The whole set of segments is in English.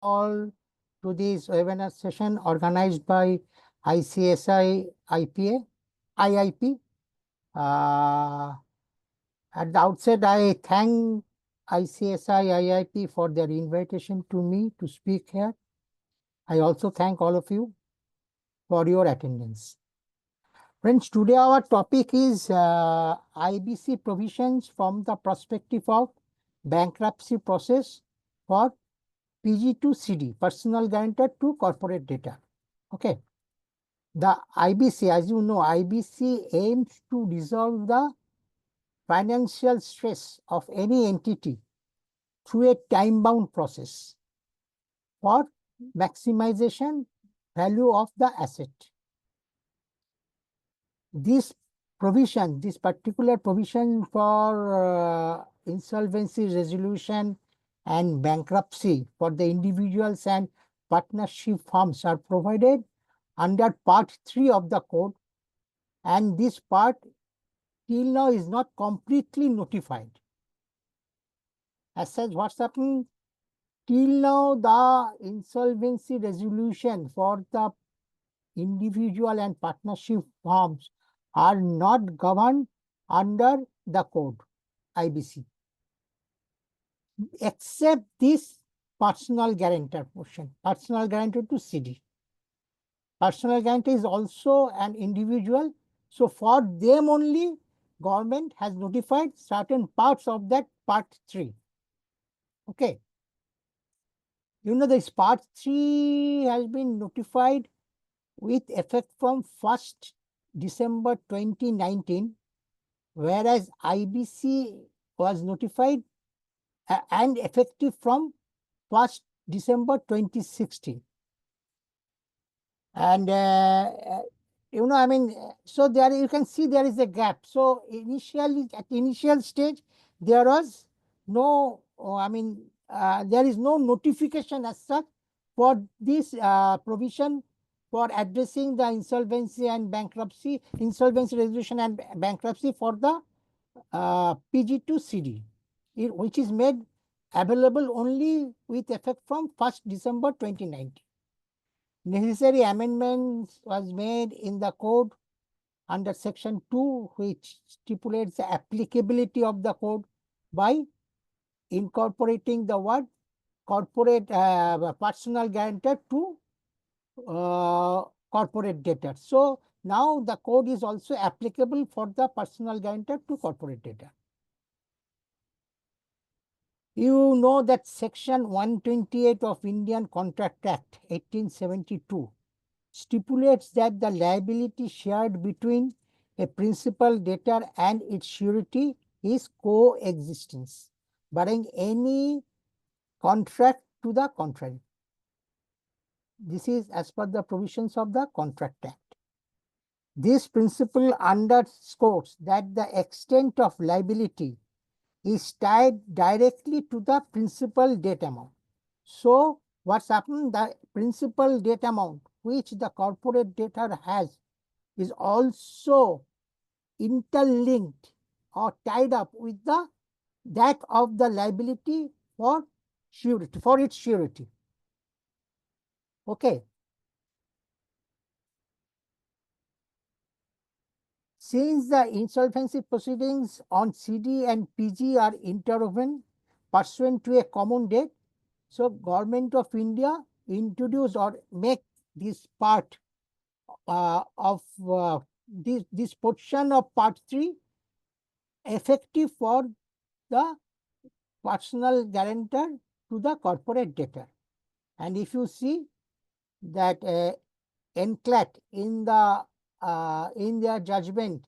all to this webinar session organized by ICSI IIP. At the outset, I thank ICSI IIP for their invitation to me to speak here. I also thank all of you for your attendance. Friends, today our topic is IBC provisions from the perspective of bankruptcy process for PG to CD, personal guarantor to corporate debtor. Okay. The IBC, as you know, IBC aims to resolve the financial stress of any entity through a time-bound process for maximization value of the asset. This particular provision for insolvency resolution and bankruptcy for the individuals and partnership firms are provided under Part 3 of the code, and this part till now is not completely notified. As such, what's happening? Till now, the insolvency resolution for the individual and partnership firms are not governed under the code, IBC, except this personal guarantor portion, personal guarantor to CD. Personal guarantor is also an individual, so for them only, government has notified certain parts of that Part 3. Okay. You know, this Part 3 has been notified with effect from 1st December 2019, whereas IBC was notified and effective from 1st December 2016. And, you know, I mean, so there you can see there is a gap. So initially, at initial stage, there was no, there is no notification as such for this provision for addressing the insolvency and bankruptcy, insolvency resolution and bankruptcy for the PG to CD, which is made available only with effect from 1st December 2019. Necessary amendments was made in the code under section 2, which stipulates the applicability of the code by incorporating the word corporate personal guarantor to corporate debtor. So now the code is also applicable for the personal guarantor to corporate debtor. You know that section 128 of Indian Contract Act 1872 stipulates that the liability shared between a principal debtor and its surety is coexistence, barring any contract to the contrary. This is as per the provisions of the Contract Act. This principle underscores that the extent of liability is tied directly to the principal debt amount. So what's happened? The principal debt amount which the corporate debtor has is also interlinked or tied up with that of the liability for surety, for its surety. Okay. Since the insolvency proceedings on CD and PG are interwoven pursuant to a common debt, so Government of India introduce or make this part of this portion of Part 3 effective for the personal guarantor to the corporate debtor. And if you see that NCLAT in their judgment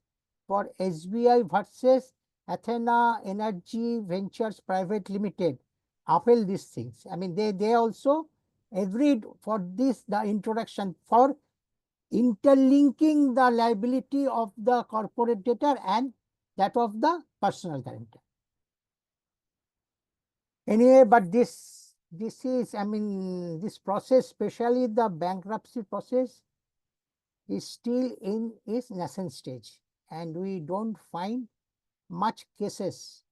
for SBI versus Athena Energy Ventures Private Limited upheld these things. I mean, they also agreed for this, the introduction for interlinking the liability of the corporate debtor and that of the personal guarantor. Anyway, but this is, I mean, this process, especially the bankruptcy process, is still in its nascent stage, and we don't find much cases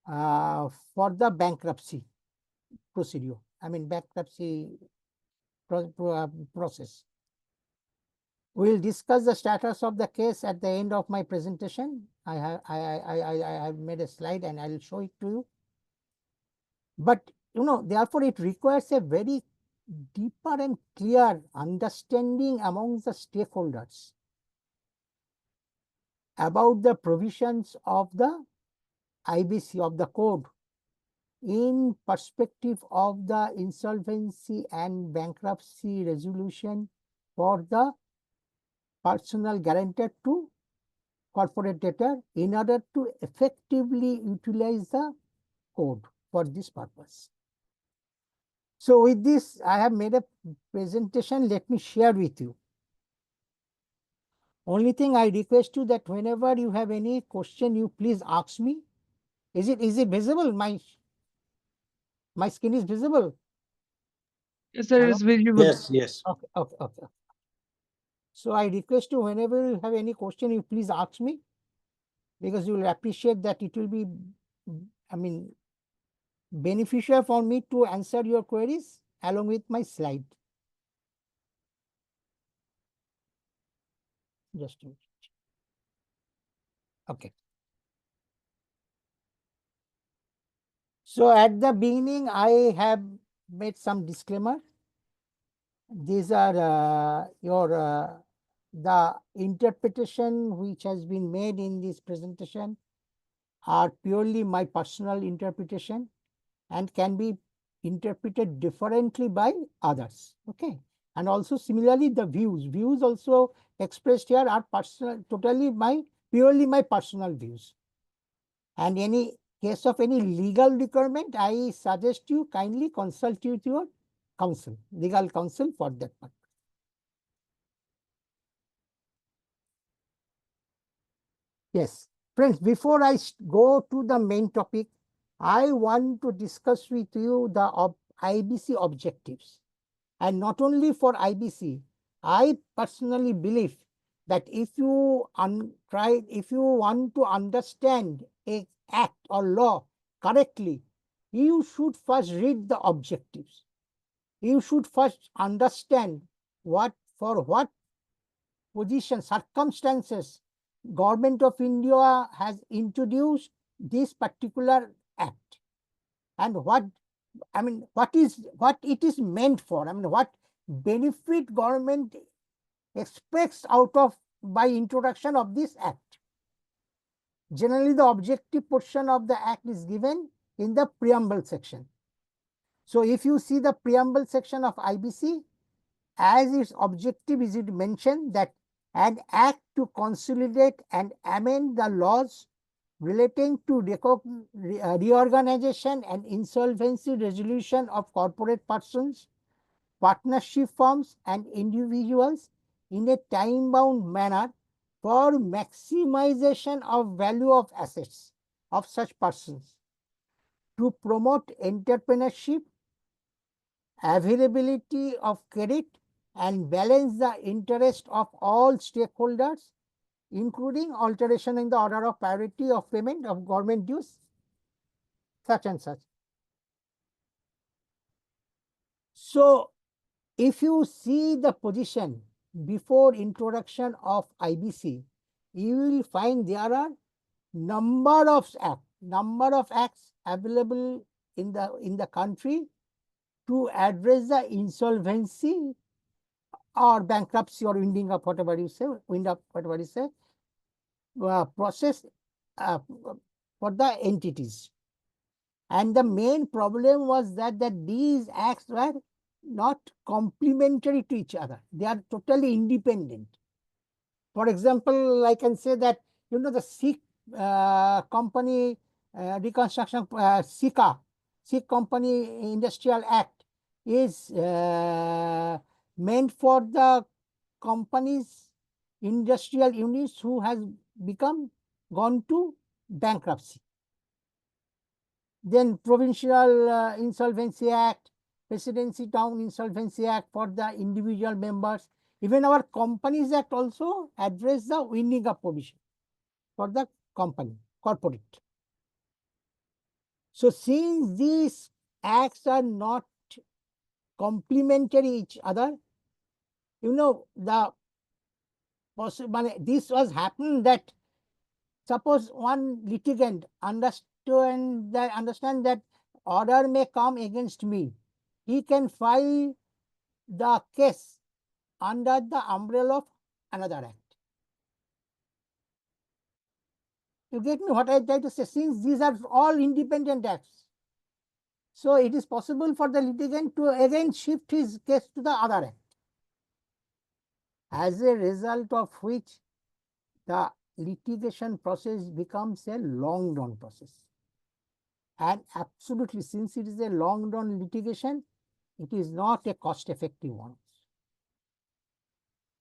for the bankruptcy procedure. bankruptcy process. We'll discuss the status of the case at the end of my presentation. I have made a slide and I'll show it to you. But therefore, it requires a very deeper and clear understanding among the stakeholders about the provisions of the IBC, of the code, in perspective of the insolvency and bankruptcy resolution for the personal guarantor to corporate debtor, in order to effectively utilize the code for this purpose. So with this, I have made a presentation. Let me share with you. Only thing I request you that whenever you have any question, you please ask me. Is it visible? My skin is visible? Yes, sir, Hello? it's visible. Yes. Okay. So I request you, whenever you have any question, you please ask me, because you will appreciate that it will be, beneficial for me to answer your queries along with my slide. Just a minute. Okay. So at the beginning, I have made some disclaimer. These are the interpretation which has been made in this presentation are purely my personal interpretation and can be interpreted differently by others. Okay. And also similarly, the views also expressed here are personal, purely my personal views. And any case of any legal requirement, I suggest you kindly consult with your counsel, legal counsel for that purpose. Yes, friends, before I go to the main topic, I want to discuss with you the IBC objectives. And not only for IBC, I personally believe that if you want to understand an act or law correctly, you should first read the objectives. You should first understand for what position, circumstances, Government of India has introduced this particular act, and what it is meant for. What benefit government expects out of by introduction of this act. Generally, the objective portion of the act is given in the preamble section. So if you see the preamble section of IBC, as its objective is it mentioned that an act to consolidate and amend the laws relating to reorganization and insolvency resolution of corporate persons, partnership firms, and individuals in a time-bound manner for maximization of value of assets of such persons, to promote entrepreneurship, availability of credit, and balance the interest of all stakeholders, including alteration in the order of priority of payment of government dues, such and such. So, if you see the position before introduction of IBC, you will find there are number of acts available in the country to address the insolvency or bankruptcy or winding up, whatever you say, process for the entities. And the main problem was that these acts were not complementary to each other. They are totally independent. For example, I can say that, the Sikh company reconstruction, Sikh Company Industrial Act is meant for the companies, industrial units who has gone to bankruptcy. Then Provincial Insolvency Act, Presidency Town Insolvency Act for the individual members. Even our Companies Act also address the winding up provision for the company, corporate. So since these acts are not complementary each other. You know, this was happened that suppose one litigant understand that order may come against me, he can file the case under the umbrella of another act. You get me what I try to say? Since these are all independent acts, so it is possible for the litigant to again shift his case to the other act, as a result of which the litigation process becomes a long run process. And absolutely, since it is a long run litigation, it is not a cost effective one.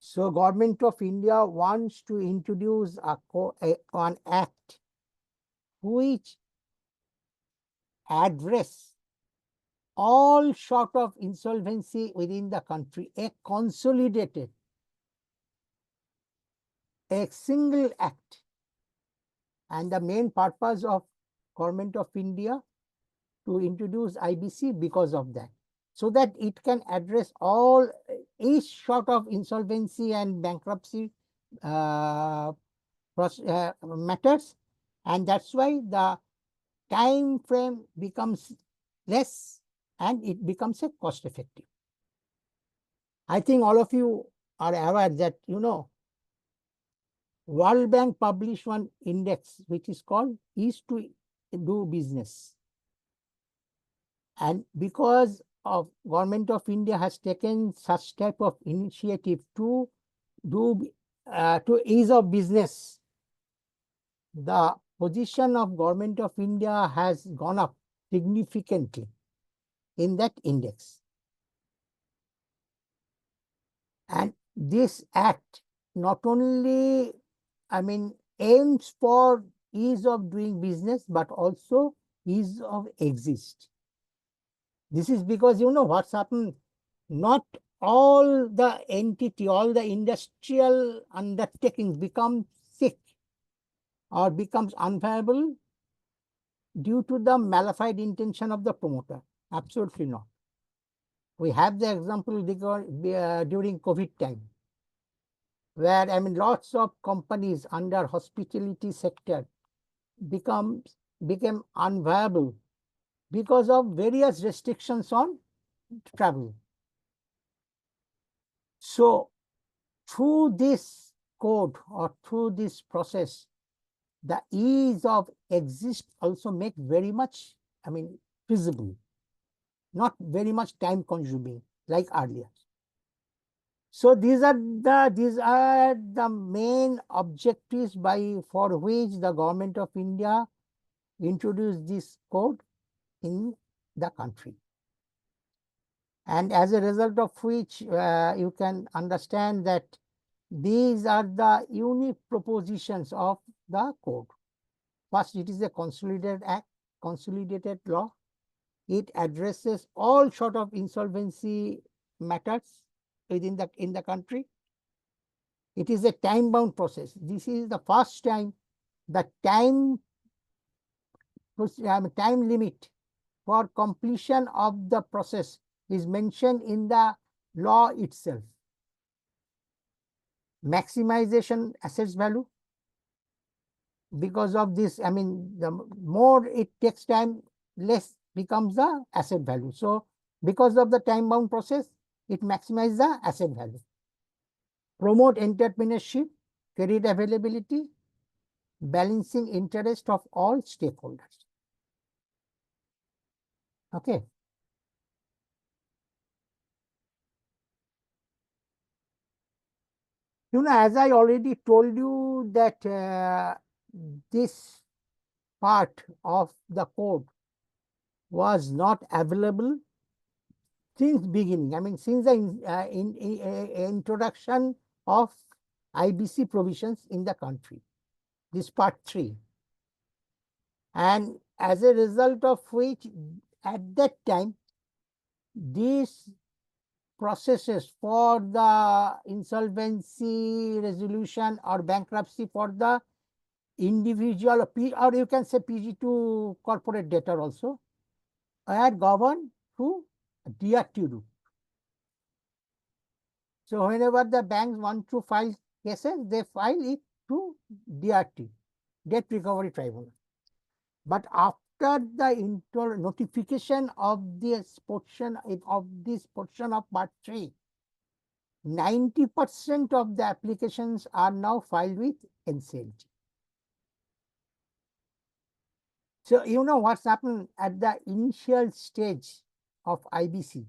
So Government of India wants to introduce an act which address all sort of insolvency within the country, a consolidated, a single act. And the main purpose of Government of India to introduce IBC because of that, so that it can address all each sort of insolvency and bankruptcy matters, and that's why the time frame becomes less and it becomes a cost effective. I think all of you are aware that, you know, World Bank published one index which is called Ease to Do Business. And because of Government of India has taken such type of initiative to ease of business, the position of Government of India has gone up significantly in that index. And this act not only, aims for ease of doing business, but also ease of exist. This is because, you know, what's happened, not all the all the industrial undertakings become sick or becomes unviable due to the malified intention of the promoter. Absolutely not. We have the example during COVID time, where lots of companies under hospitality sector became unviable because of various restrictions on travel. So through this code or through this process, the ease of exist also make very much, feasible, not very much time consuming like earlier. So these are the main objectives for which the Government of India introduced this code in the country. And as a result of which you can understand that these are the unique propositions of the code. First, it is a consolidated act, consolidated law. It addresses all sort of insolvency matters in the country. It is a time-bound process. This is the first time the time limit for completion of the process is mentioned in the law itself. Maximization assets value. Because of this, the more it takes time, less becomes the asset value. So because of the time-bound process, it maximizes the asset value. Promote entrepreneurship, credit availability, balancing interest of all stakeholders. Okay. You know, as I already told you that this part of the code was not available since beginning. Since the introduction of IBC provisions in the country, this part 3. And as a result of which, at that time, these processes for the insolvency resolution or bankruptcy for the individual, or you can say PG to corporate debtor also, are governed through DRT route. So whenever the banks want to file cases, they file it to DRT, Debt Recovery Tribunal. But after the notification of this portion of Part 3, 90% of the applications are now filed with NCLT. So you know what's happened at the initial stage of IBC.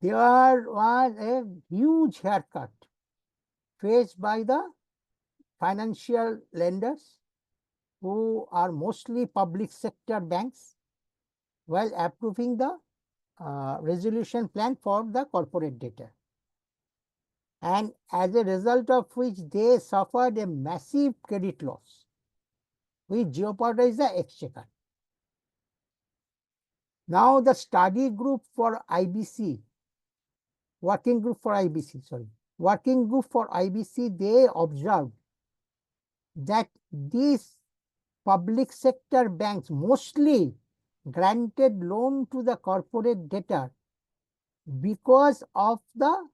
There was a huge haircut faced by the financial lenders, who are mostly public sector banks, while approving the resolution plan for the corporate debtor. And as a result of which they suffered a massive credit loss, which jeopardized the exchequer. Now the study group for IBC, working group for IBC, they observed that these public sector banks mostly granted loan to the corporate debtor because of the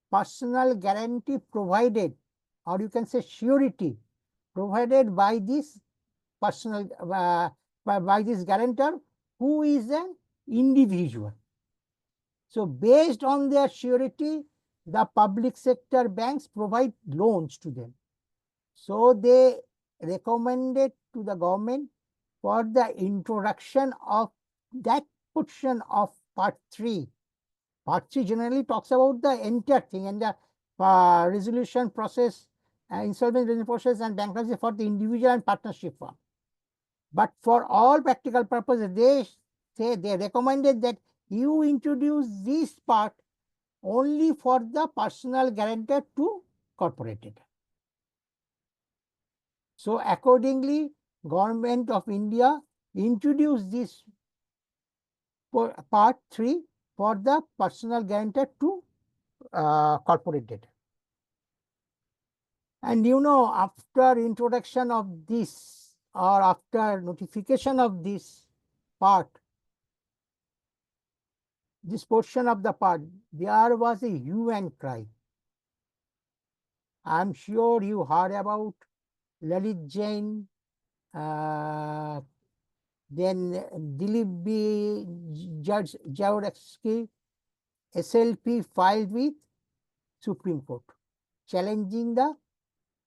personal guarantee provided, or you can say surety provided by this personal by this guarantor, who is an individual. So based on their surety, the public sector banks provide loans to them. So they recommended to the government for the introduction of that portion of Part 3. Part 3 generally talks about the entire thing, and the resolution process, insolvency resolution process and bankruptcy for the individual and partnership firm. But for all practical purposes, they recommended that you introduce this part only for the personal guarantor to corporate debtor. So accordingly, Government of India introduced this Part 3 for the personal guarantor to corporate debtor. And you know, after introduction of this, or after notification of this part, this portion of the part, there was a hue and cry. I'm sure you heard about Lalit Jain, then Dilip B. Judge Jaworski, SLP filed with Supreme Court, challenging the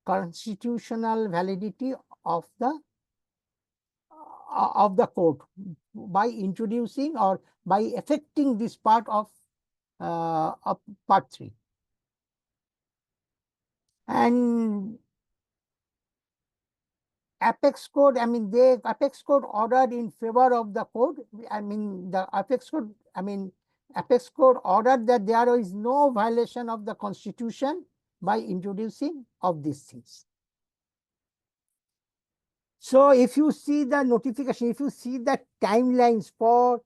constitutional validity of the court by introducing or by affecting this part of Part 3. And Apex Court, Apex Court ordered in favor of the court. Apex Court ordered that there is no violation of the Constitution by introducing of these things. So if you see the notification, if you see the timelines for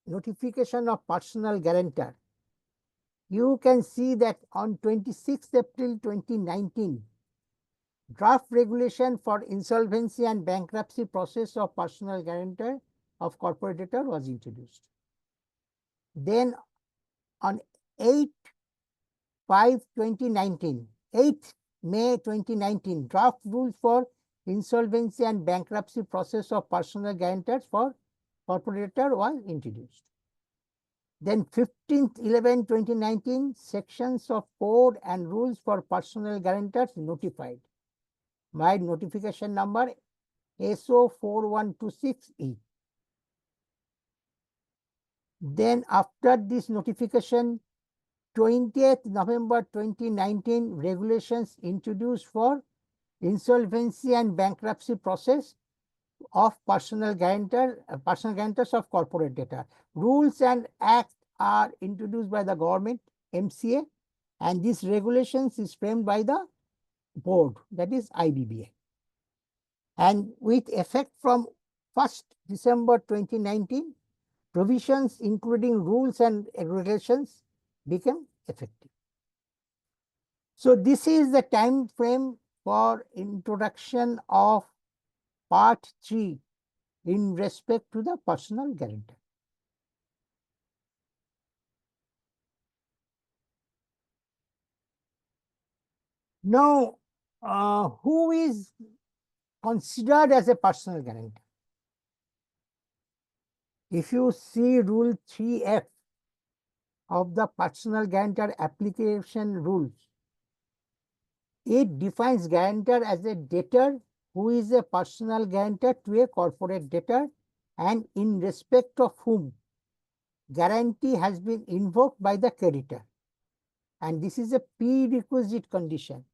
notification of personal guarantor, you can see that on 26th April 2019, draft regulation for insolvency and bankruptcy process of personal guarantor of corporate debtor was introduced. Then on 8th May 2019, draft rules for insolvency and bankruptcy process of personal guarantors for corporate debtor was introduced. Then 15/11/2019, sections of code and rules for personal guarantors notified by notification number SO 4126E. Then after this notification, 20th November 2019, regulations introduced for insolvency and bankruptcy process of personal guarantors of corporate debtor. Rules and acts are introduced by the government, MCA, and these regulations is framed by the board, that is IBBA. And with effect from 1st December 2019, provisions including rules and regulations became effective. So this is the time frame for introduction of Part 3 in respect to the personal guarantor. Now, who is considered as a personal guarantor? If you see Rule 3F of the Personal Guarantor Application Rules, it defines guarantor as a debtor who is a personal guarantor to a corporate debtor and in respect of whom guarantee has been invoked by the creditor. And this is a prerequisite condition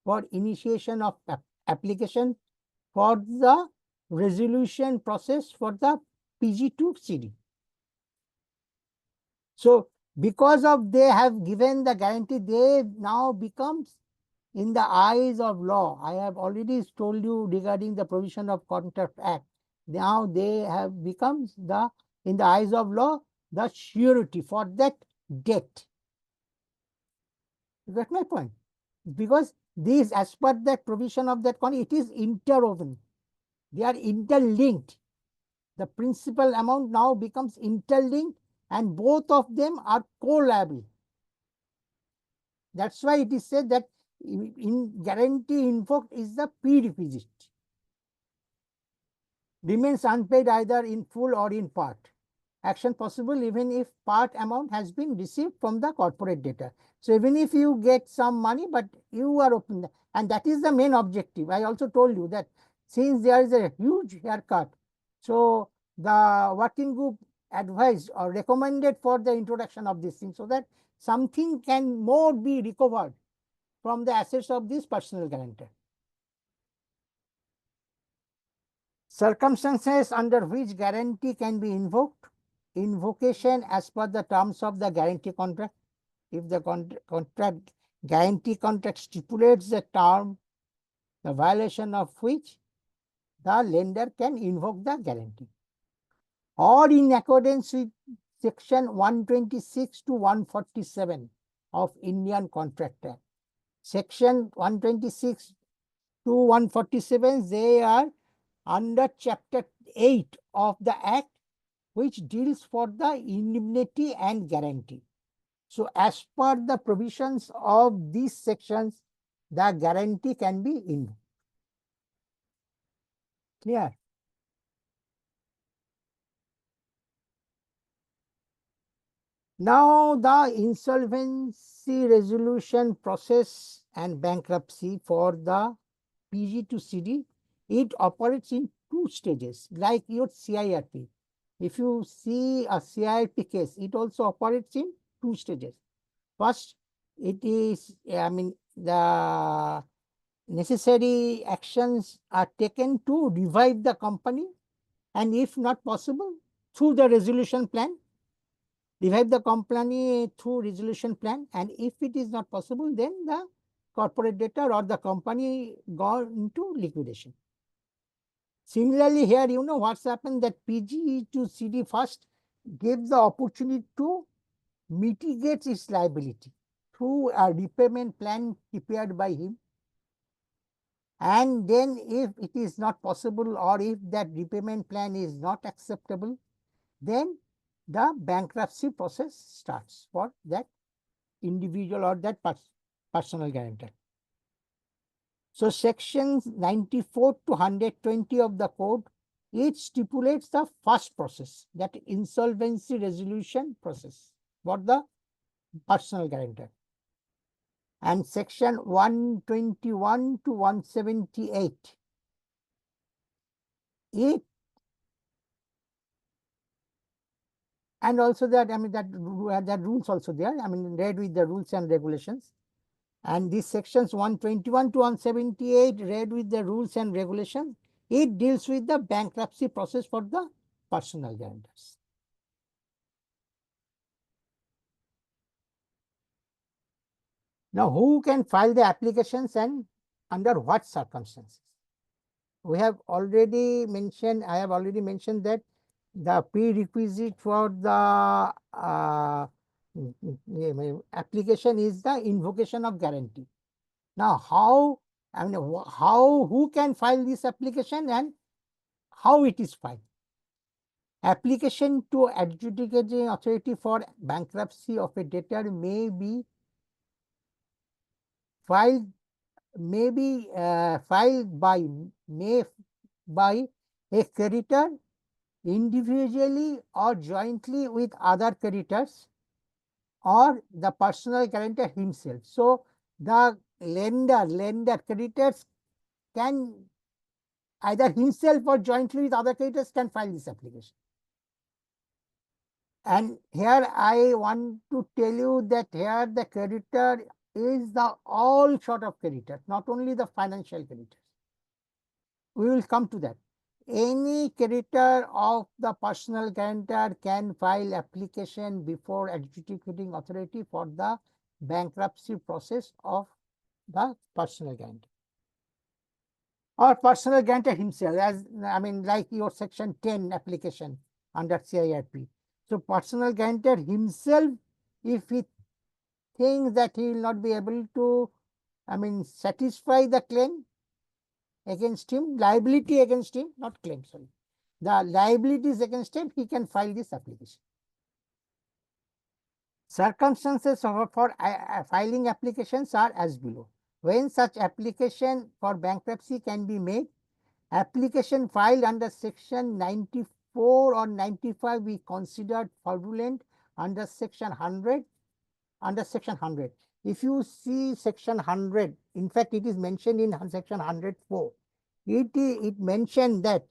for initiation of application for the resolution process for the PG2 CD. So, because of they have given the guarantee, they now becomes in the eyes of law. I have already told you regarding the provision of Contract Act. Now they have become the, in the eyes of law, the surety for that debt. You got my point? Because these, as per that provision of that contract, it is interwoven. They are interlinked. The principal amount now becomes interlinked and both of them are co-liable. That's why it is said that in guarantee invoked is the prerequisite. Remains unpaid either in full or in part. Action possible even if part amount has been received from the corporate debtor. So even if you get some money, but you are open, and that is the main objective. I also told you that since there is a huge haircut, so the working group advised or recommended for the introduction of this thing so that something can more be recovered from the assets of this personal guarantor. Circumstances under which guarantee can be invoked. Invocation as per the terms of the guarantee contract. If the guarantee contract stipulates the term, the violation of which the lender can invoke the guarantee. Or in accordance with section 126 to 147 of Indian Contract Act. Section 126 to 147, they are under chapter 8 of the Act, which deals for the indemnity and guarantee. So, as per the provisions of these sections, the guarantee can be invoked. Clear? Now, the insolvency resolution process and bankruptcy for the PG to CD, it operates in two stages, like your CIRP. If you see a CIRP case, it also operates in two stages. First, it is, the necessary actions are taken to revive the company, and if not possible, through the resolution plan, revive the company through resolution plan, and if it is not possible, then the corporate debtor or the company go into liquidation. Similarly, here, you know what's happened, that PG to CD first gives the opportunity to mitigate its liability through a repayment plan prepared by him. And then if it is not possible or if that repayment plan is not acceptable, then the bankruptcy process starts for that individual or that personal guarantor. So sections 94 to 120 of the code, it stipulates the first process, that insolvency resolution process for the personal guarantor. And section 121 to 178, it, and also that, that rules also there, read with the rules and regulations. And these sections 121 to 178, read with the rules and regulations, it deals with the bankruptcy process for the personal guarantors. Now, who can file the applications and under what circumstances? We have already mentioned, I have already mentioned that the prerequisite for the application is the invocation of guarantee. Now, how, who can file this application and how it is filed? Application to adjudicating authority for bankruptcy of a debtor may be filed may be filed by a creditor individually or jointly with other creditors or the personal guarantor himself. So, the lender creditors can either himself or jointly with other creditors can file this application. And here I want to tell you that here the creditor is the all sort of creditors, not only the financial creditors. We will come to that. Any creditor of the personal guarantor can file application before adjudicating authority for the bankruptcy process of the personal guarantor or personal guarantor himself, as I mean, like your section 10 application under CIRP. So, personal guarantor himself, if he thinks that he will not be able to, I mean, satisfy the claim against him, liability against him, not claim, sorry. The liabilities against him, he can file this application. Circumstances for filing applications are as below. When such application for bankruptcy can be made, application filed under section 94 or 95 we considered fraudulent under section 100. Under section 100. If you see section 100, in fact, it is mentioned in section 104. It mentioned that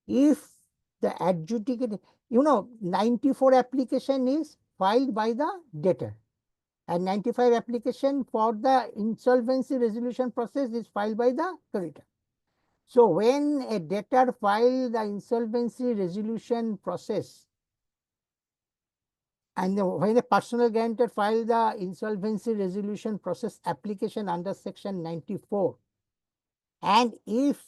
if the adjudicate, 94 application is filed by the debtor and 95 application for the insolvency resolution process is filed by the creditor. So, when a debtor filed the insolvency resolution process and when a personal guarantor filed the insolvency resolution process application under section 94, and if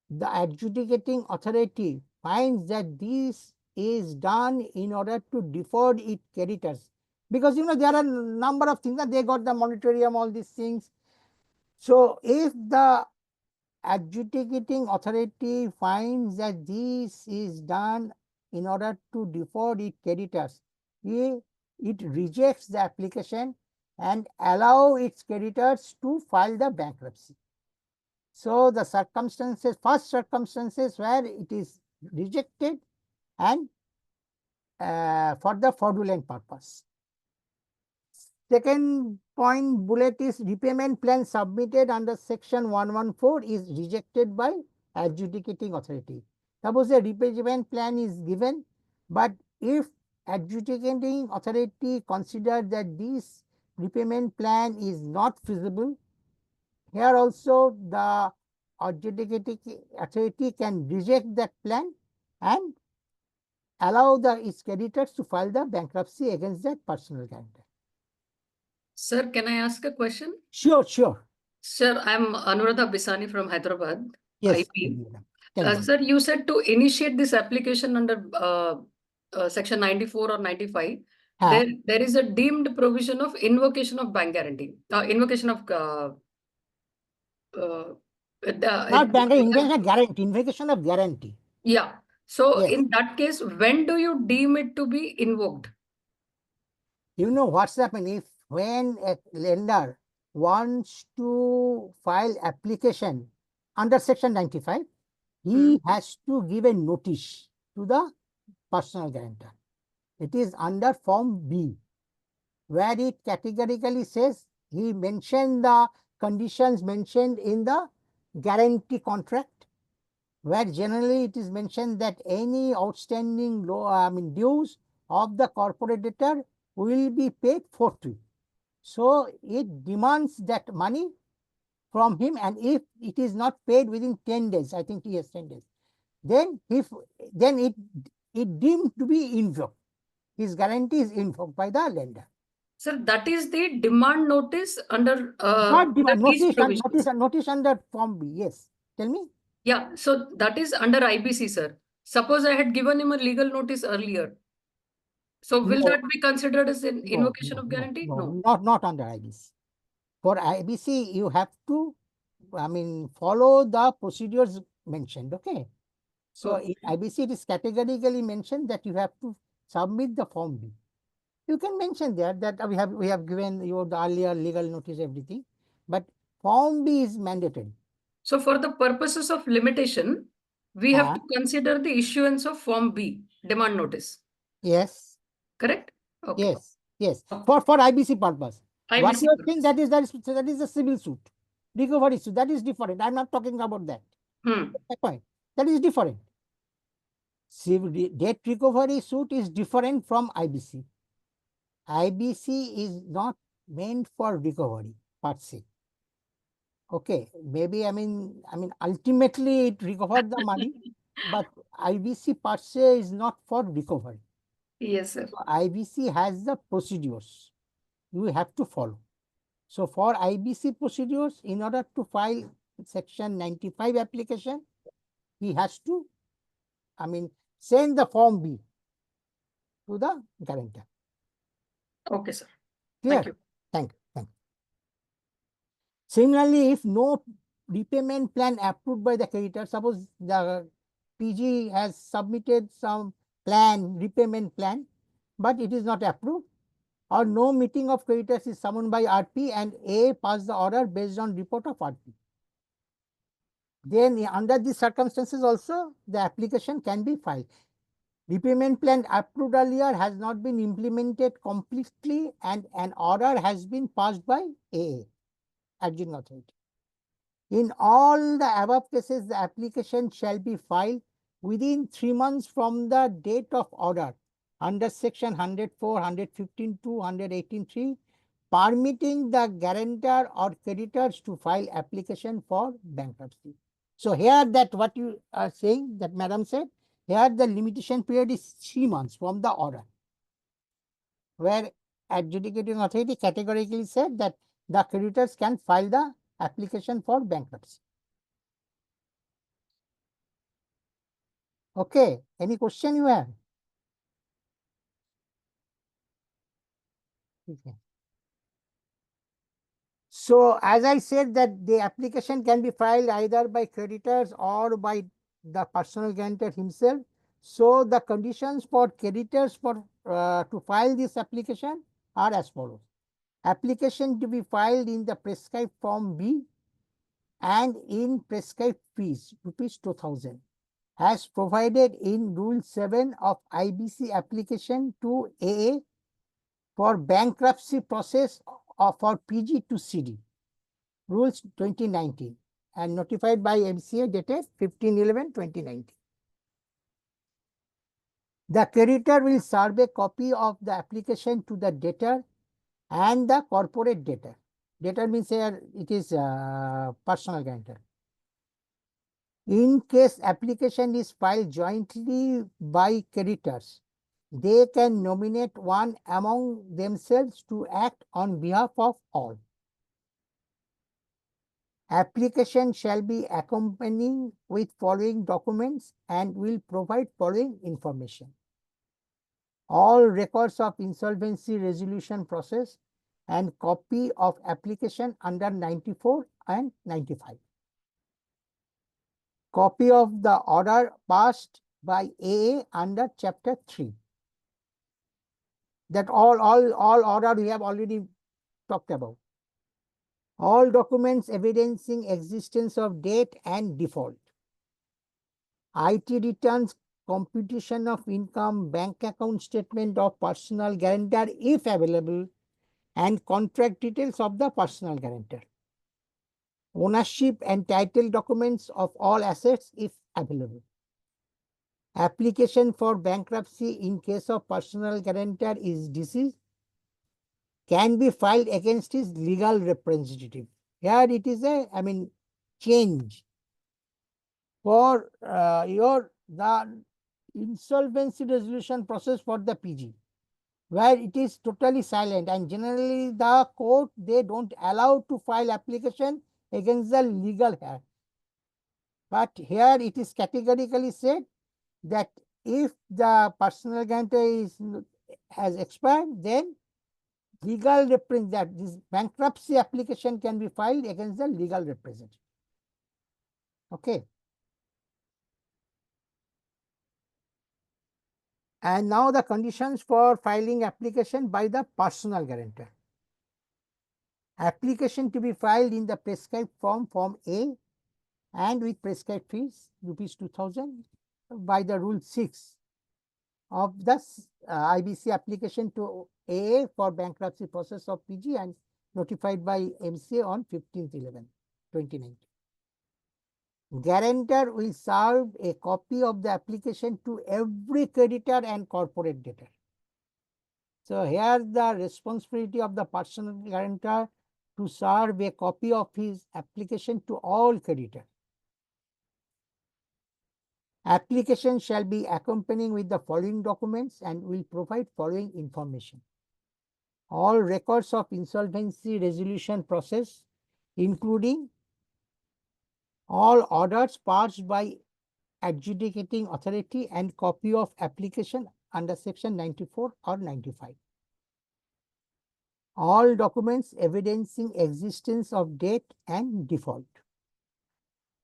the adjudicating authority finds that this is done in order to defraud its creditors, because there are a number of things that they got the moratorium, all these things. So, if the adjudicating authority finds that this is done in order to defraud its creditors, it rejects the application and allow its creditors to file the bankruptcy. So, the first circumstances where it is rejected and for the fraudulent purpose. Second point bullet is repayment plan submitted under section 114 is rejected by adjudicating authority. Suppose a repayment plan is given, but if adjudicating authority consider that this repayment plan is not feasible, here also the adjudicating authority can reject that plan and allow its creditors to file the bankruptcy against that personal guarantor. Sir, can I ask a question? Sure, sure. Sir, I'm Anuradha Bisani from Hyderabad, Yes. IP. Tell me. Sir, you said to initiate this application under section 94 or 95, there is a deemed provision of invocation of bank guarantee, invocation of Not bank guarantee, invocation of guarantee. Yeah. So Yes. in that case, when do you deem it to be invoked? You know what's happening if when a lender wants to file application under section 95, he has to give a notice to the personal guarantor. It is under form B, where it categorically says he mentioned the conditions mentioned in the guarantee contract, where generally it is mentioned that any outstanding dues of the corporate debtor will be paid forthwith. So, it demands that money from him, and if it is not paid within 10 days, I think he has 10 days, then it deemed to be invoked. His guarantee is invoked by the lender. Sir, that is the demand notice under Not demand, notice under form B. Yes. Tell me. Yeah, so that is under IBC, sir. Suppose I had given him a legal notice earlier. So will that be considered as an invocation of guarantee? No. Not under IBC. For IBC, you have to, follow the procedures mentioned. Okay. So in IBC, it is categorically mentioned that you have to submit the form B. You can mention there that we have given you the earlier legal notice, everything. but Form B is mandatory. So for the purposes of limitation, we have to consider the issuance of Form B, demand notice. Yes. Correct? Okay. Yes. Yes. Okay. For IBC purpose. What IBC you are saying, purpose. that is a civil suit. Recovery suit. That is different. I'm not talking about that. That point. That is different. Civil debt recovery suit is different from IBC. IBC is not meant for recovery per se. Okay, maybe ultimately it recovered the money, but IBC per se is not for recovery. Yes, sir. So IBC has the procedures you have to follow. So for IBC procedures, in order to file Section 95 application, he has to, send the Form B to the guarantor. Okay, sir. Clear? Thank you. Thank you. Thank you. Similarly, if no repayment plan approved by the creditor, suppose the PG has submitted some plan, repayment plan, but it is not approved, or no meeting of creditors is summoned by RP and A passed the order based on report of RP. Then under these circumstances also, the application can be filed. Repayment plan approved earlier has not been implemented completely and an order has been passed by AA, adjudicating authority. In all the above cases, the application shall be filed within 3 months from the date of order under section 104, 115, 118(3), permitting the guarantor or creditors to file application for bankruptcy. So here that what you are saying, that madam said, here the limitation period is 3 months from the order, where adjudicating authority categorically said that the creditors can file the application for bankruptcy. Okay, any question you have? Okay. So as I said that the application can be filed either by creditors or by the personal guarantor himself. So the conditions for creditors for to file this application are as follows. Application to be filed in the prescribed Form B and in prescribed fees, rupees 2000, as provided in Rule 7 of IBC application to AA for bankruptcy process for PG to CD, Rules 2019, and notified by MCA dated 15/11/2019. The creditor will serve a copy of the application to the debtor and the corporate debtor. Debtor means here it is personal guarantor. In case application is filed jointly by creditors, they can nominate one among themselves to act on behalf of all. Application shall be accompanying with following documents and will provide following information. All records of insolvency resolution process and copy of application under 94 and 95. Copy of the order passed by AA under chapter 3. That all order we have already talked about. All documents evidencing existence of debt and default. IT returns, computation of income, bank account statement of personal guarantor if available, and contract details of the personal guarantor. Ownership and title documents of all assets if available. Application for bankruptcy in case of personal guarantor is deceased can be filed against his legal representative. Here it is a, change for the insolvency resolution process for the PG, where it is totally silent, and generally the court, they don't allow to file application against the legal heir. But here it is categorically said that if the personal guarantor has expired, then legal that this bankruptcy application can be filed against the legal representative. Okay. And now the conditions for filing application by the personal guarantor. Application to be filed in the prescribed form, Form A, and with prescribed fees, rupees 2000, by the Rule 6 of the IBC application to AA for bankruptcy process of PG and notified by MCA on 15/11/2019. Guarantor will serve a copy of the application to every creditor and corporate debtor. So here the responsibility of the personal guarantor to serve a copy of his application to all creditors. Application shall be accompanying with the following documents and will provide following information. All records of insolvency resolution process, including all orders passed by adjudicating authority and copy of application under section 94 or 95. All documents evidencing existence of debt and default.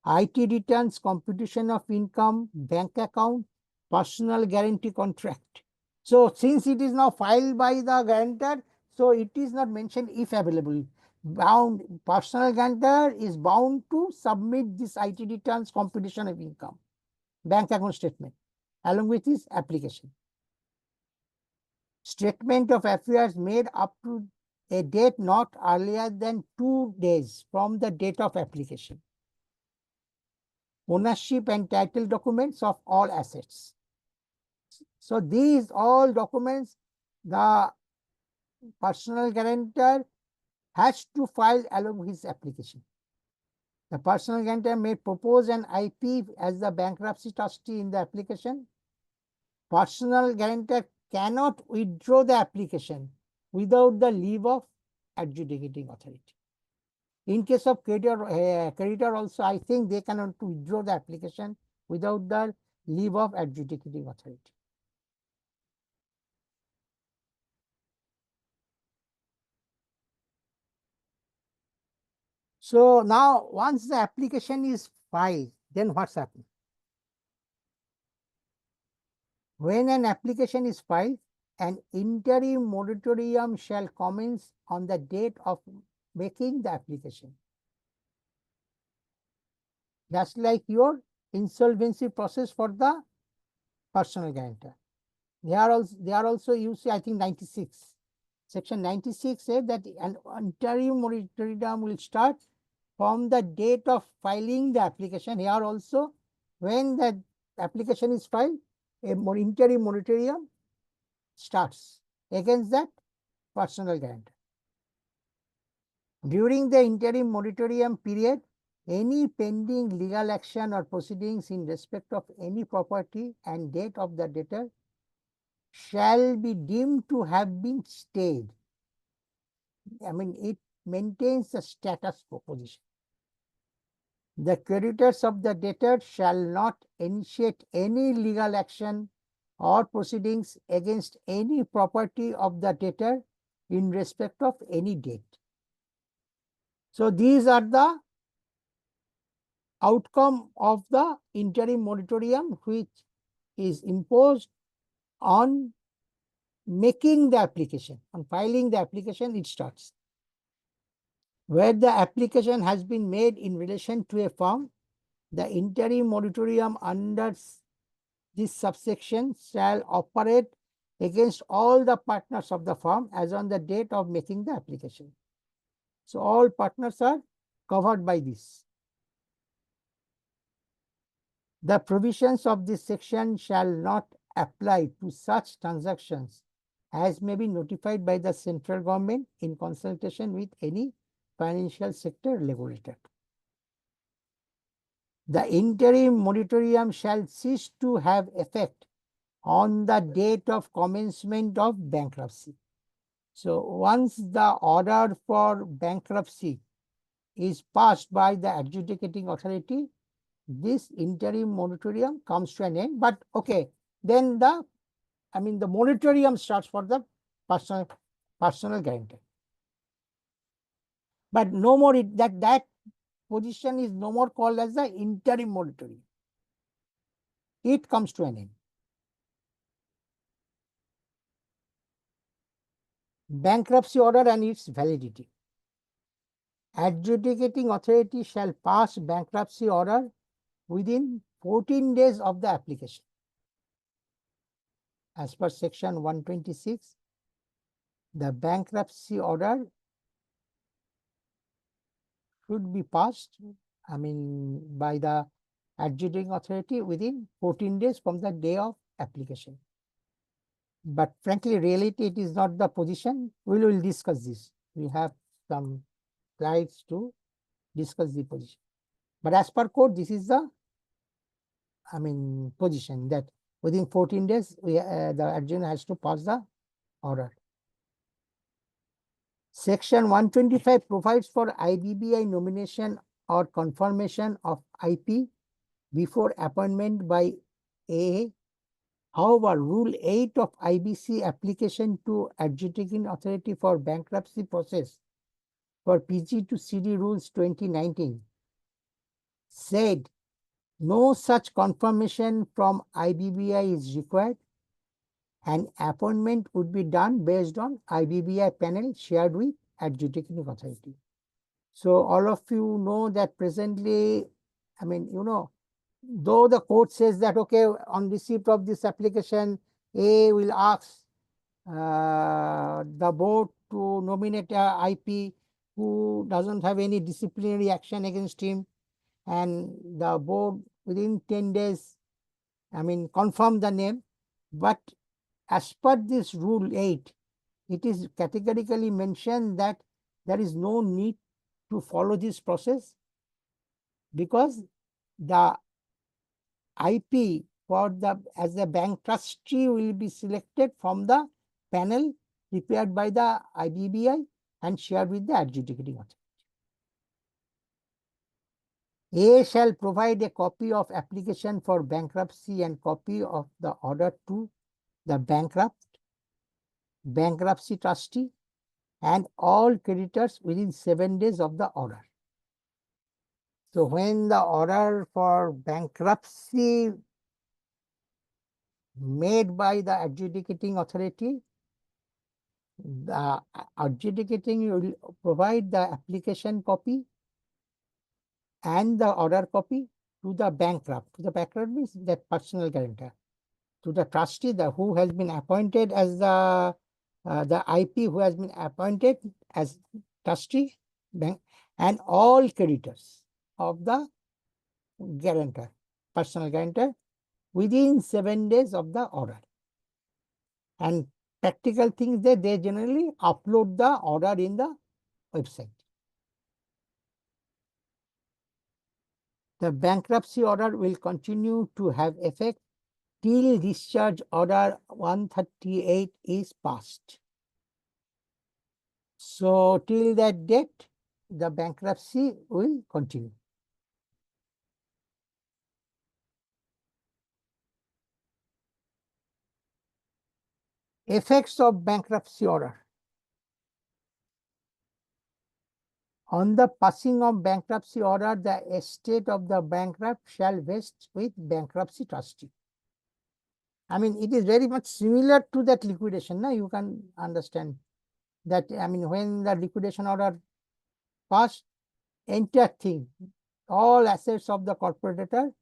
IT returns, computation of income, bank account, personal guarantee contract. So since it is now filed by the guarantor, so it is not mentioned if available. Personal guarantor is bound to submit this IT returns, computation of income, bank account statement, along with his application. Statement of affairs made up to a date not earlier than 2 days from the date of application. Ownership and title documents of all assets. So these all documents the personal guarantor has to file along with his application. The personal guarantor may propose an IP as the bankruptcy trustee in the application. Personal guarantor cannot withdraw the application without the leave of adjudicating authority. In case of creditor also, I think they cannot withdraw the application without the leave of adjudicating authority. So now once the application is filed, then what's happening? When an application is filed, an interim moratorium shall commence on the date of making the application. That's like your insolvency process for the personal guarantor. They are also you see, I think 96. Section 96 says that an interim moratorium will start from the date of filing the application. Here also, when the application is filed, a interim moratorium starts against that personal guarantor. During the interim moratorium period, any pending legal action or proceedings in respect of any property and debt of the debtor shall be deemed to have been stayed. I mean, it maintains the status quo position. The creditors of the debtor shall not initiate any legal action or proceedings against any property of the debtor in respect of any debt. So these are the outcome of the interim moratorium which is imposed on making the application. On filing the application, it starts. Where the application has been made in relation to a firm, the interim moratorium under this subsection shall operate against all the partners of the firm as on the date of making the application. So all partners are covered by this. The provisions of this section shall not apply to such transactions as may be notified by the central government in consultation with any financial sector regulator. The interim moratorium shall cease to have effect on the date of commencement of bankruptcy. So once the order for bankruptcy is passed by the adjudicating authority, this interim moratorium comes to an end. But okay, then the moratorium starts for the personal guarantor. But no more that position is no more called as the interim moratorium. It comes to an end. Bankruptcy order and its validity. adjudicating authority shall pass bankruptcy order within 14 days of the application. As per section 126, the bankruptcy order should be passed, by the adjudicating authority within 14 days from the day of application. But frankly, reality, it is not the position. We will discuss this. We have some slides to discuss the position. But as per code, this is the, position that within 14 days, the adjudicator has to pass the order. Section 125 provides for IBBI nomination or confirmation of IP before appointment by AA. However, Rule 8 of IBC application to adjudicating authority for bankruptcy process for PG to CD rules 2019 said no such confirmation from IBBI is required. An appointment would be done based on IBBI panel shared with adjudicating authority. So all of you know that presently, though the court says that, okay, on receipt of this application, A will ask the board to nominate a IP who doesn't have any disciplinary action against him, and the board within 10 days, confirm the name. But as per this Rule 8, it is categorically mentioned that there is no need to follow this process because the IP for as the bank trustee will be selected from the panel prepared by the IBBI and shared with the adjudicating authority. A shall provide a copy of application for bankruptcy and copy of the order to the bankruptcy trustee, and all creditors within 7 days of the order. So when the order for bankruptcy made by the adjudicating authority, the adjudicating will provide the application copy and the order copy to the bankrupt. To the bankrupt means that personal guarantor. To the trustee, who has been appointed as the IP who has been appointed as trustee, bank, and all creditors of the guarantor, personal guarantor, within 7 days of the order. And practical things that they generally upload the order in the website. The bankruptcy order will continue to have effect till discharge order 138 is passed. So till that date, the bankruptcy will continue. Effects of bankruptcy order. On the passing of bankruptcy order, the estate of the bankrupt shall vest with bankruptcy trustee. It is very much similar to that liquidation. Now you can understand that, when the liquidation order passed, entire thing, all assets of the corporator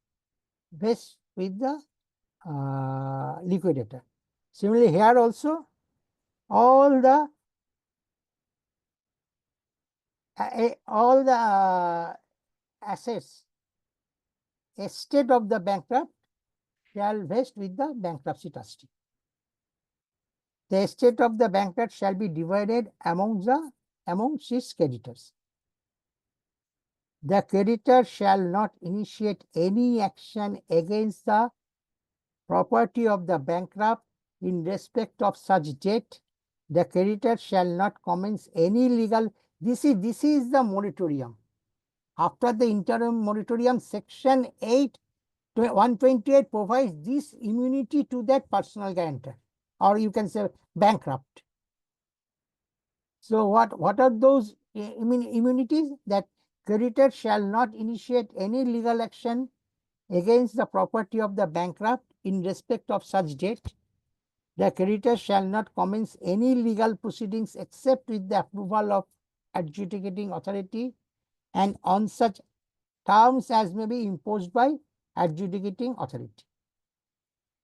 vest with the liquidator. Similarly, here also, all the assets, estate of the bankrupt shall vest with the bankruptcy trustee. The estate of the bankrupt shall be divided among its creditors. The creditor shall not initiate any action against the property of the bankrupt in respect of such debt. The creditor shall not commence any legal. This is the moratorium. After the interim moratorium, section 8, 128 provides this immunity to that personal guarantor, or you can say bankrupt. So what are those immunities? That creditor shall not initiate any legal action against the property of the bankrupt in respect of such debt. The creditor shall not commence any legal proceedings except with the approval of adjudicating authority and on such terms as may be imposed by adjudicating authority.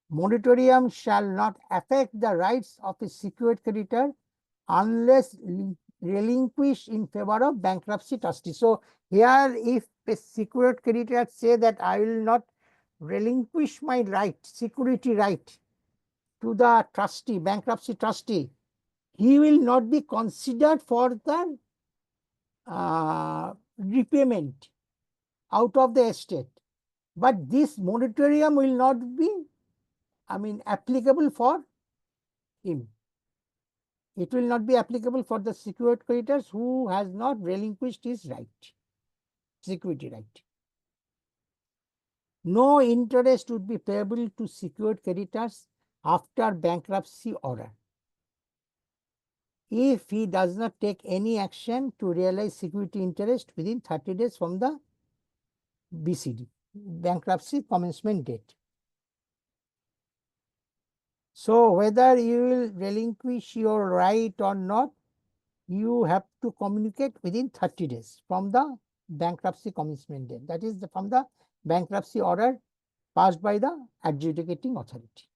Moratorium shall not affect the rights of a secured creditor unless relinquished in favor of bankruptcy trustee. So here, if a secured creditor say that I will not relinquish my right, security right to the trustee, bankruptcy trustee, he will not be considered for the repayment out of the estate. But this moratorium will not be, applicable for him. It will not be applicable for the secured creditors who has not relinquished his right, security right. No interest would be payable to secured creditors after bankruptcy order if he does not take any action to realize security interest within 30 days from the BCD, bankruptcy commencement date. So whether you will relinquish your right or not, you have to communicate within 30 days from the bankruptcy commencement date. That is from the bankruptcy order passed by the adjudicating authority.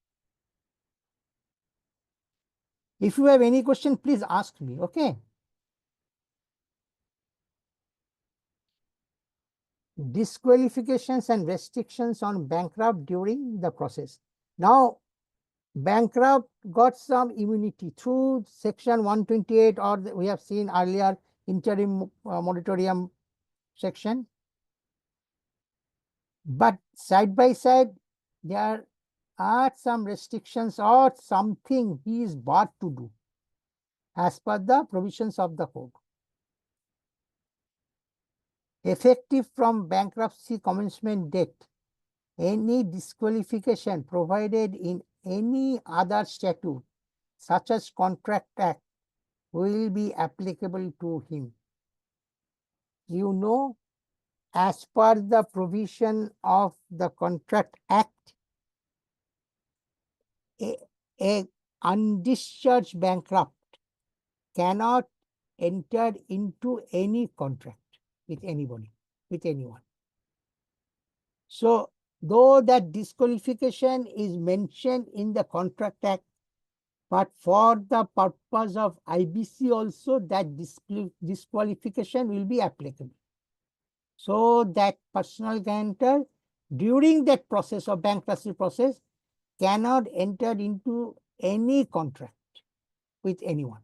If you have any question, please ask me, okay? Disqualifications and restrictions on bankrupt during the process. Now, bankrupt got some immunity through section 128, or we have seen earlier interim moratorium section. But side by side, there are some restrictions or something he is barred to do as per the provisions of the code. Effective from bankruptcy commencement date, any disqualification provided in any other statute, such as Contract Act, will be applicable to him. You know, as per the provision of the Contract Act, a undischarged bankrupt cannot enter into any contract with anybody, with anyone. So, though that disqualification is mentioned in the Contract Act, but for the purpose of IBC also, that disqualification will be applicable. So that personal guarantor during that process of bankruptcy process cannot enter into any contract with anyone.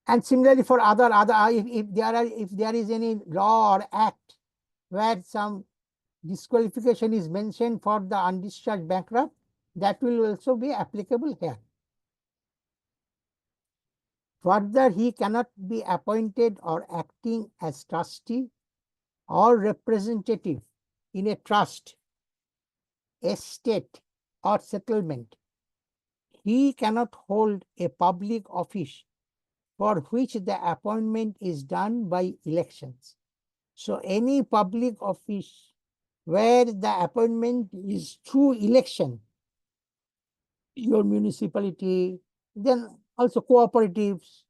And similarly for other if there is any law or act where some disqualification is mentioned for the undischarged bankrupt, that will also be applicable here. Further, he cannot be appointed or acting as trustee or representative in a trust, estate, or settlement. He cannot hold a public office for which the appointment is done by elections. So any public office where the appointment is through election, your municipality, then also cooperatives.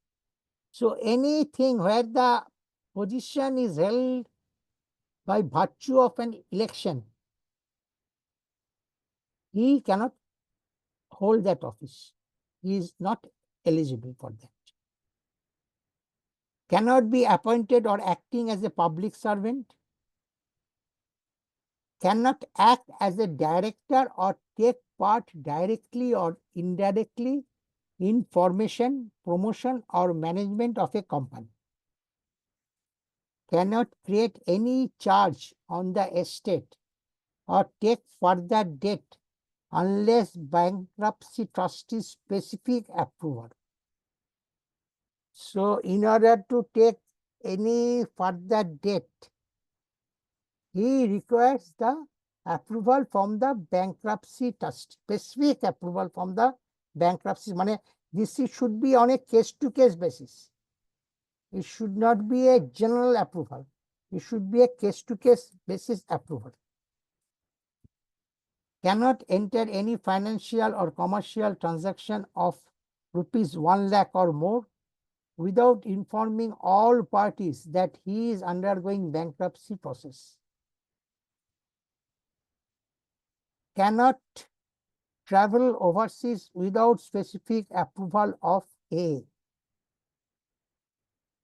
So anything where the position is held by virtue of an election, he cannot hold that office. He is not eligible for that. Cannot be appointed or acting as a public servant. Cannot act as a director or take part directly or indirectly in formation, promotion, or management of a company. Cannot create any charge on the estate or take further debt unless bankruptcy trustee's specific approval. So, in order to take any further debt, he requires the approval from the bankruptcy trustee, specific approval from the bankruptcy. This should be on a case-to-case basis. It should not be a general approval. It should be a case-to-case basis approval. Cannot enter any financial or commercial transaction of rupees 1 lakh or more without informing all parties that he is undergoing bankruptcy process. Cannot travel overseas without specific approval of A.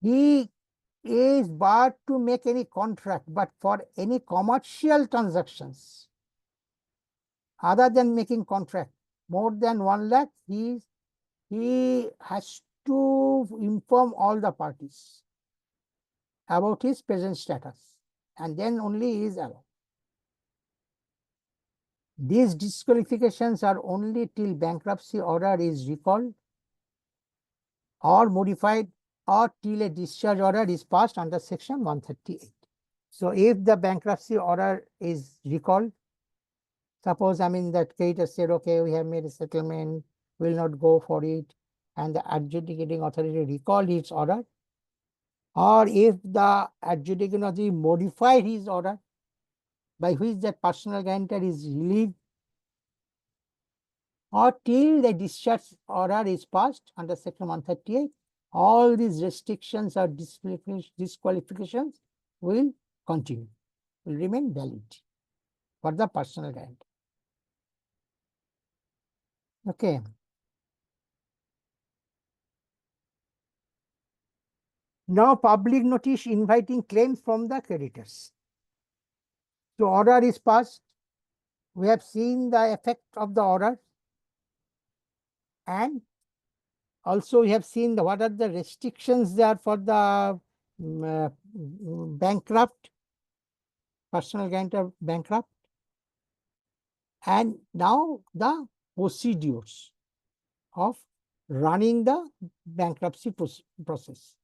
He is barred to make any contract, but for any commercial transactions, other than making contract, more than 1 lakh, he has to inform all the parties about his present status, and then only he is allowed. These disqualifications are only till bankruptcy order is recalled or modified, or till a discharge order is passed under section 138. So if the bankruptcy order is recalled, suppose, that creditor said, okay, we have made a settlement, will not go for it, and the adjudicating authority recalled its order, or if the adjudicating authority modified his order by which that personal guarantor is relieved, or till the discharge order is passed under section 138, all these restrictions or disqualifications will continue, will remain valid for the personal guarantor. Okay. Now, public notice inviting claims from the creditors. So, order is passed. We have seen the effect of the order, and also we have seen what are the restrictions there for the bankrupt, personal guarantor bankrupt, and now the procedures of running the bankruptcy process.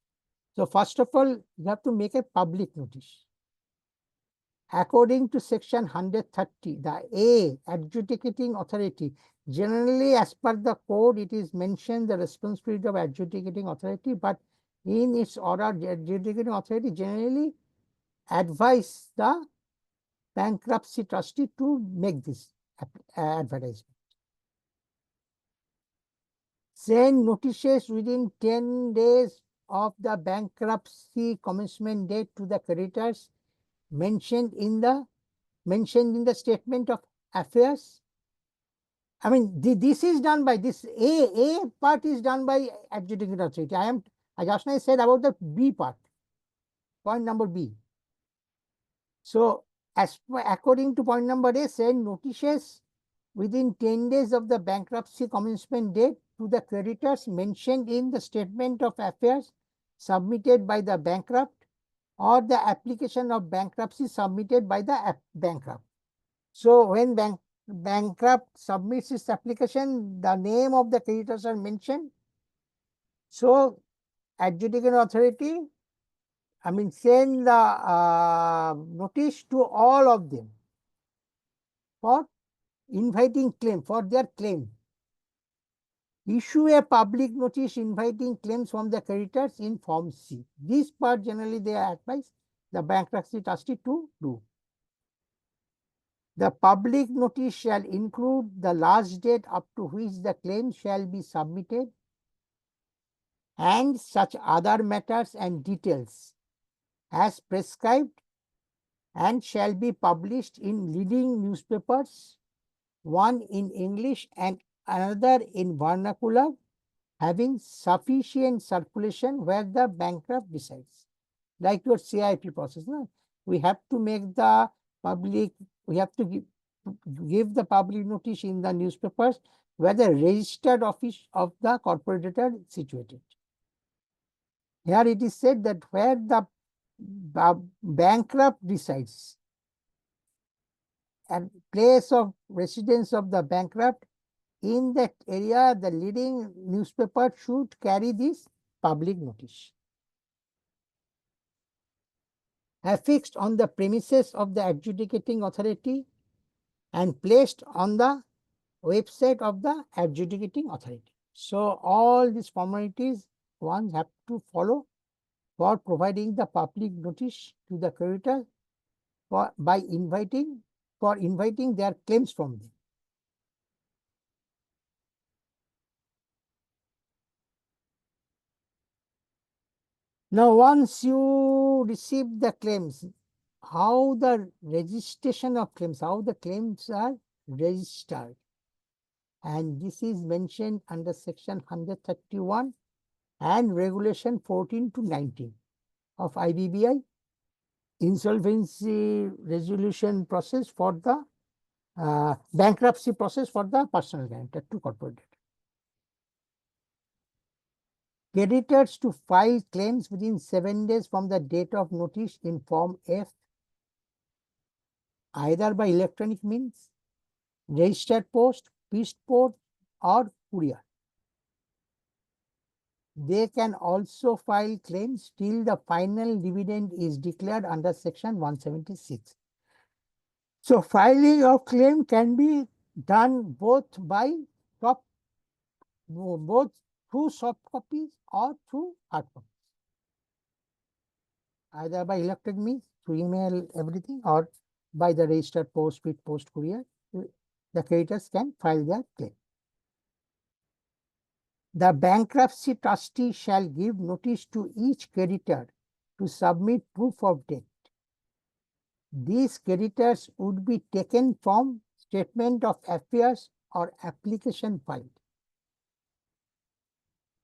So, first of all, you have to make a public notice. According to section 130, the A, adjudicating authority, generally as per the code, it is mentioned the responsibility of adjudicating authority, but in its order, the adjudicating authority generally advise the bankruptcy trustee to make this advertisement. Send notices within 10 days of the bankruptcy commencement date to the creditors mentioned in the statement of affairs. This is done by this A part is done by adjudicating authority. I just now said about the B part, point number B. So, according to point number A, send notices within 10 days of the bankruptcy commencement date to the creditors mentioned in the statement of affairs submitted by the bankrupt, or the application of bankruptcy submitted by the bankrupt. So, when bankrupt submits its application, the name of the creditors are mentioned. So, adjudicating authority, send the notice to all of them for inviting claim, for their claim. Issue a public notice inviting claims from the creditors in Form C. This part generally they advise the bankruptcy trustee to do. The public notice shall include the last date up to which the claim shall be submitted, and such other matters and details as prescribed, and shall be published in leading newspapers, one in English and another in vernacular, having sufficient circulation where the bankrupt decides. Like your CIP process, no? We have to make the public, we have to give the public notice in the newspapers where the registered office of the corporator is situated. Here it is said that where the bankrupt resides and place of residence of the bankrupt, in that area, the leading newspaper should carry this public notice. Affixed on the premises of the adjudicating authority and placed on the website of the adjudicating authority. So, all these formalities one have to follow for providing the public notice to the creditor for inviting their claims from them. Now, once you receive the claims, how the registration of claims, how the claims are registered. And this is mentioned under section 131 and regulation 14 to 19 of IBBI, insolvency resolution process for the bankruptcy process for the personal guarantor to corporate debtor. Creditors to file claims within 7 days from the date of notice in Form F, either by electronic means, registered post, pieced post, or courier. They can also file claims till the final dividend is declared under section 176. So filing of claim can be done both through soft copies or through hard copies, either by electronic means, through email, everything, or by the registered post, speed post, courier. The creditors can file their claim. The bankruptcy trustee shall give notice to each creditor to submit proof of debt. These creditors would be taken from statement of affairs or application filed.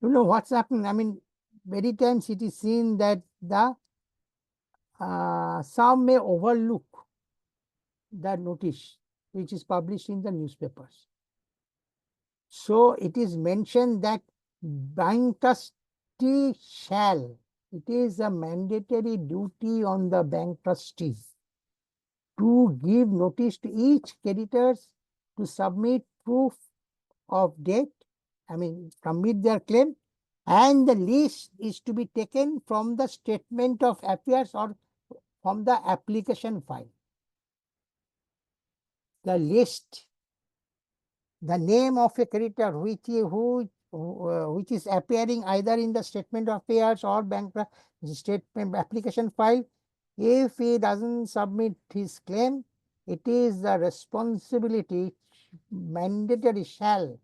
You know what's happening? I mean, many times it is seen that the some may overlook the notice which is published in the newspapers. So it is mentioned that bank trustee shall, it is a mandatory duty on the bank trustee to give notice to each creditors to submit proof of debt, I mean, submit their claim, and the list is to be taken from the statement of affairs or from the application file. The list, the name of a creditor which is appearing either in the statement of affairs or bank statement application file. If he doesn't submit his claim, it is the responsibility, mandatory shall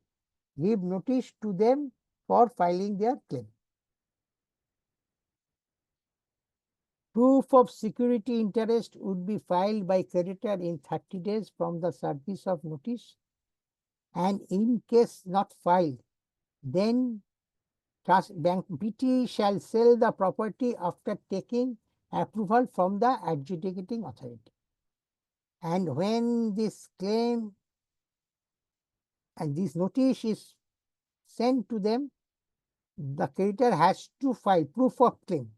give notice to them for filing their claim. Proof of security interest would be filed by creditor in 30 days from the service of notice, and in case not filed, then bank BT shall sell the property after taking approval from the adjudicating authority. And when this claim and this notice is sent to them, the creditor has to file proof of claim.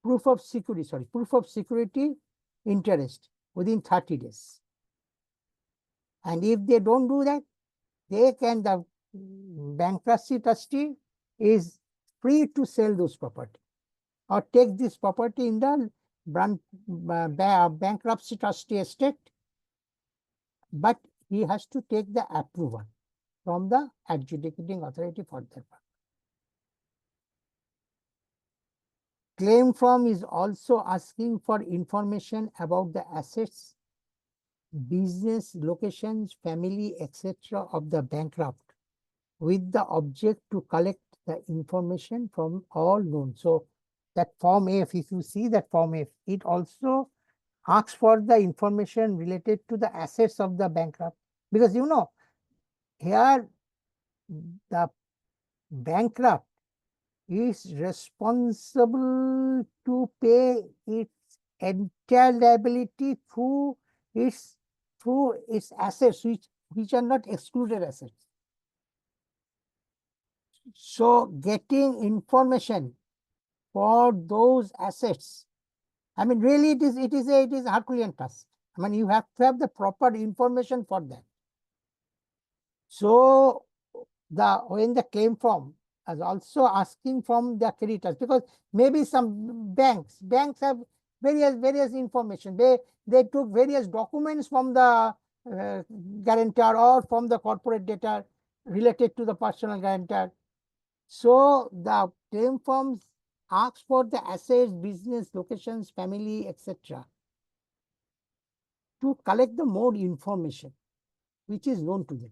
Proof of security interest within 30 days. And if they don't do that, the bankruptcy trustee is free to sell those property or take this property in the bankruptcy trustee estate, but he has to take the approval from the adjudicating authority for that. Claim form is also asking for information about the assets, business locations, family, etc. of the bankrupt, with the object to collect the information from all known. So that Form F, if you see that Form F, it also asks for the information related to the assets of the bankrupt. Because you know, here the bankrupt is responsible to pay its entire liability through its assets, which are not excluded assets. So getting information for those assets, I mean, really it is a Herculean task. I mean, you have to have the proper information for that. So when the claim form is also asking from the creditors, because maybe some banks have various information. They took various documents from the guarantor or from the corporate debtor related to the personal guarantor. So the claim forms ask for the assets, business locations, family, etc. to collect the more information which is known to them.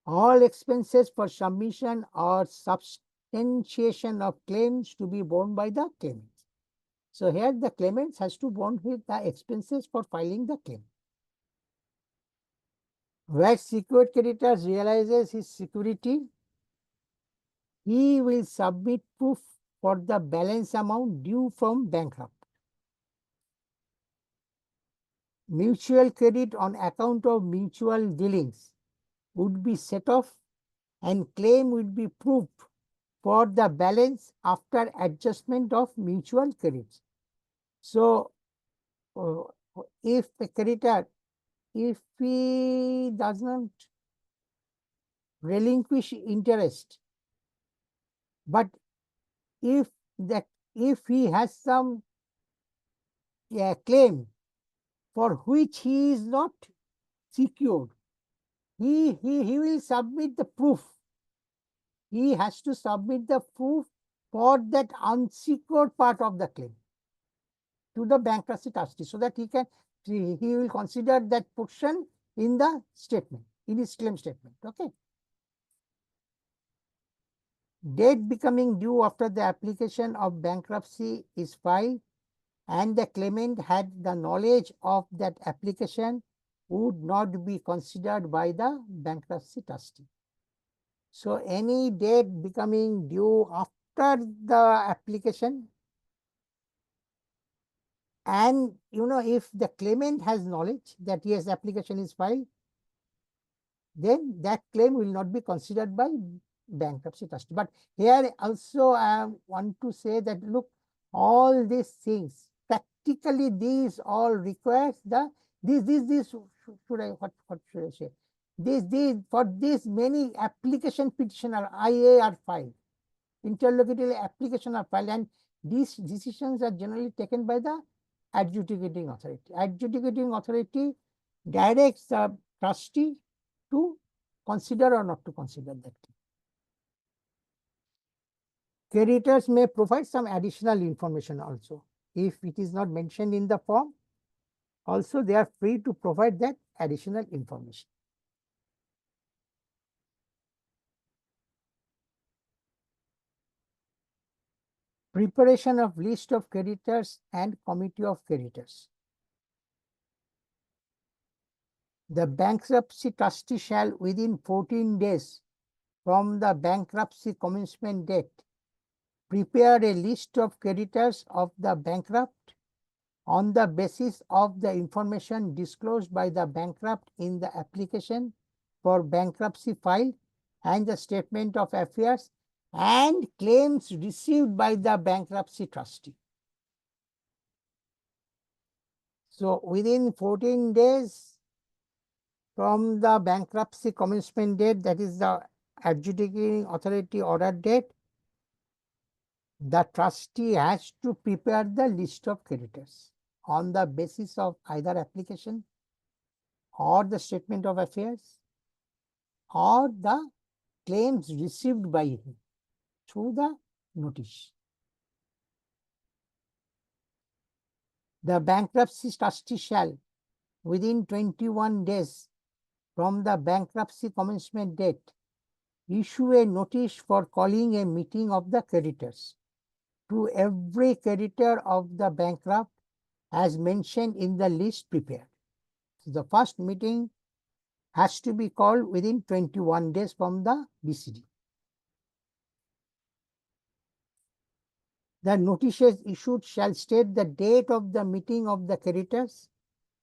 all expenses for submission or substantiation of claims to be borne by the claimants. So here the claimants has to borne with the expenses for filing the claim. Where secured creditor realizes his security, he will submit proof for the balance amount due from bankrupt. Mutual credit on account of mutual dealings would be set off and claim would be proved for the balance after adjustment of mutual credits. So, uh, if the creditor, if he does not relinquish interest, but if that if he has some claim for which he is not secured, he will submit the proof. He has to submit the proof for that unsecured part of the claim to the bankruptcy trustee, so that he will consider that portion in the statement, in his claim statement. Okay. Debt becoming due after the application of bankruptcy is filed and the claimant had the knowledge of that application would not be considered by the bankruptcy trustee. So any debt becoming due after the application, and if the claimant has knowledge that yes, application is filed, then that claim will not be considered by bankruptcy trustee. But here also I want to say that look, all these things, practically these all requires the this should I what should I say? These for this many application petitioner IA are filed, interlocutory application are filed, and these decisions are generally taken by the adjudicating authority. Adjudicating authority directs the trustee to consider or not to consider that. Creditors may provide some additional information also. If it is not mentioned in the form, also they are free to provide that additional information. Preparation of list of creditors and committee of creditors. The bankruptcy trustee shall, within 14 days from the bankruptcy commencement date, prepare a list of creditors of the bankrupt on the basis of the information disclosed by the bankrupt in the application for bankruptcy filed and the statement of affairs and claims received by the bankruptcy trustee. So within 14 days from the bankruptcy commencement date, that is the adjudicating authority order date, the trustee has to prepare the list of creditors on the basis of either application or the statement of affairs or the claims received by him through the notice. The bankruptcy trustee shall, within 21 days from the bankruptcy commencement date, issue a notice for calling a meeting of the creditors to every creditor of the bankrupt as mentioned in the list prepared. So the first meeting has to be called within 21 days from the BCD. The notices issued shall state the date of the meeting of the creditors,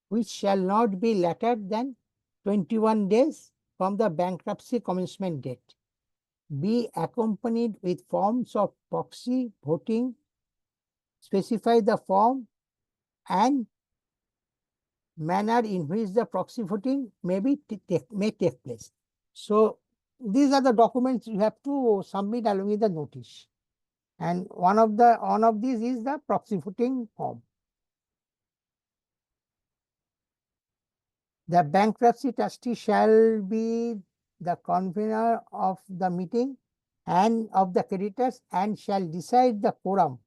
which shall not be later than 21 days from the bankruptcy commencement date, be accompanied with forms of proxy voting, specify the form and manner in which the proxy voting may take place. So these are the documents you have to submit along with the notice. And one of these is the proxy voting form. The bankruptcy trustee shall be the convener of the meeting and of the creditors and shall decide the quorum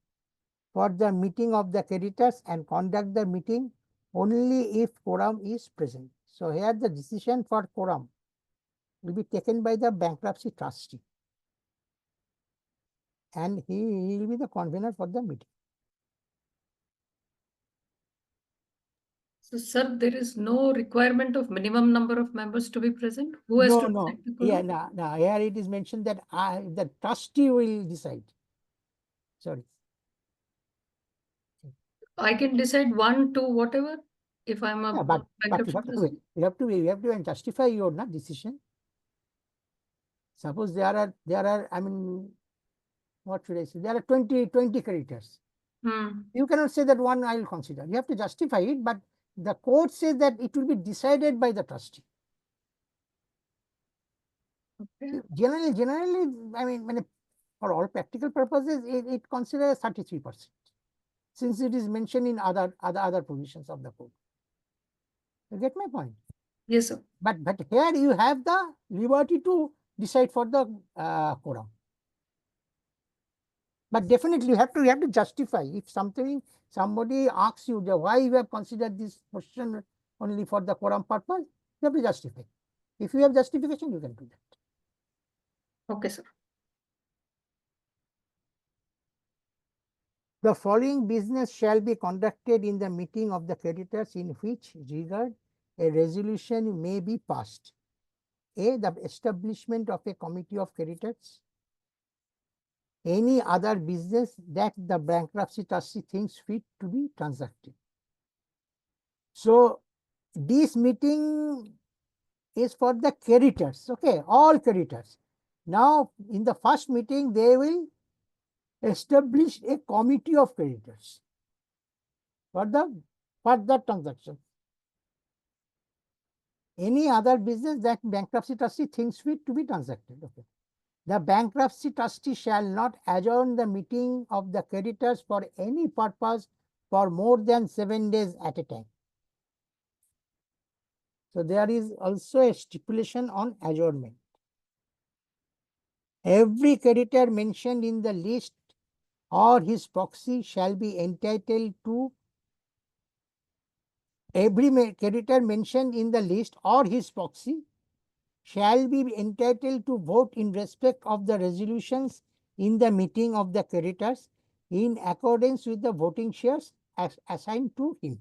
for the meeting of the creditors and conduct the meeting only if quorum is present. So here the decision for quorum will be taken by the bankruptcy trustee. And he will be the convener for the meeting. So, sir, there is no requirement of minimum number of members to be present? Who has to No. decide the Yeah, quorum? no. Here it is mentioned that the trustee will decide. Sorry. I can decide 1, 2, whatever, if I'm a Yeah, but you bankruptcy have to trustee. you have to justify your decision. Suppose there are I mean, what should I say? There are 20 creditors. Hmm. You cannot say that one I will consider. You have to justify it, but the court says that it will be decided by the trustee. Okay. Generally, I mean, for all practical purposes, it considers 33%, since it is mentioned in other provisions of the code. You get my point? Yes, sir. But here you have the liberty to decide for the quorum. But definitely you have to justify. If somebody asks you why you have considered this question only for the quorum purpose, you have to justify. If you have justification, you can do that. Okay, sir. The following business shall be conducted in the meeting of the creditors in which regard a resolution may be passed. A. The establishment of a committee of creditors. Any other business that the bankruptcy trustee thinks fit to be transacted. So, this meeting is for the creditors, okay, all creditors. Now, in the first meeting, they will establish a committee of creditors for the transaction. Any other business that bankruptcy trustee thinks fit to be transacted, okay. The bankruptcy trustee shall not adjourn the meeting of the creditors for any purpose for more than 7 days at a time. So, there is also a stipulation on adjournment. Every creditor mentioned in the list or his proxy shall be entitled to creditor mentioned in the list or his proxy shall be entitled to vote in respect of the resolutions in the meeting of the creditors in accordance with the voting shares assigned to him.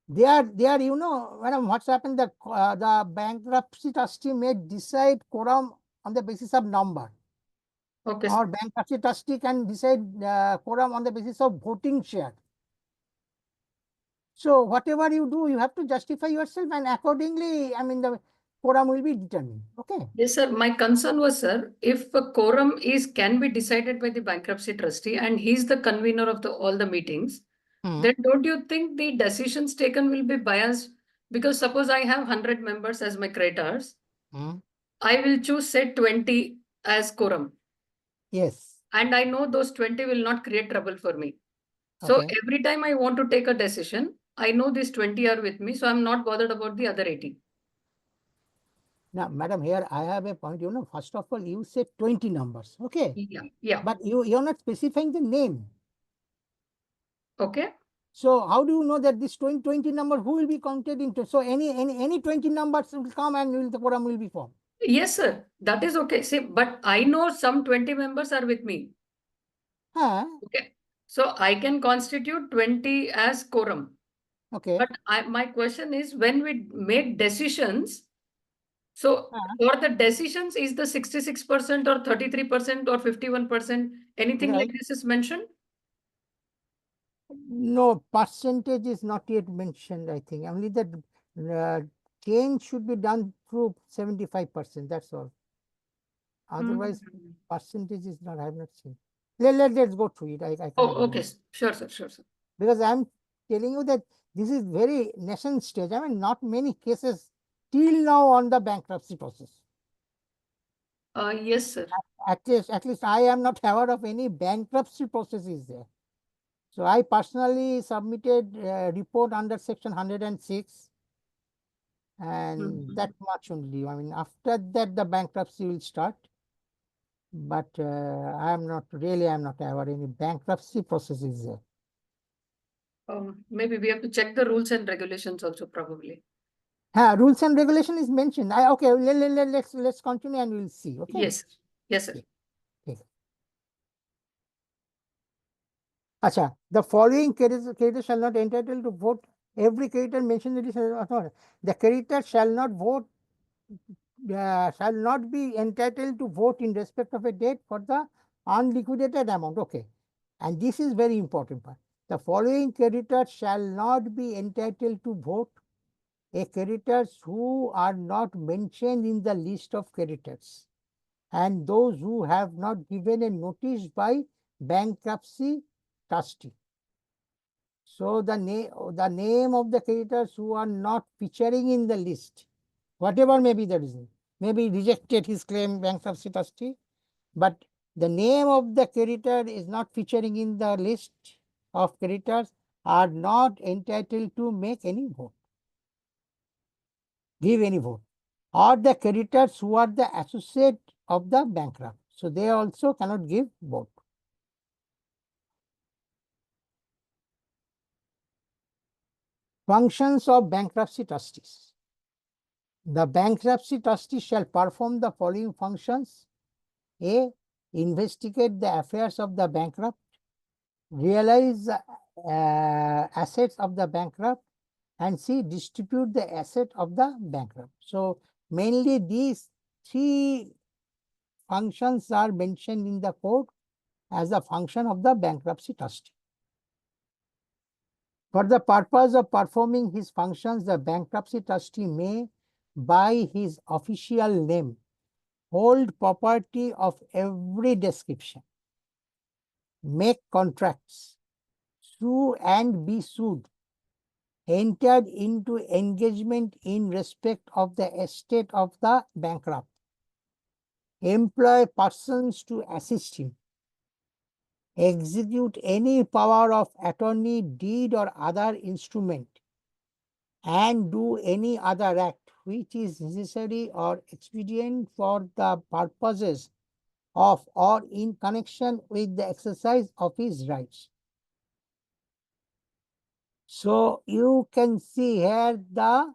There, madam, what's happened? The bankruptcy trustee may decide quorum on the basis of number. Okay, Or sir. bankruptcy trustee can decide quorum on the basis of voting share. So whatever you do, you have to justify yourself, and accordingly, I mean, the quorum will be determined. Okay. Yes, sir. My concern was, sir, if a quorum can be decided by the bankruptcy trustee and he's the convener of all the meetings, then don't you think the decisions taken will be biased? Because suppose I have 100 members as my creditors, Hmm. I will choose say 20 as quorum. Yes. And I know those 20 will not create trouble for me. So Okay. every time I want to take a decision, I know these 20 are with me, so I'm not bothered about the other 80. Now, madam, here I have a point. First of all, you said 20 numbers. Okay. Yeah, yeah. But you're not specifying the name. Okay. So how do you know that this 20 number, who will be counted into? So any 20 numbers will come and the quorum will be formed. Yes, sir. That is okay. See, but I know some 20 members are with me. Huh? Okay. So I can constitute 20 as quorum. Okay. But my question is when we make decisions, so Huh? for the decisions, is the 66% or 33% or 51%, anything like Right. this is mentioned? No, percentage is not yet mentioned, I think. Only that uh, change should be done through 75%. That's all. Otherwise, Hmm. percentage is not, I have not seen. Let's go through it. I cannot Oh, okay. remember. Sure, sir. Sure, sir. Because I'm telling you that this is very nascent stage. I mean, not many cases till now on the bankruptcy process. Yes, sir. At least I am not aware of any bankruptcy processes there. So I personally submitted a report under section 106, and Mhm. that much only. I mean, after that, the bankruptcy will start. But I am not aware any bankruptcy processes there. Maybe we have to check the rules and regulations also, probably. Rules and regulation is mentioned. Okay, let's continue and we'll see. Okay. Yes. Yes, sir. Okay. Acha, the following creditor shall not entitled to vote. Every creditor mentioned in this. The creditor shall not vote, shall not be entitled to vote in respect of a debt for the unliquidated amount. Okay. And this is very important part. The following creditors shall not be entitled to vote. Creditors who are not mentioned in the list of creditors, and those who have not given a notice by bankruptcy trustee. So the name of the creditors who are not featuring in the list, whatever may be the reason, maybe rejected his claim bankruptcy trustee, but the name of the creditor is not featuring in the list of creditors, are not entitled to make any vote, give any vote, or the creditors who are the associate of the bankrupt. So they also cannot give vote. Functions of bankruptcy trustees. The bankruptcy trustee shall perform the following functions. A. Investigate the affairs of the bankrupt, realize the assets of the bankrupt, and C. Distribute the asset of the bankrupt. So mainly these three functions are mentioned in the code as a function of the bankruptcy trustee. For the purpose of performing his functions, the bankruptcy trustee may, by his official name, hold property of every description, make contracts, sue and be sued, entered into engagement in respect of the estate of the bankrupt, employ persons to assist him, execute any power of attorney, deed, or other instrument, and do any other act which is necessary or expedient for the purposes of or in connection with the exercise of his rights. So you can see here the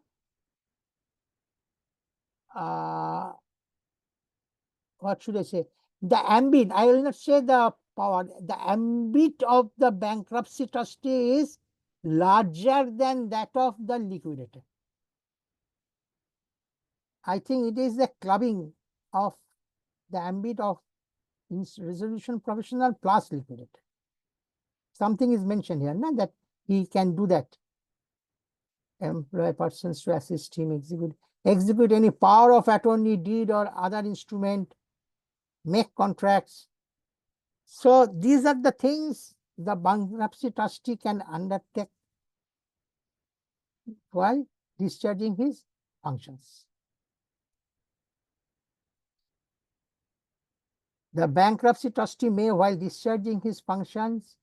what should I say? The ambit, I will not say the power, the ambit of the bankruptcy trustee is larger than that of the liquidator. I think it is the clubbing of the ambit of resolution professional plus liquidator. Something is mentioned here, no? That he can do that. Employ persons to assist him, execute any power of attorney, deed, or other instrument, make contracts. So these are the things the bankruptcy trustee can undertake while discharging his functions. The bankruptcy trustee may, while discharging his functions,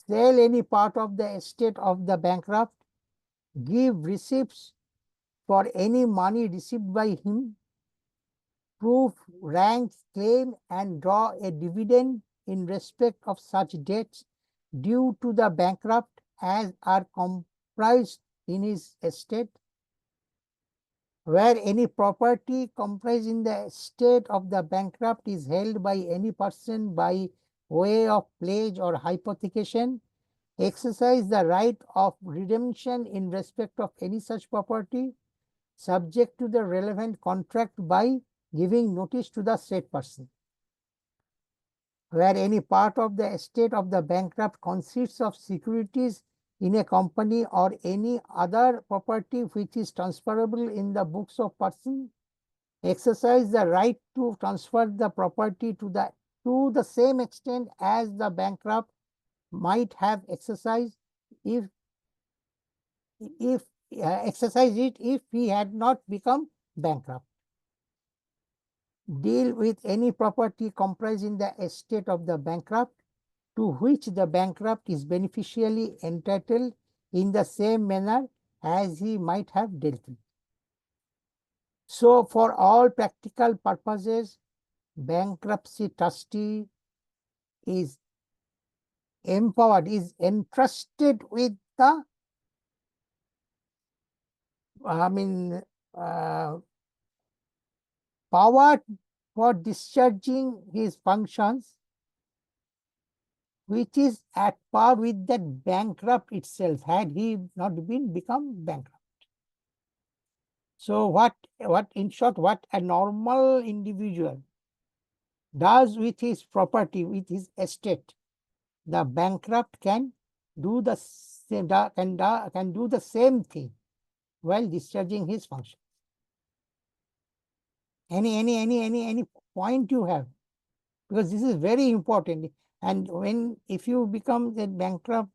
sell any part of the estate of the bankrupt, give receipts for any money received by him, prove, rank, claim, and draw a dividend in respect of such debts due to the bankrupt as are comprised in his estate, where any property comprised in the estate of the bankrupt is held by any person by way of pledge or hypothecation, exercise the right of redemption in respect of any such property, subject to the relevant contract by giving notice to the said person. Where any part of the estate of the bankrupt consists of securities in a company or any other property which is transferable in the books of person, exercise the right to transfer the property to the same extent as the bankrupt might have exercised if exercise it if he had not become bankrupt. Deal with any property comprised in the estate of the bankrupt to which the bankrupt is beneficially entitled in the same manner as he might have dealt with. So for all practical purposes, bankruptcy trustee is empowered, is entrusted with the I mean power for discharging his functions, which is at par with that bankrupt itself, had he not become bankrupt. So what in short, what a normal individual does with his property, with his estate, the bankrupt can do the same, can do the same thing while discharging his function. Any point you have? Because this is very important. And if you become the bankrupt,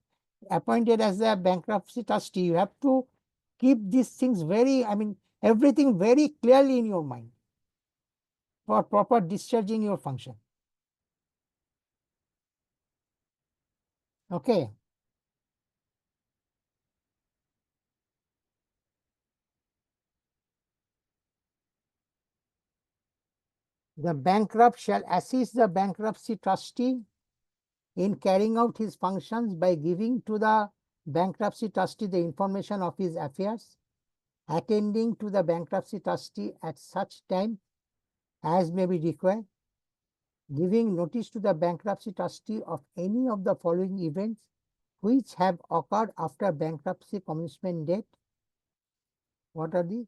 appointed as a bankruptcy trustee, you have to keep these things everything very clearly in your mind for proper discharging your function. Okay. The bankrupt shall assist the bankruptcy trustee in carrying out his functions by giving to the bankruptcy trustee the information of his affairs, attending to the bankruptcy trustee at such time as may be required, giving notice to the bankruptcy trustee of any of the following events which have occurred after bankruptcy commencement date. What are the?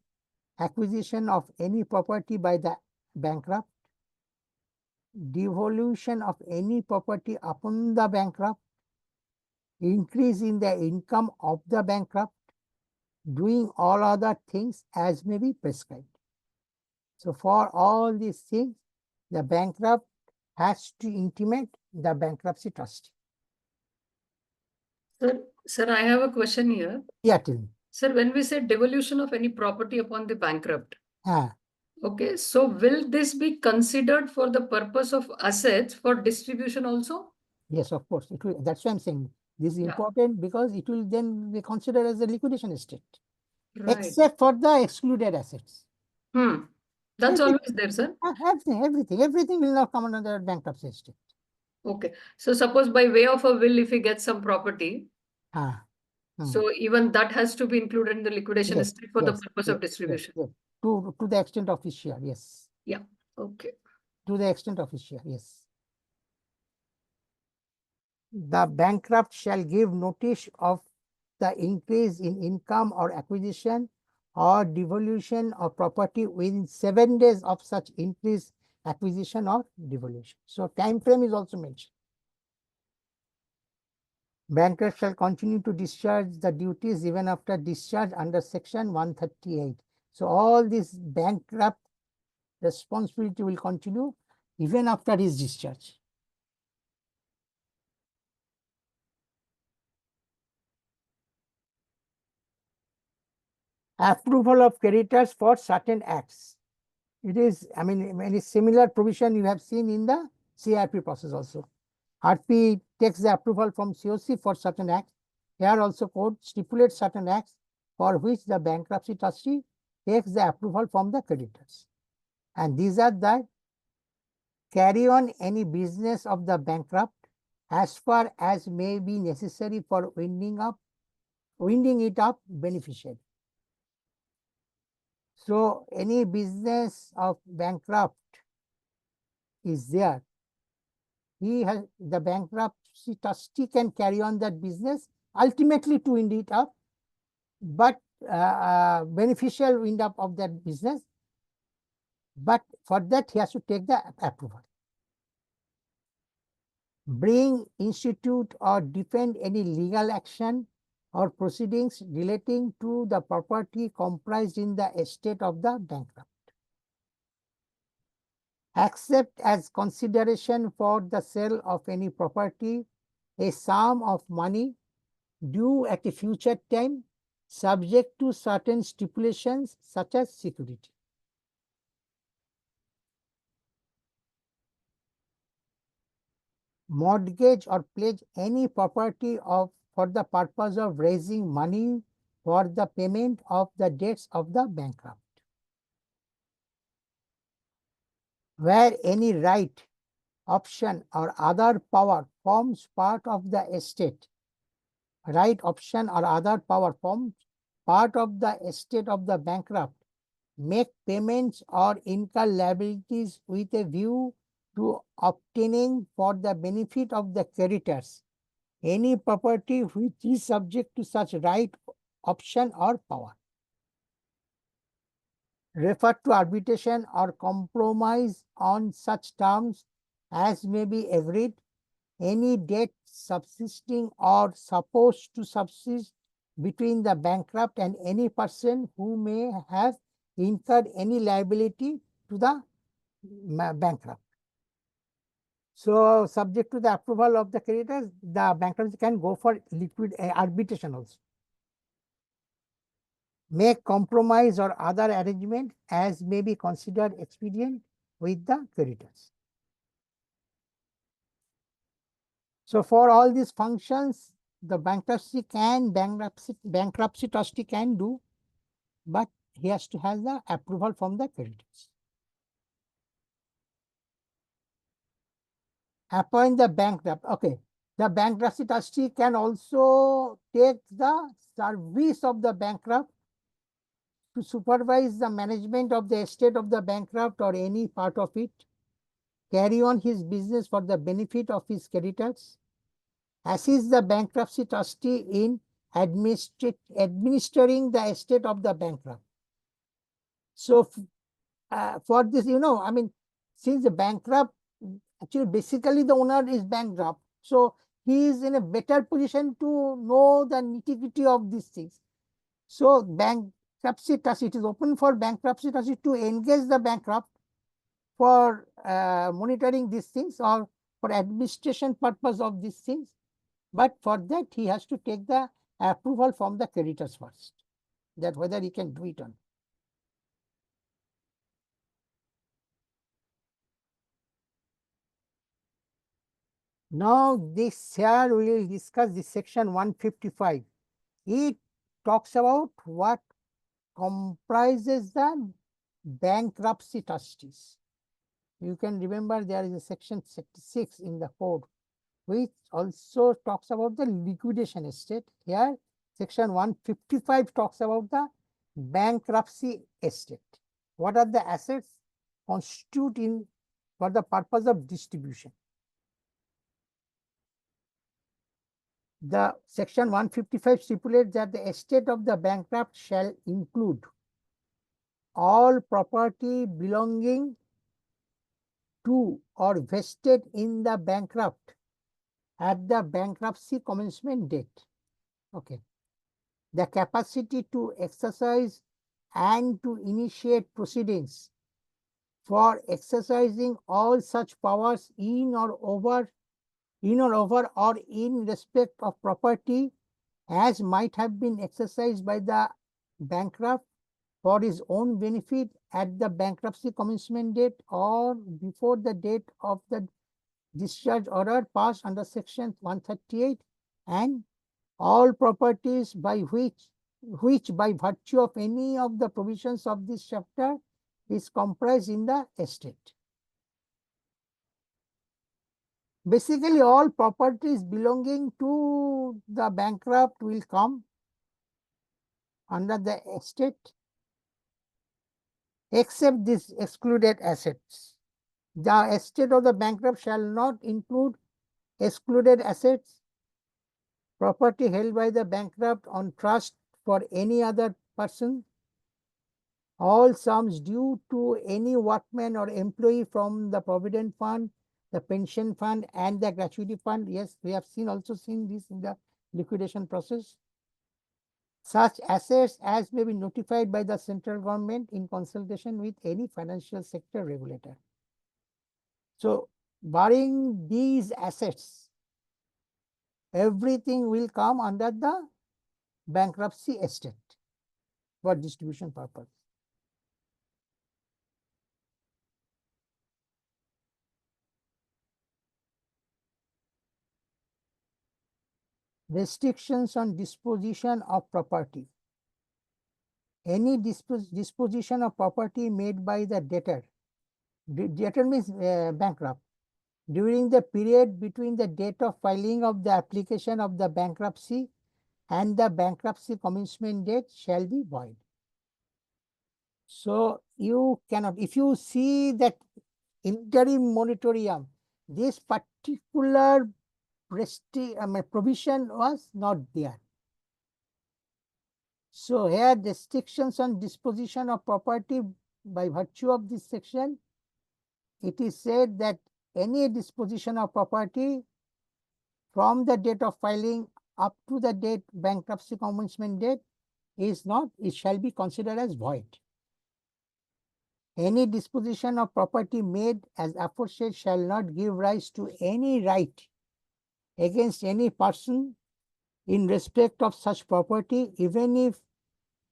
Acquisition of any property by the bankrupt, devolution of any property upon the bankrupt, increase in the income of the bankrupt, doing all other things as may be prescribed. So for all these things, the bankrupt has to intimate the bankruptcy trustee. Sir, I have a question here. Yeah, tell me. Sir, when we say devolution of any property upon the bankrupt, Ah, okay, so will this be considered for the purpose of assets for distribution also? yes, of course. It will. That's why I'm saying this is Yeah. important, because it will then be considered as a liquidation estate, Right. except for the excluded assets. That's Everything, always there, sir. everything will not come under bankruptcy estate. Okay. So suppose by way of a will, if he gets some property, Ah, so even that has to be included in the liquidation yes, estate for the purpose yes, of distribution. yes. To the extent of his share, yes. Yeah. Okay. To the extent of his share, yes. The bankrupt shall give notice of the increase in income or acquisition or devolution of property within 7 days of such increase, acquisition, or devolution. So time frame is also mentioned. Bankrupt shall continue to discharge the duties even after discharge under section 138. So all this bankrupt responsibility will continue even after his discharge. Approval of creditors for certain acts. It is, any similar provision you have seen in the CRP process also. RP takes the approval from COC for certain acts. Here also code stipulates certain acts for which the bankruptcy trustee takes the approval from the creditors. And these are that carry on any business of the bankrupt as far as may be necessary for winding it up beneficially. So any business of bankrupt is there. The bankruptcy trustee can carry on that business ultimately to wind it up, but beneficial wind up of that business. But for that, he has to take the approval. Bring, institute, or defend any legal action or proceedings relating to the property comprised in the estate of the bankrupt. Accept as consideration for the sale of any property a sum of money due at a future time, subject to certain stipulations such as security. Mortgage or pledge any property for the purpose of raising money for the payment of the debts of the bankrupt. Where any right, option, or other power forms part of the estate right option or other power forms part of the estate of the bankrupt, make payments or incur liabilities with a view to obtaining for the benefit of the creditors any property which is subject to such right option or power. Refer to arbitration or compromise on such terms as may be agreed. Any debt subsisting or supposed to subsist between the bankrupt and any person who may have incurred any liability to the bankrupt. So, subject to the approval of the creditors, the bankruptcy can go for liquid arbitration also. Make compromise or other arrangement as may be considered expedient with the creditors. So, for all these functions, the bankruptcy trustee can do, but he has to have the approval from the creditors. Appoint the bankrupt. Okay. The bankruptcy trustee can also take the service of the bankrupt to supervise the management of the estate of the bankrupt or any part of it, carry on his business for the benefit of his creditors, assist the bankruptcy trustee in administering the estate of the bankrupt. So, for this, I mean, since the bankrupt, actually, basically the owner is bankrupt. So, he is in a better position to know the nitty-gritty of these things. So, bankruptcy trustee, it is open for bankruptcy trustee to engage the bankrupt for monitoring these things or for administration purpose of these things. But for that, he has to take the approval from the creditors first, that whether he can do it or not. Now, this here we will discuss this section 155. It talks about what comprises the bankruptcy trustees. You can remember there is a section 66 in the code, which also talks about the liquidation estate. Here, section 155 talks about the bankruptcy estate. What are the assets constitute for the purpose of distribution? The section 155 stipulates that the estate of the bankrupt shall include all property belonging to or vested in the bankrupt at the bankruptcy commencement date. Okay. The capacity to exercise and to initiate proceedings for exercising all such powers in or over or in respect of property as might have been exercised by the bankrupt for his own benefit at the bankruptcy commencement date or before the date of the discharge order passed under section 138, and all properties by which by virtue of any of the provisions of this chapter is comprised in the estate. Basically, all properties belonging to the bankrupt will come under the estate, except these excluded assets. The estate of the bankrupt shall not include excluded assets, property held by the bankrupt on trust for any other person, all sums due to any workman or employee from the provident fund, the pension fund, and the gratuity fund. Yes, we have also seen this in the liquidation process. Such assets as may be notified by the central government in consultation with any financial sector regulator. So, barring these assets, everything will come under the bankruptcy estate for distribution purpose. Restrictions on disposition of property. Any disposition of property made by the debtor, debtor means bankrupt, during the period between the date of filing of the application of the bankruptcy and the bankruptcy commencement date shall be void. So you cannot, if you see that interim moratorium, this particular provision was not there. So here restrictions on disposition of property by virtue of this section, it is said that any disposition of property from the date of filing up to the date bankruptcy commencement date is not, it shall be considered as void. Any disposition of property made as aforesaid shall not give rise to any right against any person in respect of such property, even if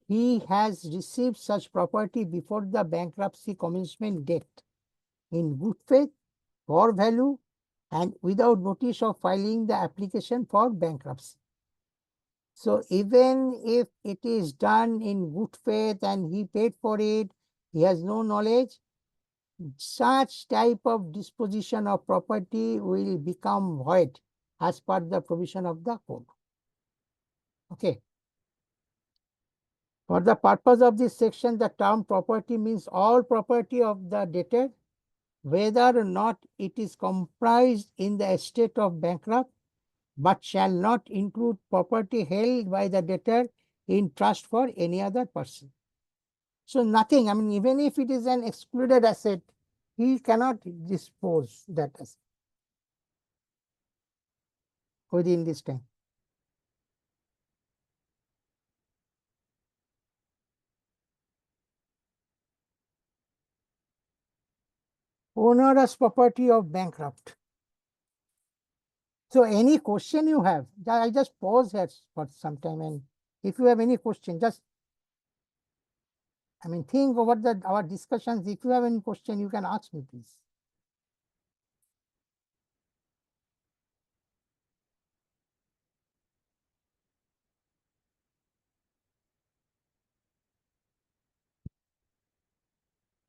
he has received such property before the bankruptcy commencement date, in good faith, for value, and without notice of filing the application for bankruptcy. So even if it is done in good faith and he paid for it, he has no knowledge, such type of disposition of property will become void as per the provision of the code. Okay. For the purpose of this section, the term property means all property of the debtor, whether or not it is comprised in the estate of bankrupt, but shall not include property held by the debtor in trust for any other person. So nothing, I mean, even if it is an excluded asset, he cannot dispose that asset within this time. Onerous property of bankrupt. So any question you have, I just pause here for some time, and if you have any question, just, I mean, think over our discussions. If you have any question, you can ask me, please.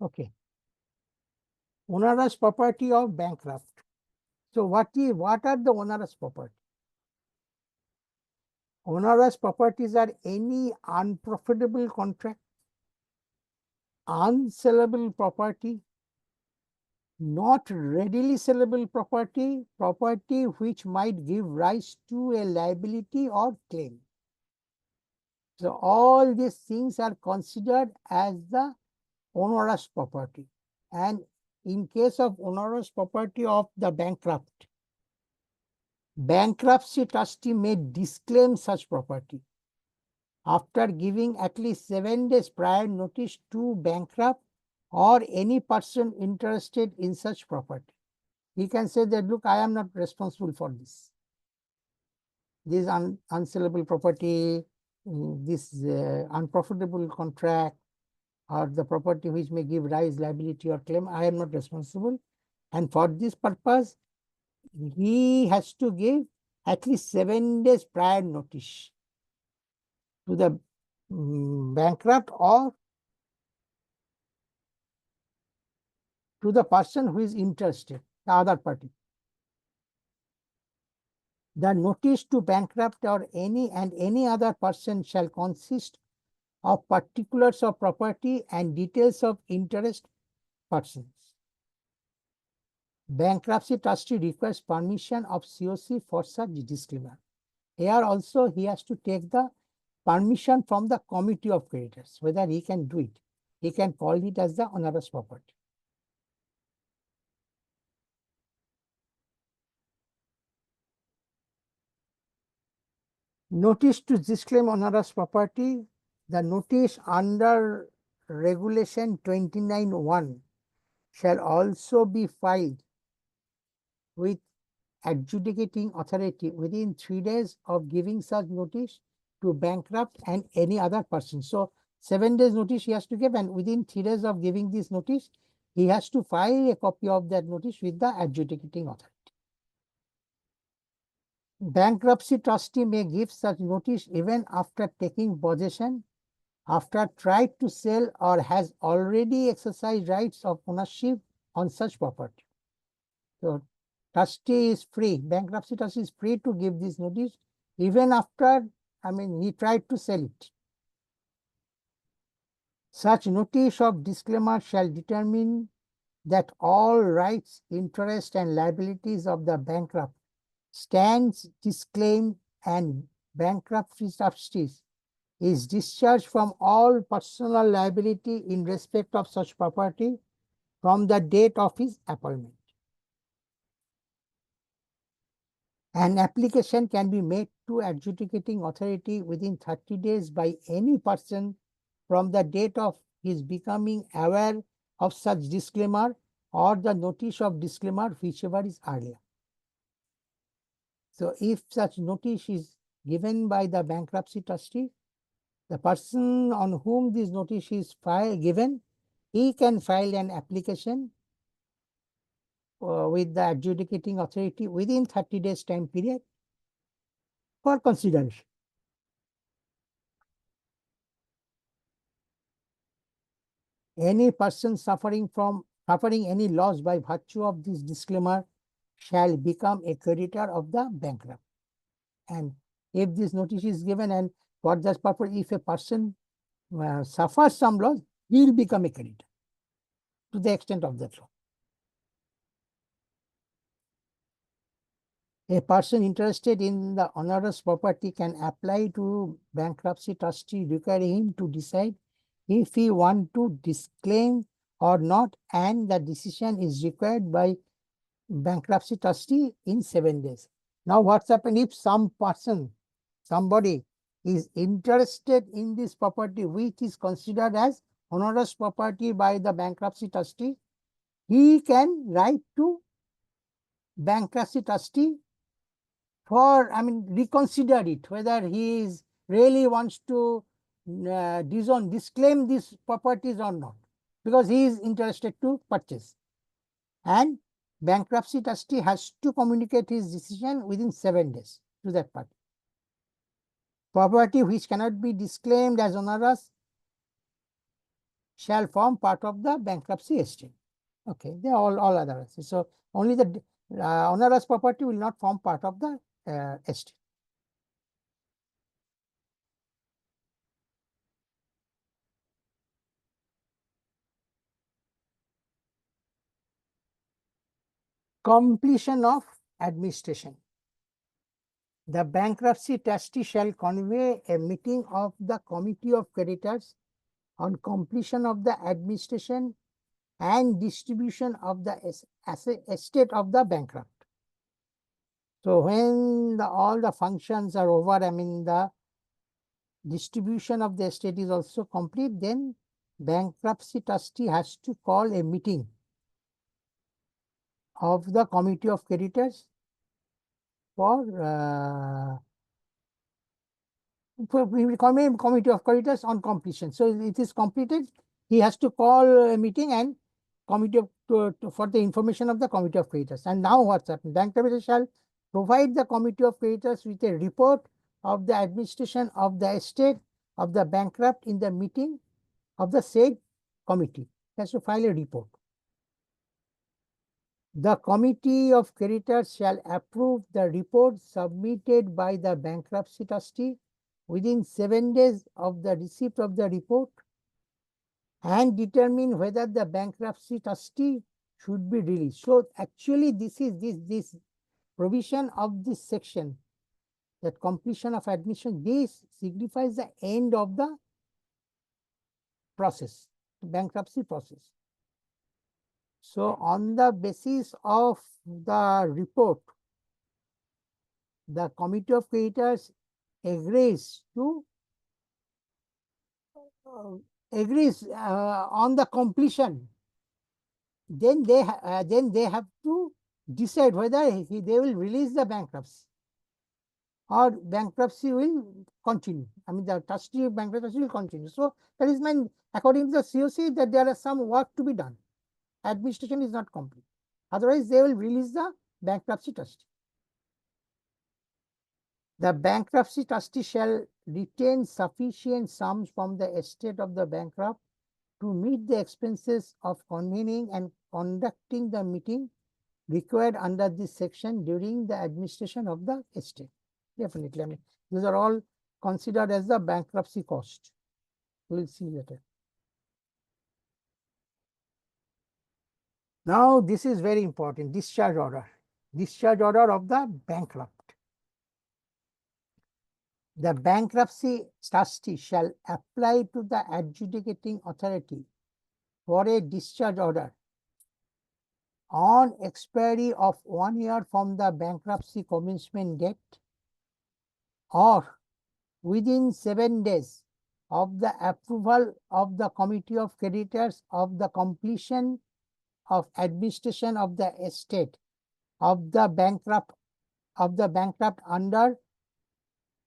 Okay. Onerous property of bankrupt. So what are the onerous property? Onerous properties are any unprofitable contract, unsellable property, not readily sellable property, property which might give rise to a liability or claim. So all these things are considered as the onerous property. And in case of onerous property of the bankrupt, bankruptcy trustee may disclaim such property after giving at least 7 days prior notice to bankrupt or any person interested in such property. He can say that, look, I am not responsible for this. This unsellable property, this unprofitable contract, or the property which may give rise liability or claim, I am not responsible. And for this purpose, he has to give at least 7 days prior notice to the bankrupt or to the person who is interested, the other party. The notice to bankrupt or any other person shall consist of particulars of property and details of interest persons. Bankruptcy trustee requires permission of COC for such disclaimer. Here also he has to take the permission from the committee of creditors, whether he can do it. He can call it as the onerous property. Notice to disclaim onerous property. The notice under Regulation 29(1) shall also be filed with adjudicating authority within 3 days of giving such notice to bankrupt and any other person. So 7 days notice he has to give, and within 3 days of giving this notice, he has to file a copy of that notice with the adjudicating authority. Bankruptcy trustee may give such notice even after taking possession, after tried to sell, or has already exercised rights of ownership on such property. So trustee is free, bankruptcy trustee is free to give this notice even after he tried to sell it. Such notice of disclaimer shall determine that all rights, interests, and liabilities of the bankrupt stands disclaimed, and bankruptcy trustees is discharged from all personal liability in respect of such property from the date of his appointment. An application can be made to adjudicating authority within 30 days by any person from the date of his becoming aware of such disclaimer or the notice of disclaimer, whichever is earlier. So if such notice is given by the bankruptcy trustee, the person on whom this notice is given, he can file an application with the adjudicating authority within 30 days time period for consideration. Any person suffering any loss by virtue of this disclaimer shall become a creditor of the bankrupt. And if this notice is given, and for that purpose, if a person suffers some loss, he will become a creditor to the extent of that law. A person interested in the onerous property can apply to bankruptcy trustee requiring him to decide if he want to disclaim or not, and the decision is required by bankruptcy trustee in 7 days. Now what's happened if somebody is interested in this property which is considered as onerous property by the bankruptcy trustee, he can write to bankruptcy trustee for, reconsider it, whether he really wants to disclaim these properties or not, because he is interested to purchase. And bankruptcy trustee has to communicate his decision within 7 days to that party. Property which cannot be disclaimed as onerous shall form part of the bankruptcy estate. Okay, they are all other assets. So only the onerous property will not form part of the estate. Completion of administration. The bankruptcy trustee shall convey a meeting of the committee of creditors on completion of the administration and distribution of the estate of the bankrupt. So when all the functions are over, the distribution of the estate is also complete, then bankruptcy trustee has to call a meeting of the committee of creditors for committee of creditors on completion. So it is completed, he has to call a meeting and committee of, for the information of the committee of creditors. And now what's happened? Bankruptcy shall provide the committee of creditors with a report of the administration of the estate of the bankrupt in the meeting of the said committee. He has to file a report. The committee of creditors shall approve the report submitted by the bankruptcy trustee within 7 days of the receipt of the report and determine whether the bankruptcy trustee should be released. So actually this is this provision of this section, that completion of admission, this signifies the end of the process, bankruptcy process. So on the basis of the report, the committee of creditors agrees on the completion. Then they have to decide whether they will release the bankruptcy or bankruptcy will continue. The trustee of bankruptcy will continue. So that is meant, according to the COC, that there is some work to be done. Administration is not complete. Otherwise, they will release the bankruptcy trustee. The bankruptcy trustee shall retain sufficient sums from the estate of the bankrupt to meet the expenses of convening and conducting the meeting required under this section during the administration of the estate. Definitely, these are all considered as the bankruptcy cost. We'll see later. Now, this is very important, discharge order. Discharge order of the bankrupt. The bankruptcy trustee shall apply to the adjudicating authority for a discharge order on expiry of 1 year from the bankruptcy commencement date or within 7 days of the approval of the committee of creditors of the completion of administration of the estate of the bankrupt under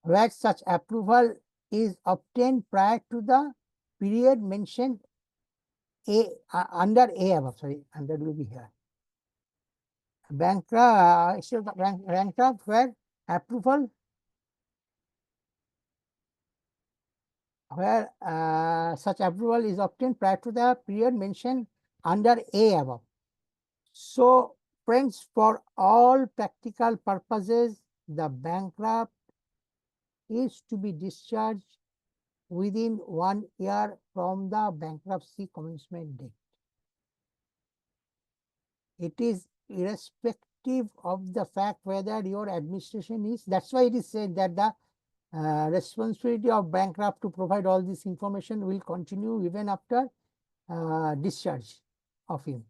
where such approval is obtained prior to the period mentioned under A above. Sorry, under will be here. Bankrupt where approval such approval is obtained prior to the period mentioned under A above. So, friends, for all practical purposes, the bankrupt is to be discharged within 1 year from the bankruptcy commencement date. It is irrespective of the fact whether your administration is, that's why it is said that the responsibility of bankrupt to provide all this information will continue even after discharge of him.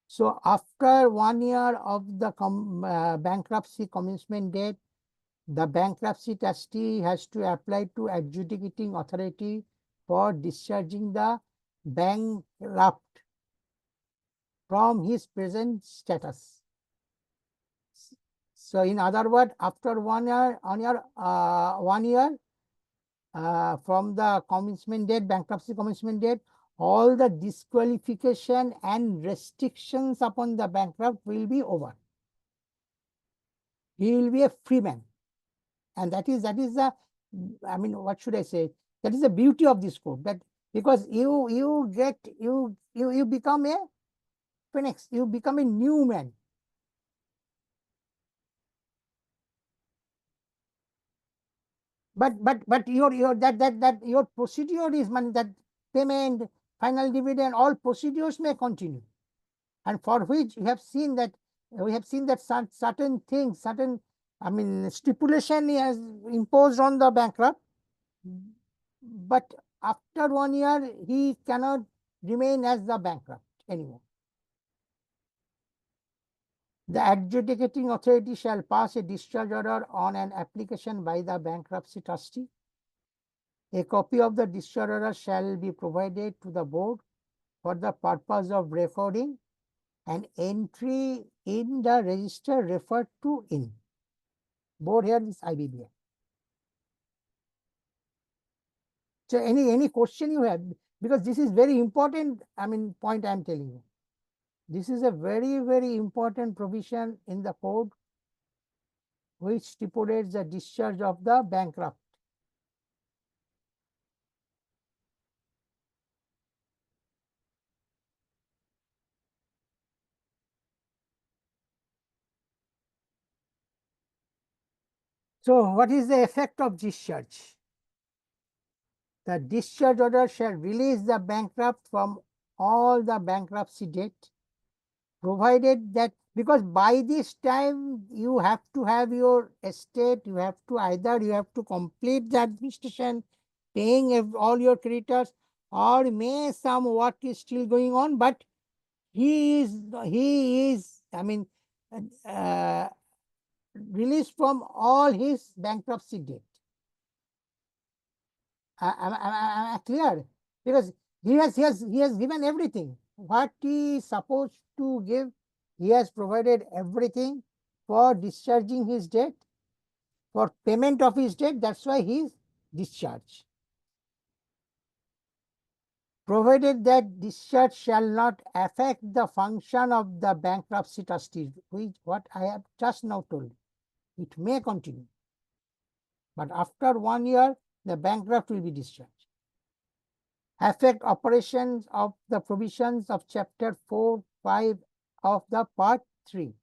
So, after 1 year of the bankruptcy commencement date, the bankruptcy trustee has to apply to adjudicating authority for discharging the bankrupt from his present status. So, in other words, after 1 year, from the commencement date, bankruptcy commencement date, all the disqualification and restrictions upon the bankrupt will be over. He will be a free man. And that is the, I mean, what should I say? That is the beauty of this code, that because you become a phoenix, you become a new man. But your procedure is that payment, final dividend, all procedures may continue, and for which we have seen that certain things, I mean stipulation has imposed on the bankrupt, but after 1 year he cannot remain as the bankrupt anymore. The adjudicating authority shall pass a discharge order on an application by the bankruptcy trustee. A copy of the discharge order shall be provided to the board for the purpose of recording an entry in the register referred to in. Board here is IBBA. So, any question you have, because this is very important, I mean, point I am telling you. This is a very, very important provision in the code which stipulates the discharge of the bankrupt. So, what is the effect of discharge? The discharge order shall release the bankrupt from all the bankruptcy debt, provided that, because by this time you have to have your estate, you have to either you have to complete the administration, paying all your creditors, or may some work is still going on, but he is I mean released from all his bankruptcy debt. Am I clear? Because he has given everything. What he is supposed to give, he has provided everything for discharging his debt, for payment of his debt. That's why he is discharged. Provided that discharge shall not affect the function of the bankruptcy trustee, which what I have just now told. It may continue, but after 1 year, the bankrupt will be discharged. Affect operations of the provisions of chapter 4-5 of the part 3.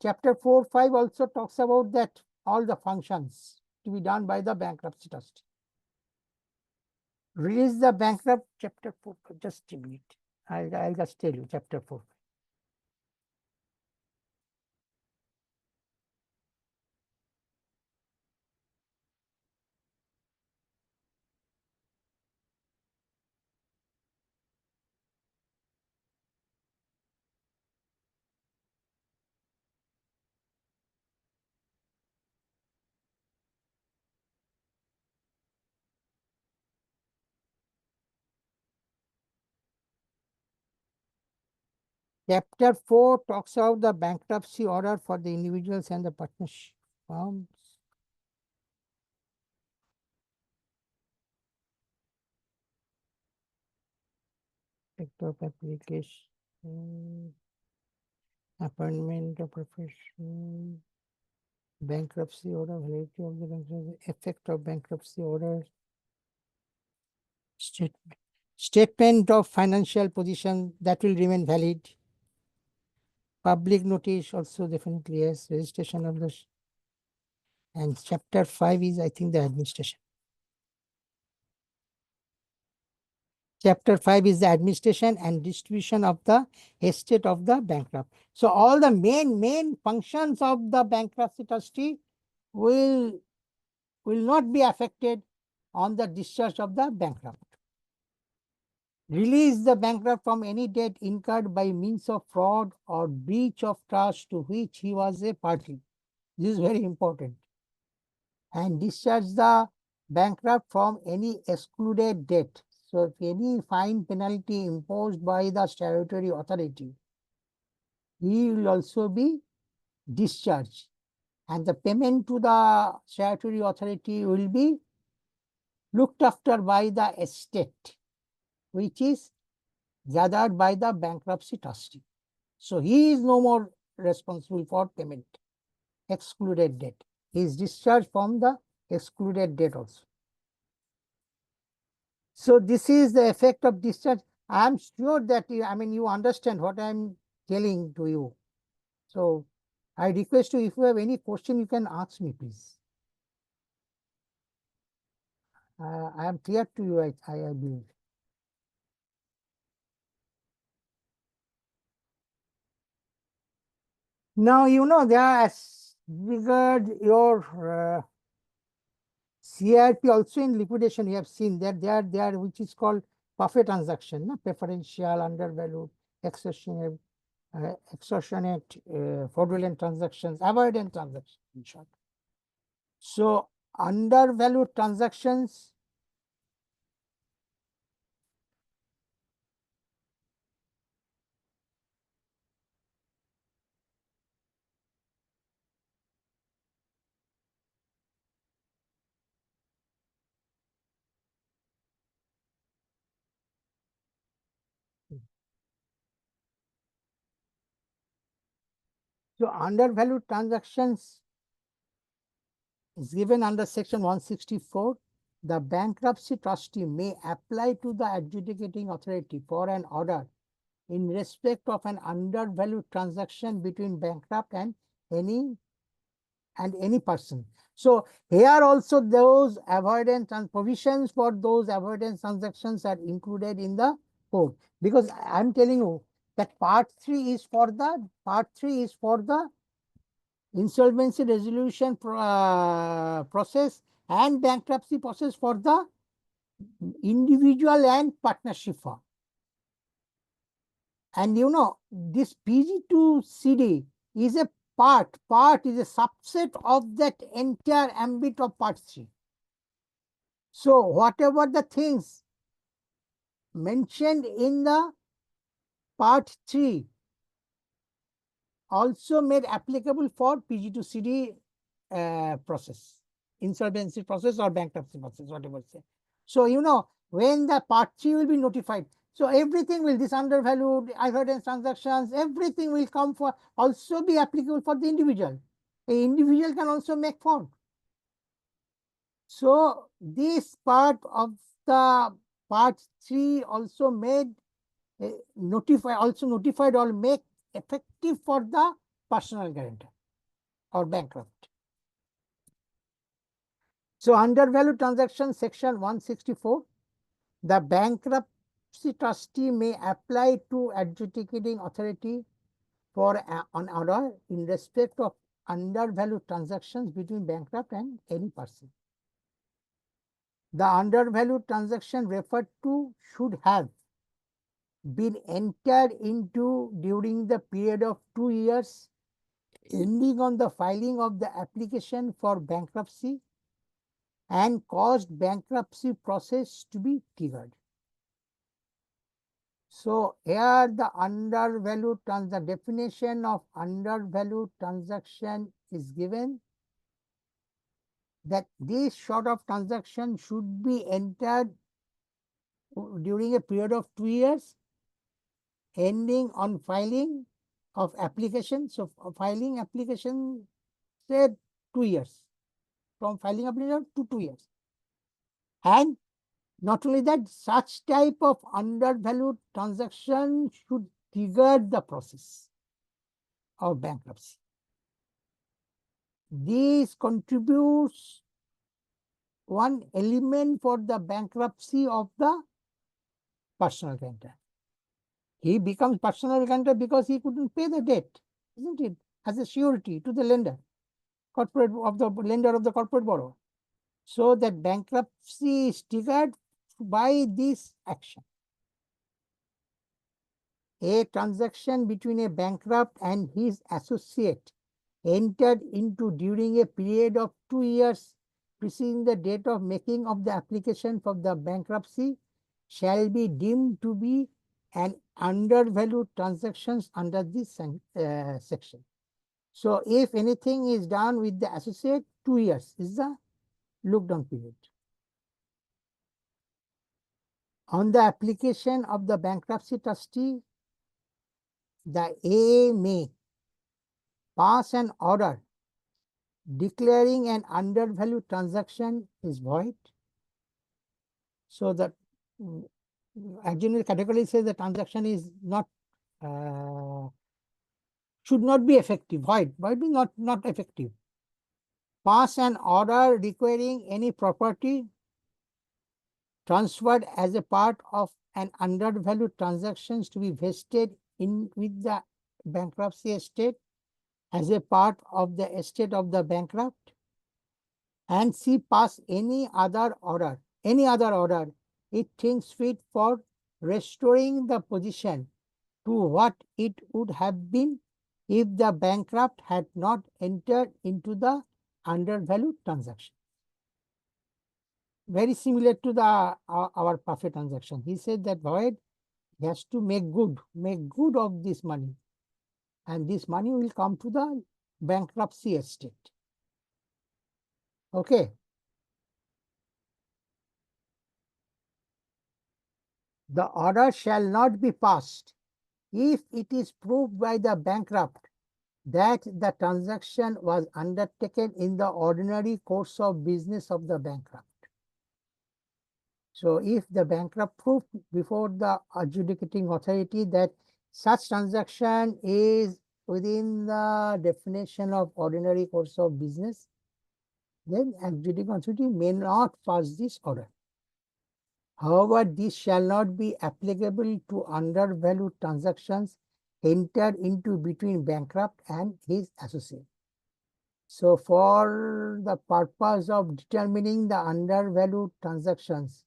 Chapter 4-5 also talks about that all the functions. to be done by the bankruptcy trustee. Release the bankrupt, chapter 4. Just a minute. I'll just tell you, chapter 4. Chapter 4 talks about the bankruptcy order for the individuals and the partnership firms. Of application, appointment of profession, bankruptcy order, validity of the bankruptcy, effect of bankruptcy order, statement of financial position that will remain valid, public notice also definitely yes, registration of the, and chapter 5 is I think the administration. Chapter 5 is the administration and distribution of the estate of the bankrupt. So all the main functions of the bankruptcy trustee will not be affected on the discharge of the bankrupt. Release the bankrupt from any debt incurred by means of fraud or breach of trust to which he was a party. This is very important. And discharge the bankrupt from any excluded debt. So if any fine penalty imposed by the statutory authority, he will also be discharged. And the payment to the statutory authority will be looked after by the estate, which is gathered by the bankruptcy trustee. So he is no more responsible for payment, excluded debt. He is discharged from the excluded debt also. So this is the effect of discharge. I am sure that you understand what I am telling to you. So I request you, if you have any question, you can ask me, please. I am clear to you, I believe. Now, as regard your CIRP also in liquidation, you have seen that there which is called PARTHA transaction, no? Preferential, undervalued, extortionate, fraudulent transactions, avoidant transactions, in short. So, undervalued transactions, is given under section 164. The bankruptcy trustee may apply to the adjudicating authority for an order in respect of an undervalued transaction between bankrupt and any person. So here also those avoidance and provisions for those avoidance transactions are included in the code, because I am telling you that part 3 is for the insolvency resolution process and bankruptcy process for the individual and partnership firm. And this PG to CD is a part is a subset of that entire ambit of part 3. So whatever the things mentioned in the part 3 also made applicable for PG to CD process, insolvency process or bankruptcy process, whatever say. So when the part 3 will be notified, so everything will, this undervalued, avoidance transactions, everything will come for, also be applicable for the individual. A individual can also make fraud. So this part of the part 3 also made notified or make effective for the personal guarantor or bankrupt. So undervalued transaction section 164, the bankruptcy trustee may apply to adjudicating authority for an order in respect of undervalued transactions between bankrupt and any person. The undervalued transaction referred to should have been entered into during the period of 2 years ending on the filing of the application for bankruptcy and caused bankruptcy process to be triggered. So here the definition of undervalued transaction is given, that this sort of transaction should be entered during a period of 2 years ending on filing of application. So filing application, say 2 years, from filing application to 2 years. And not only that, such type of undervalued transaction should trigger the process of bankruptcy. This contributes one element for the bankruptcy of the personal guarantor. He becomes personal guarantor because he couldn't pay the debt, isn't it? As a surety to the lender, corporate of the lender of the corporate borrower. So that bankruptcy is triggered by this action. A transaction between a bankrupt and his associate entered into during a period of 2 years preceding the date of making of the application for the bankruptcy shall be deemed to be an undervalued transactions under this section. So if anything is done with the associate, 2 years is the look down period. On the application of the bankruptcy trustee, the AA may pass an order declaring an undervalued transaction is void. So that adjunct category says the transaction is not should not be effective. Void means not effective. Pass an order requiring any property transferred as a part of an undervalued transactions to be vested in with the bankruptcy estate as a part of the estate of the bankrupt, and see pass any other order it thinks fit for restoring the position to what it would have been if the bankrupt had not entered into the undervalued transaction. Very similar to the our PARTHA transaction. He said that void has to make good of this money, and this money will come to the bankruptcy estate. Okay. The order shall not be passed if it is proved by the bankrupt that the transaction was undertaken in the ordinary course of business of the bankrupt. So if the bankrupt proved before the adjudicating authority that such transaction is within the definition of ordinary course of business, then adjudicating authority may not pass this order. However, this shall not be applicable to undervalued transactions entered into between bankrupt and his associate. So for the purpose of determining the undervalued transactions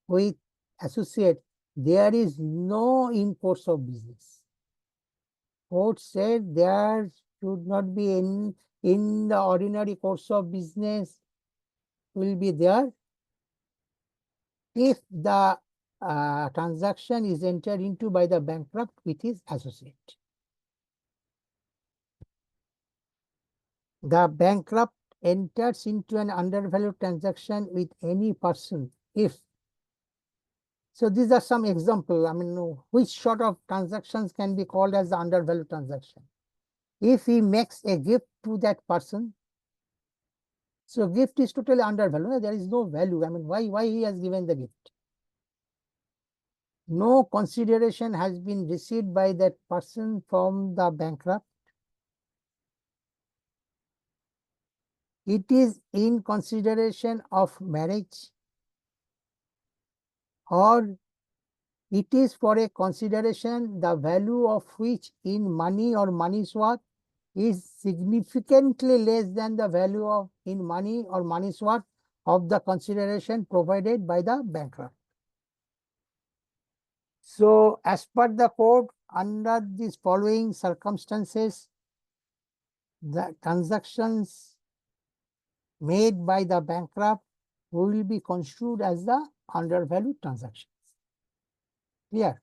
with associate, there is no in course of business. Court said there should not be in the ordinary course of business will be there if the transaction is entered into by the bankrupt with his associate. The bankrupt enters into an undervalued transaction with any person if. So these are some examples. I mean, which sort of transactions can be called as the undervalued transaction? If he makes a gift to that person, so gift is totally undervalued. There is no value. I mean, why he has given the gift? No consideration has been received by that person from the bankrupt. it is in consideration of marriage, or it is for a consideration the value of which in money or money's worth is significantly less than the value of in money or money's worth of the consideration provided by the bankrupt. So as per the code, under these following circumstances, the transactions made by the bankrupt will be construed as the undervalued transactions. Clear?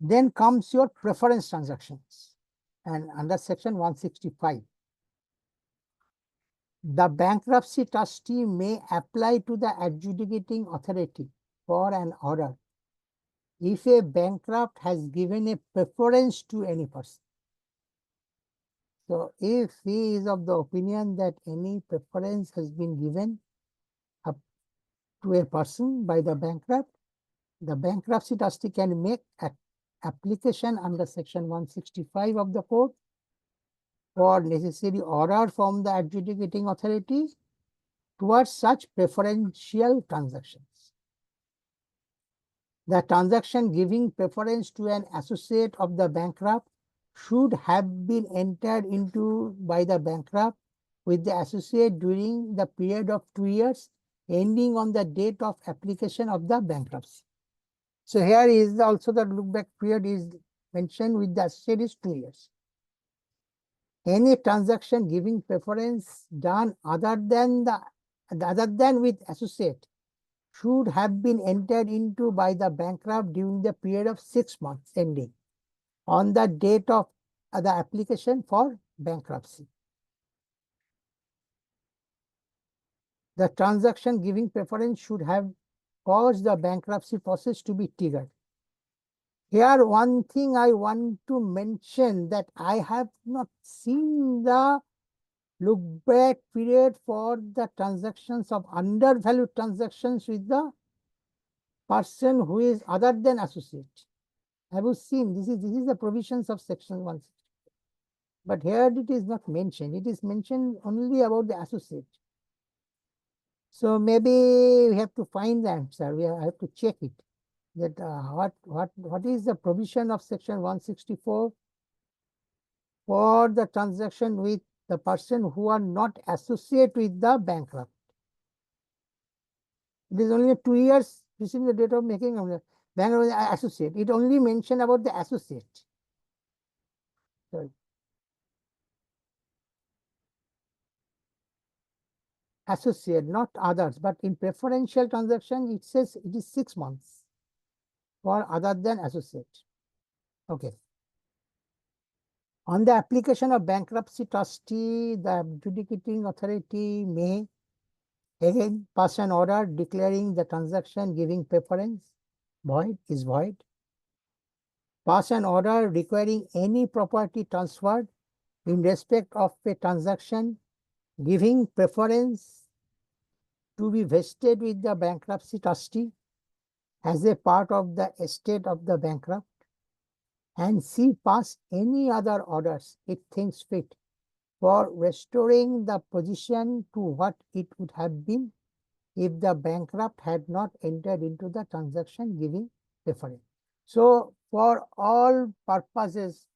Then comes your preference transactions, and under section 165. The bankruptcy trustee may apply to the adjudicating authority for an order if a bankrupt has given a preference to any person. So if he is of the opinion that any preference has been given up to a person by the bankruptcy trustee can make an application under section 165 of the code for necessary order from the adjudicating authority towards such preferential transactions. The transaction giving preference to an associate of the bankrupt should have been entered into by the bankrupt with the associate during the period of 2 years ending on the date of application of the bankruptcy. So here is also the look back period is mentioned with the associate is 2 years. Any transaction giving preference done other than with associate should have been entered into by the bankrupt during the period of 6 months ending on the date of the application for bankruptcy. The transaction giving preference should have caused the bankruptcy process to be triggered. Here, one thing I want to mention that I have not seen the look back period for the transactions of undervalued transactions with the person who is other than associate. Have you seen? This is the provisions of section 160. But here it is not mentioned. It is mentioned only about the associate. So maybe we have to find the answer. We have to check it. That what is the provision of section 164 for the transaction with the person who are not associate with the bankrupt. It is only 2 years preceding the date of making of the bankrupt associate. It only mentioned about the associate. Sorry. Associate, not others, but in preferential transaction, it says it is 6 months for other than associate. Okay. On the application of bankruptcy trustee, the adjudicating authority may again pass an order declaring the transaction giving preference void, pass an order requiring any property transferred in respect of a transaction giving preference to be vested with the bankruptcy trustee as a part of the estate of the bankrupt, and see pass any other orders it thinks fit for restoring the position to what it would have been if the bankrupt had not entered into the transaction giving preference. So for all purposes,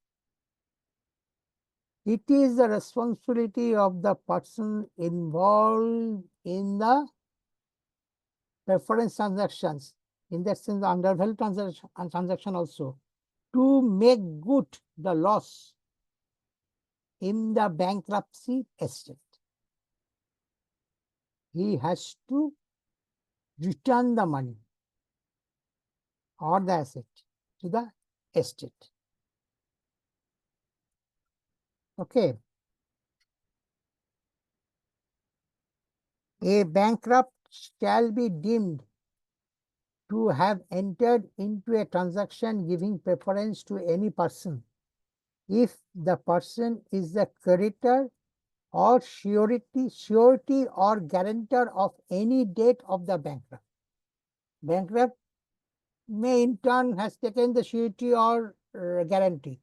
it is the responsibility of the person involved in the preference transactions, in that sense the undervalued transaction also, to make good the loss in the bankruptcy estate. He has to return the money or the asset to the estate. Okay. A bankrupt shall be deemed to have entered into a transaction giving preference to any person if the person is the creditor or surety or guarantor of any debt of the bankrupt. Bankrupt may in turn has taken the surety or guarantee.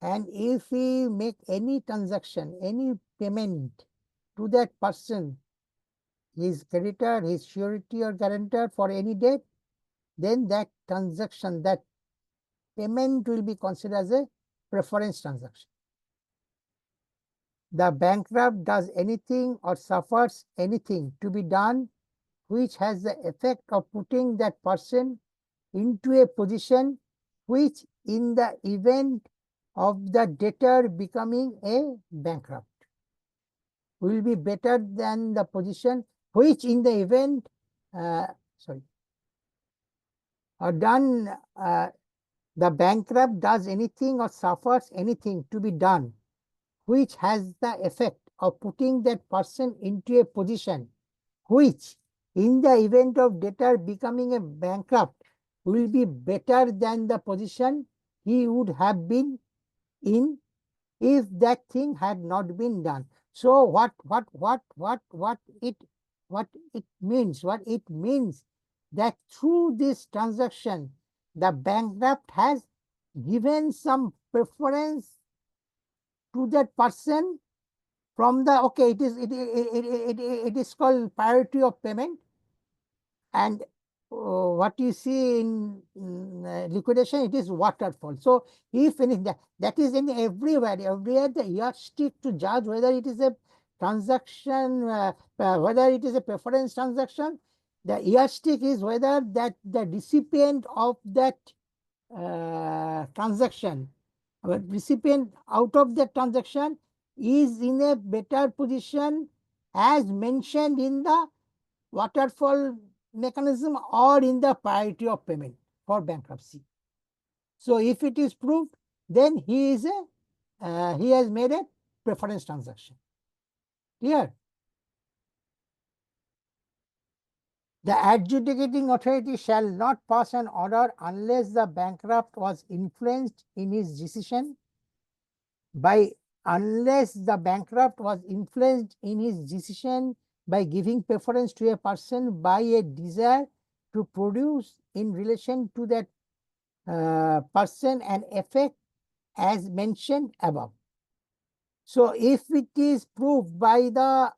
And if we make any transaction, any payment to that person, his creditor, his surety or guarantor for any debt, then that transaction, that payment will be considered as a preference transaction. The bankrupt does anything or suffers anything to be done which has the effect of putting that person into a position which, in the event of the debtor becoming a bankrupt, will be better than the position which, in the event, sorry, or done, the bankrupt does anything or suffers anything to be done which has the effect of putting that person into a position which, in the event of debtor becoming a bankrupt, will be better than the position he would have been in if that thing had not been done. So what it means? What it means that through this transaction, the bankrupt has given some preference to that person from the, okay, it is called priority of payment. And what you see in liquidation, it is waterfall. So if any, that is in everywhere the yardstick to judge whether it is a transaction, whether it is a preference transaction, the yardstick is whether that the recipient of that transaction, recipient out of that transaction is in a better position as mentioned in the waterfall mechanism or in the priority of payment for bankruptcy. So if it is proved, then he is he has made a preference transaction. Clear? The adjudicating authority shall not pass an order unless the bankrupt was influenced in his decision by giving preference to a person by a desire to produce in relation to that person an effect as mentioned above. So if it is proved by the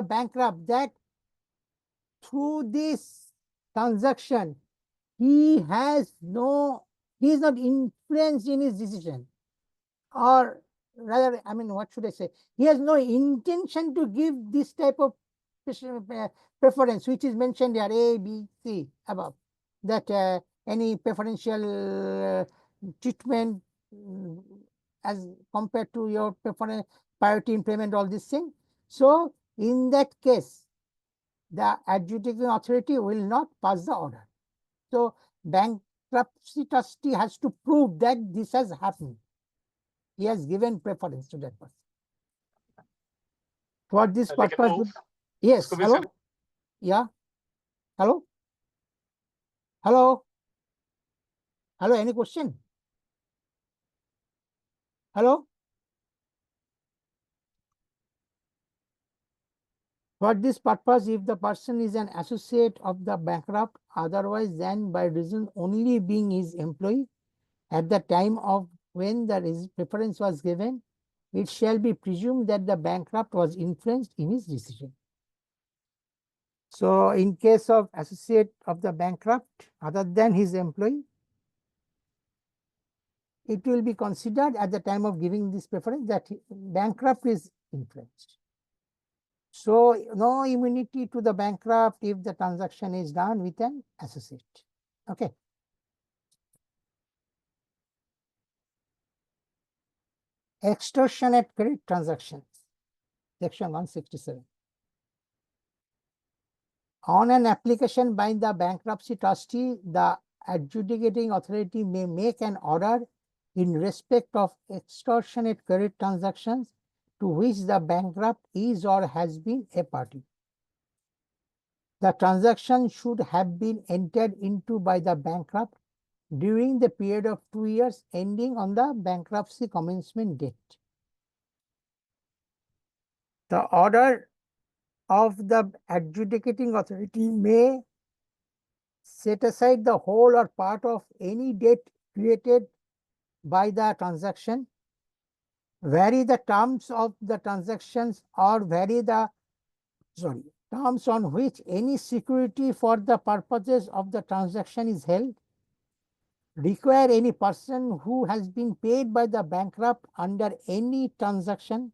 bankrupt that through this transaction he is not influenced in his decision, or rather, I mean, what should I say? He has no intention to give this type of preference, which is mentioned here, A, B, C above, that any preferential treatment as compared to your preference, priority in payment, all this thing. So in that case, the adjudicating authority will not pass the order. So bankruptcy trustee has to prove that this has happened. He has given preference to that person. For this purpose, yes, hello? Yeah, hello? Hello? Hello, any question? Hello? For this purpose, if the person is an associate of the bankrupt, otherwise than by reason only being his employee, at the time of when the preference was given, it shall be presumed that the bankrupt was influenced in his decision. So in case of associate of the bankrupt, other than his employee, it will be considered at the time of giving this preference that bankrupt is influenced. So no immunity to the bankrupt if the transaction is done with an associate. Okay. Extortionate credit transactions, section 167. On an application by the bankruptcy trustee, the adjudicating authority may make an order in respect of extortionate credit transactions to which the bankrupt is or has been a party. The transaction should have been entered into by the bankrupt during the period of 2 years ending on the bankruptcy commencement date. The order of the adjudicating authority may set aside the whole or part of any debt created by the transaction, vary the terms of the transactions, or vary the terms on which any security for the purposes of the transaction is held, require any person who has been paid by the bankrupt under any transaction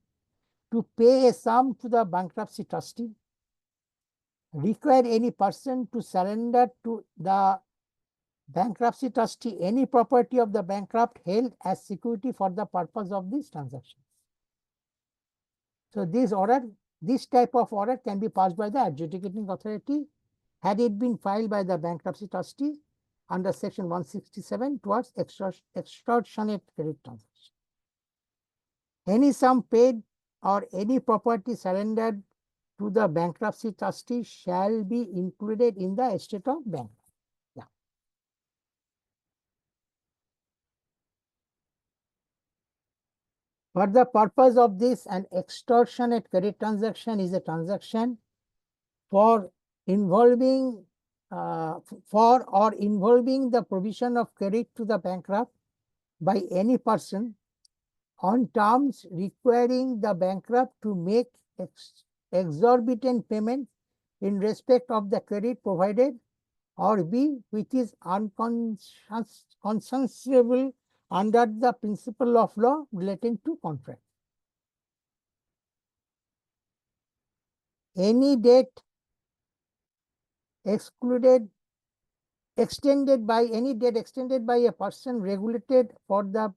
to pay a sum to the bankruptcy trustee, require any person to surrender to the bankruptcy trustee any property of the bankrupt held as security for the purpose of this transaction. So this type of order can be passed by the adjudicating authority had it been filed by the bankruptcy trustee under section 167 towards extortionate credit transaction. Any sum paid or any property surrendered to the bankruptcy trustee shall be included in the estate of bankrupt. Yeah. For the purpose of this, an extortionate credit transaction is a transaction for involving the provision of credit to the bankrupt by any person on terms requiring the bankrupt to make exorbitant payment in respect of the credit provided, or B, which is unconscionable under the principle of law relating to contract. Any debt extended by a person regulated for the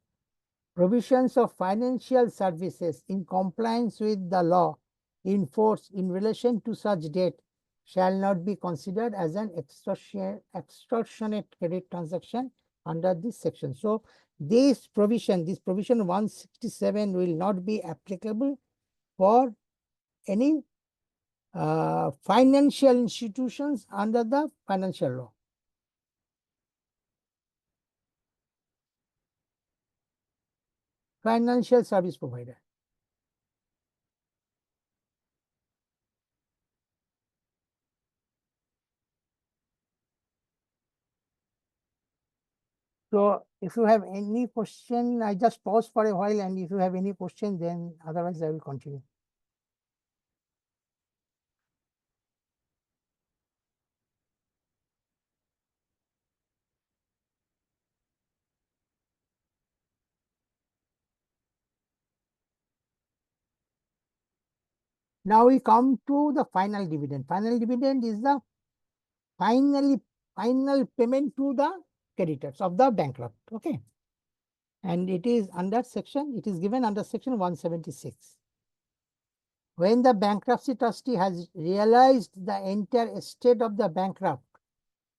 provisions of financial services in compliance with the law in force in relation to such debt shall not be considered as an extortionate credit transaction under this section. So this provision 167 will not be applicable for any financial institutions under the financial law. Financial service provider. So if you have any question, I just pause for a while, and if you have any question, then otherwise I will continue. Now we come to the final dividend. Final dividend is the final payment to the creditors of the bankrupt. Okay. And it is given under section 176. When the bankruptcy trustee has realized the entire estate of the bankrupt,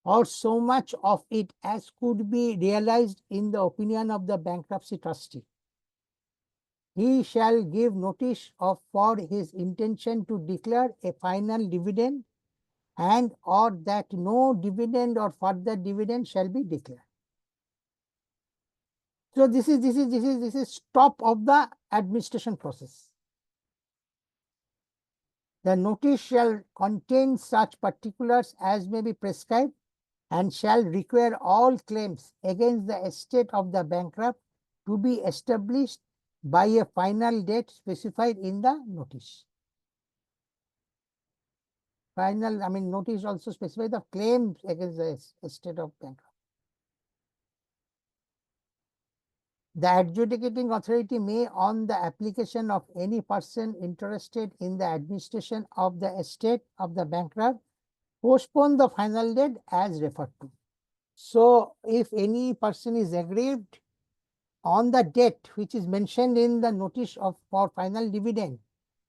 or so much of it as could be realized in the opinion of the bankruptcy trustee, he shall give notice for his intention to declare a final dividend, and or that no dividend or further dividend shall be declared. So this is stop of the administration process. The notice shall contain such particulars as may be prescribed, and shall require all claims against the estate of the bankrupt to be established by a final date specified in the notice. Notice also specify the claims against the estate of bankrupt. The adjudicating authority may, on the application of any person interested in the administration of the estate of the bankrupt, postpone the final date as referred to. So, if any person is aggrieved on the date which is mentioned in the notice for final dividend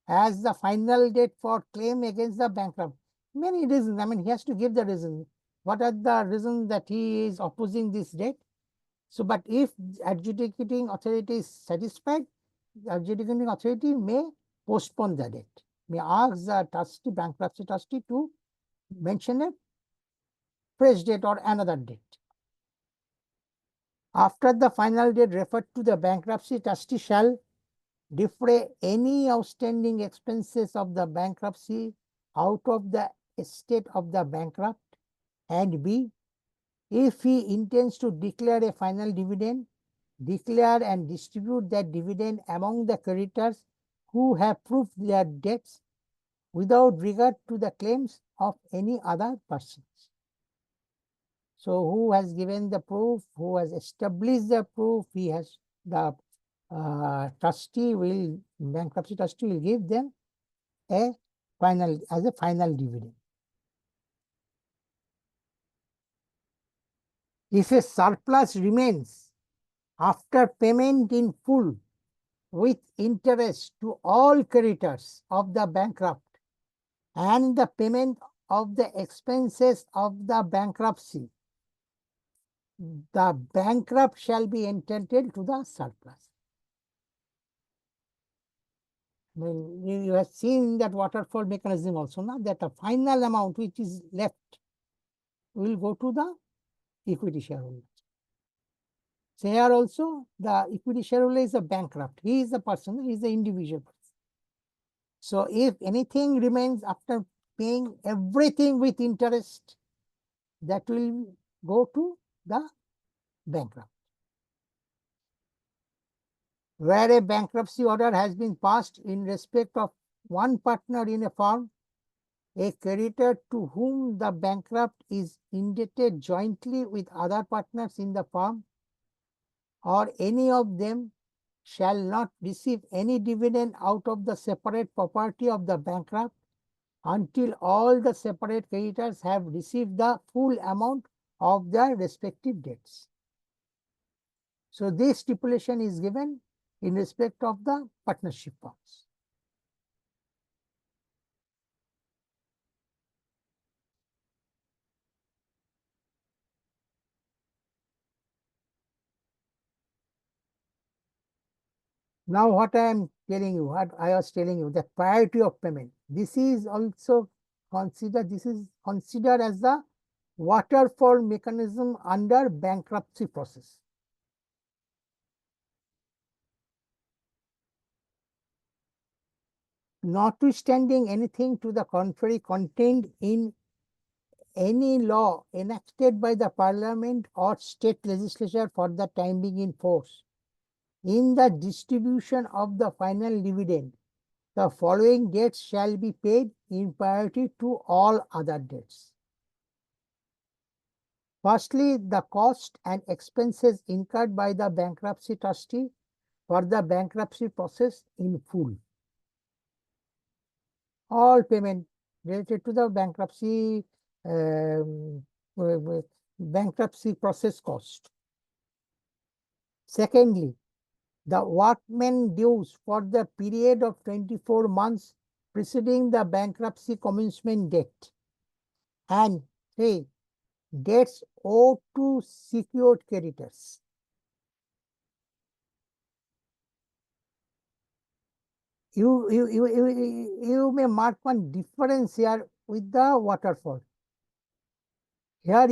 as the final date for claim against the bankrupt, many reasons, he has to give the reason. What are the reasons that he is opposing this date? So, but if adjudicating authority is satisfied, the adjudicating authority may postpone the date, may ask the bankruptcy trustee to mention a fresh date or another date. After the final date referred to, the bankruptcy trustee shall defray any outstanding expenses of the bankruptcy out of the estate of the bankrupt, and B, if he intends to declare a final dividend, declare and distribute that dividend among the creditors who have proved their debts without regard to the claims of any other persons. So who has given the proof, who has established the proof, he has the bankruptcy trustee will give them a final dividend. If a surplus remains after payment in full with interest to all creditors of the bankrupt and the payment of the expenses of the bankruptcy, the bankrupt shall be entitled to the surplus. I mean, you have seen that waterfall mechanism also, now that the final amount which is left will go to the equity shareholder. So here also the equity shareholder is a bankrupt. He is the person, he is the individual person. So if anything remains after paying everything with interest, that will go to the bankrupt. Where a bankruptcy order has been passed in respect of one partner in a firm, a creditor to whom the bankrupt is indebted jointly with other partners in the firm, or any of them, shall not receive any dividend out of the separate property of the bankrupt until all the separate creditors have received the full amount of their respective debts. So this stipulation is given in respect of the partnership firms. Now what I am telling you, what I was telling you, the priority of payment. This is also considered as the waterfall mechanism under bankruptcy process. Notwithstanding anything to the contrary contained in any law enacted by the parliament or state legislature for the time being in force, in the distribution of the final dividend, the following debts shall be paid in priority to all other debts. Firstly, the cost and expenses incurred by the bankruptcy trustee for the bankruptcy process in full. All payment related to the bankruptcy process cost. Secondly, the workmen dues for the period of 24 months preceding the bankruptcy commencement date. And 3, debts owed to secured creditors. You may mark one difference here with the waterfall. Here,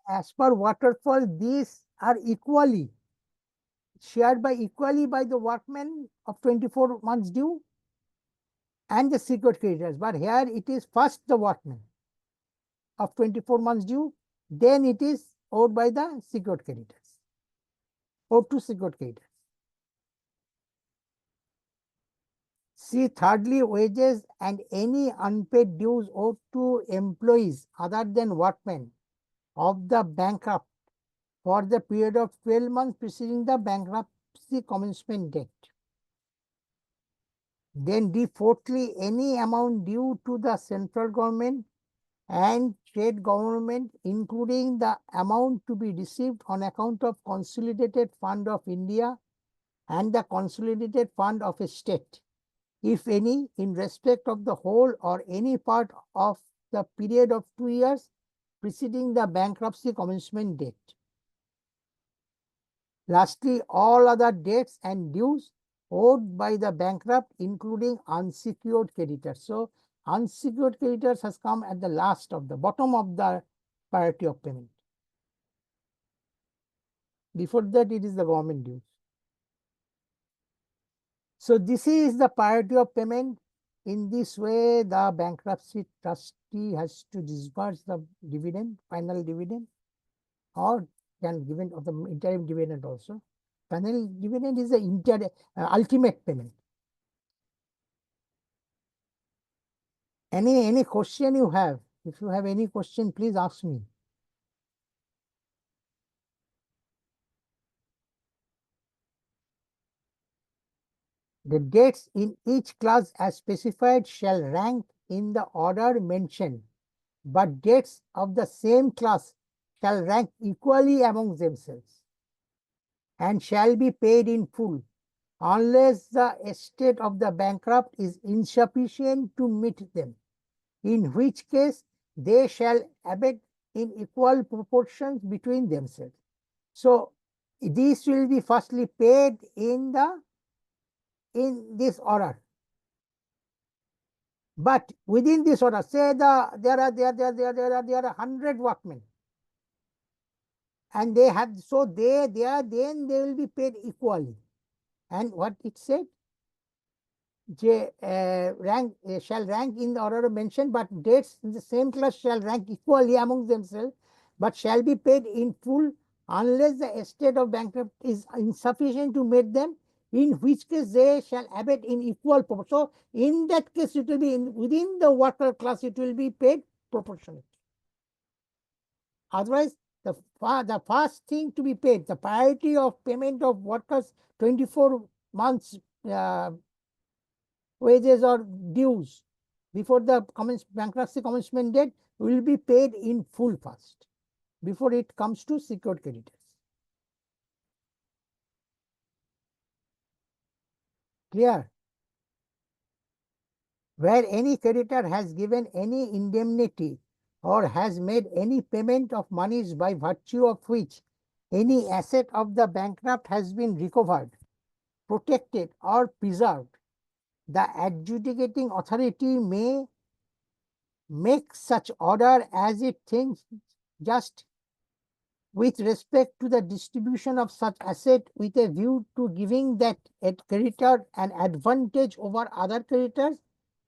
as per waterfall, these are shared equally by the workmen of 24 months due and the secured creditors. But here it is first the workmen of 24 months due, then it is owed by the secured creditors, owed to secured creditors. See, thirdly, wages and any unpaid dues owed to employees other than workmen of the bankrupt for the period of 12 months preceding the bankruptcy commencement date. Then D, fourthly, any amount due to the central government and state government, including the amount to be received on account of Consolidated Fund of India and the Consolidated Fund of a state, if any, in respect of the whole or any part of the period of 2 years preceding the bankruptcy commencement date. Lastly, all other debts and dues owed by the bankrupt, including unsecured creditors. So, unsecured creditors has come at the bottom of the priority of payment. Before that, it is the government dues. So, this is the priority of payment in this way, the bankruptcy trustee has to disburse the dividend, final dividend, or can give it of the interim dividend also. Final dividend is the ultimate payment. Any question you have? If you have any question, please ask me. The dates in each clause as specified shall rank in the order mentioned, but dates of the same class shall rank equally among themselves and shall be paid in full unless the estate of the bankrupt is insufficient to meet them, in which case they shall abate in equal proportions between themselves. So these will be firstly paid in this order. But within this order, say there are 100 workmen, and they have, so then they will be paid equally. And what it said, shall rank in the order mentioned, but dates in the same class shall rank equally among themselves, but shall be paid in full unless the estate of bankrupt is insufficient to meet them, in which case they shall abate in equal proportion. So in that case, it will be within the worker class, it will be paid proportionate. Otherwise, the first thing to be paid, the priority of payment of workers 24 months wages or dues before the bankruptcy commencement date will be paid in full first before it comes to secured creditors. Clear? Where any creditor has given any indemnity or has made any payment of monies by virtue of which any asset of the bankrupt has been recovered, protected, or preserved, the adjudicating authority may make such order as it thinks just with respect to the distribution of such asset with a view to giving that creditor an advantage over other creditors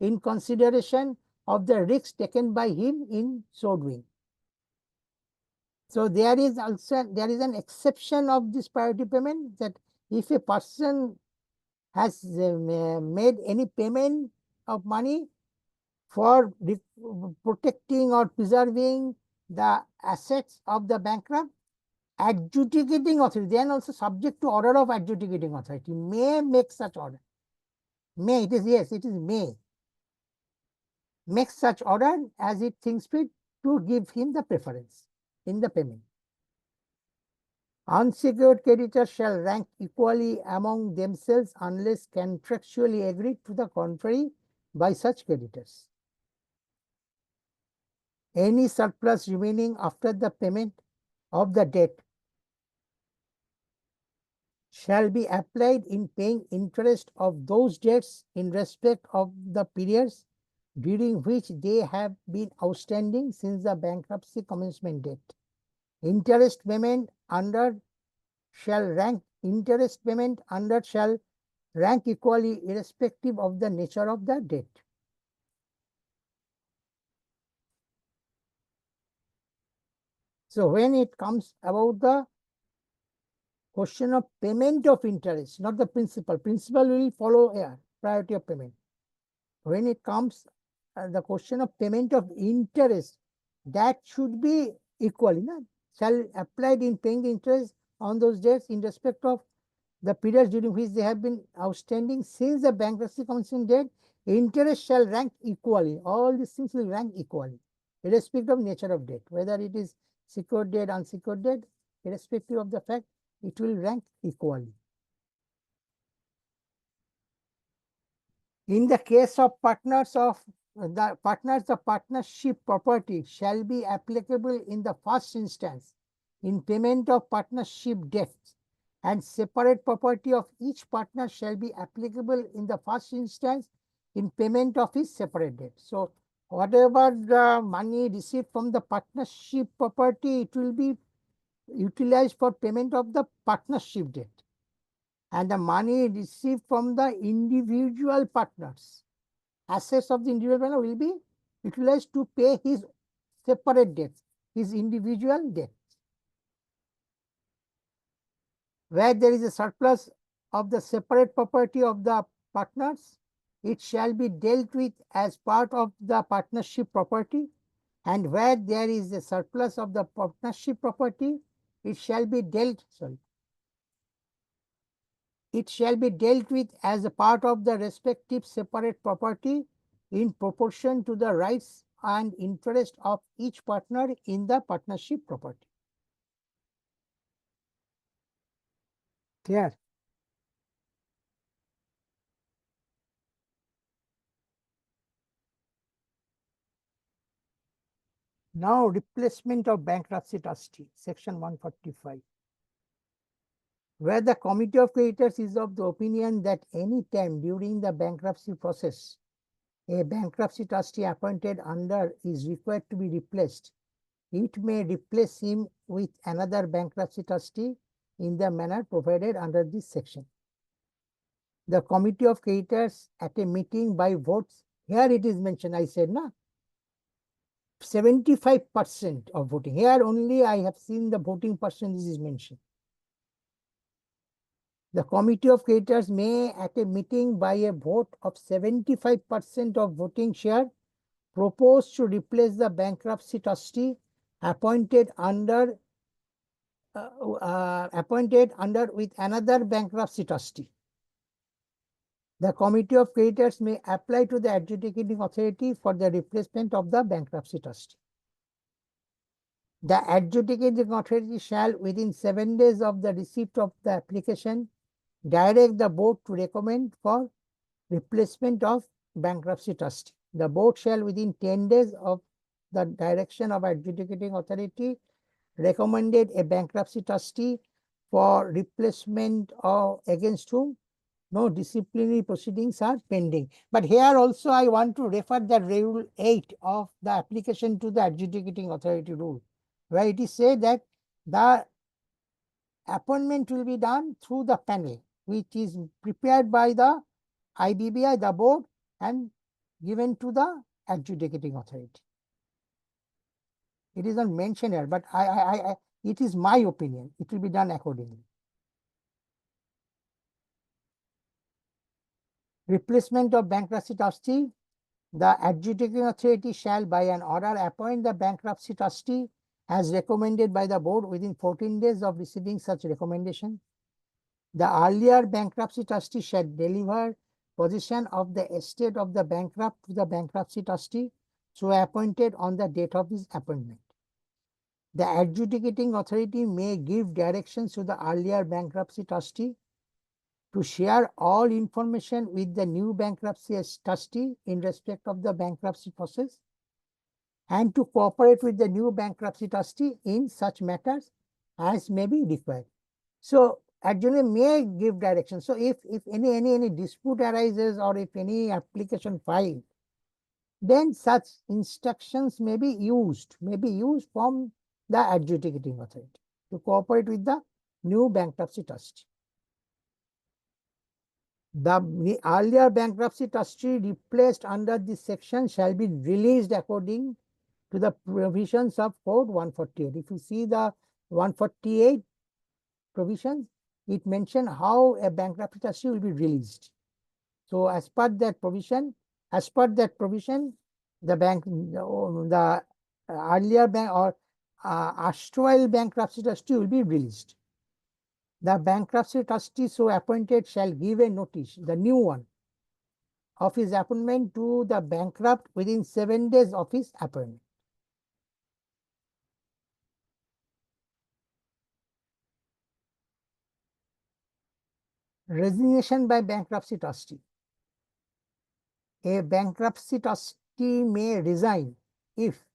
in consideration of the risks taken by him in so doing. So there is an exception of this priority payment, that if a person has made any payment of money for protecting or preserving the assets of the bankrupt, adjudicating authority, then also subject to order of adjudicating authority, may make such order. May, it is, yes, it is may. Make such order as it thinks fit to give him the preference in the payment. Unsecured creditors shall rank equally among themselves unless contractually agreed to the contrary by such creditors. Any surplus remaining after the payment of the debt shall be applied in paying interest of those debts in respect of the periods during which they have been outstanding since the bankruptcy commencement date. Interest payment under shall rank equally irrespective of the nature of the debt. So when it comes about the question of payment of interest, not the principal. Principal will follow here, priority of payment. When it comes the question of payment of interest, that should be equally, shall applied in paying the interest on those debts in respect of the periods during which they have been outstanding since the bankruptcy commencement date. Interest shall rank equally. All these things will rank equally, irrespective of nature of debt, whether it is secured debt, unsecured debt, irrespective of the fact, it will rank equally. In the case of the partnership property shall be applicable in the first instance in payment of partnership debts, and separate property of each partner shall be applicable in the first instance in payment of his separate debt. So whatever the money received from the partnership property, it will be utilized for payment of the partnership debt, and the money received from the individual partners assets of the individual planner will be utilized to pay his separate debts, his individual debts. Where there is a surplus of the separate property of the partners, it shall be dealt with as part of the partnership property, and where there is a surplus of the partnership property, it shall be dealt with as a part of the respective separate property in proportion to the rights and interest of each partner in the partnership property. Clear? Now, replacement of bankruptcy trustee, section 145. Where the committee of creditors is of the opinion that any time during the bankruptcy process, a bankruptcy trustee appointed under is required to be replaced, it may replace him with another bankruptcy trustee in the manner provided under this section. The committee of creditors at a meeting by votes, here it is mentioned, I said, na, 75% of voting. Here only I have seen the voting percentage is mentioned. The committee of creditors may, at a meeting by a vote of 75% of voting share, propose to replace the bankruptcy trustee appointed under with another bankruptcy trustee. The committee of creditors may apply to the adjudicating authority for the replacement of the bankruptcy trustee. The adjudicating authority shall, within 7 days of the receipt of the application, direct the board to recommend for replacement of bankruptcy trustee. The board shall, within 10 days of the direction of adjudicating authority, recommended a bankruptcy trustee for replacement of against whom no disciplinary proceedings are pending. But here also I want to refer the Rule 8 of the application to the adjudicating authority rule, where it is said that the appointment will be done through the panel, which is prepared by the IBBI, the board, and given to the adjudicating authority. It is not mentioned here, but it is my opinion. It will be done accordingly. Replacement of bankruptcy trustee. The adjudicating authority shall, by an order, appoint the bankruptcy trustee as recommended by the board within 14 days of receiving such recommendation. The earlier bankruptcy trustee shall deliver possession of the estate of the bankrupt to the bankruptcy trustee so appointed on the date of his appointment. The adjudicating authority may give directions to the earlier bankruptcy trustee to share all information with the new bankruptcy trustee in respect of the bankruptcy process and to cooperate with the new bankruptcy trustee in such matters as may be required. So, adjudicator may give direction. So, if any dispute arises or if any application filed, then such instructions may be used from the adjudicating authority to cooperate with the new bankruptcy trustee. The earlier bankruptcy trustee replaced under this section shall be released according to the provisions of Code 148. If you see the 148 provisions, it mentions how a bankruptcy trustee will be released. So, as per that provision, the earlier bank or erstwhile bankruptcy trustee will be released. The bankruptcy trustee so appointed shall give a notice, the new one, of his appointment to the bankrupt within 7 days of his appointment. Resignation by bankruptcy trustee. A bankruptcy trustee may resign if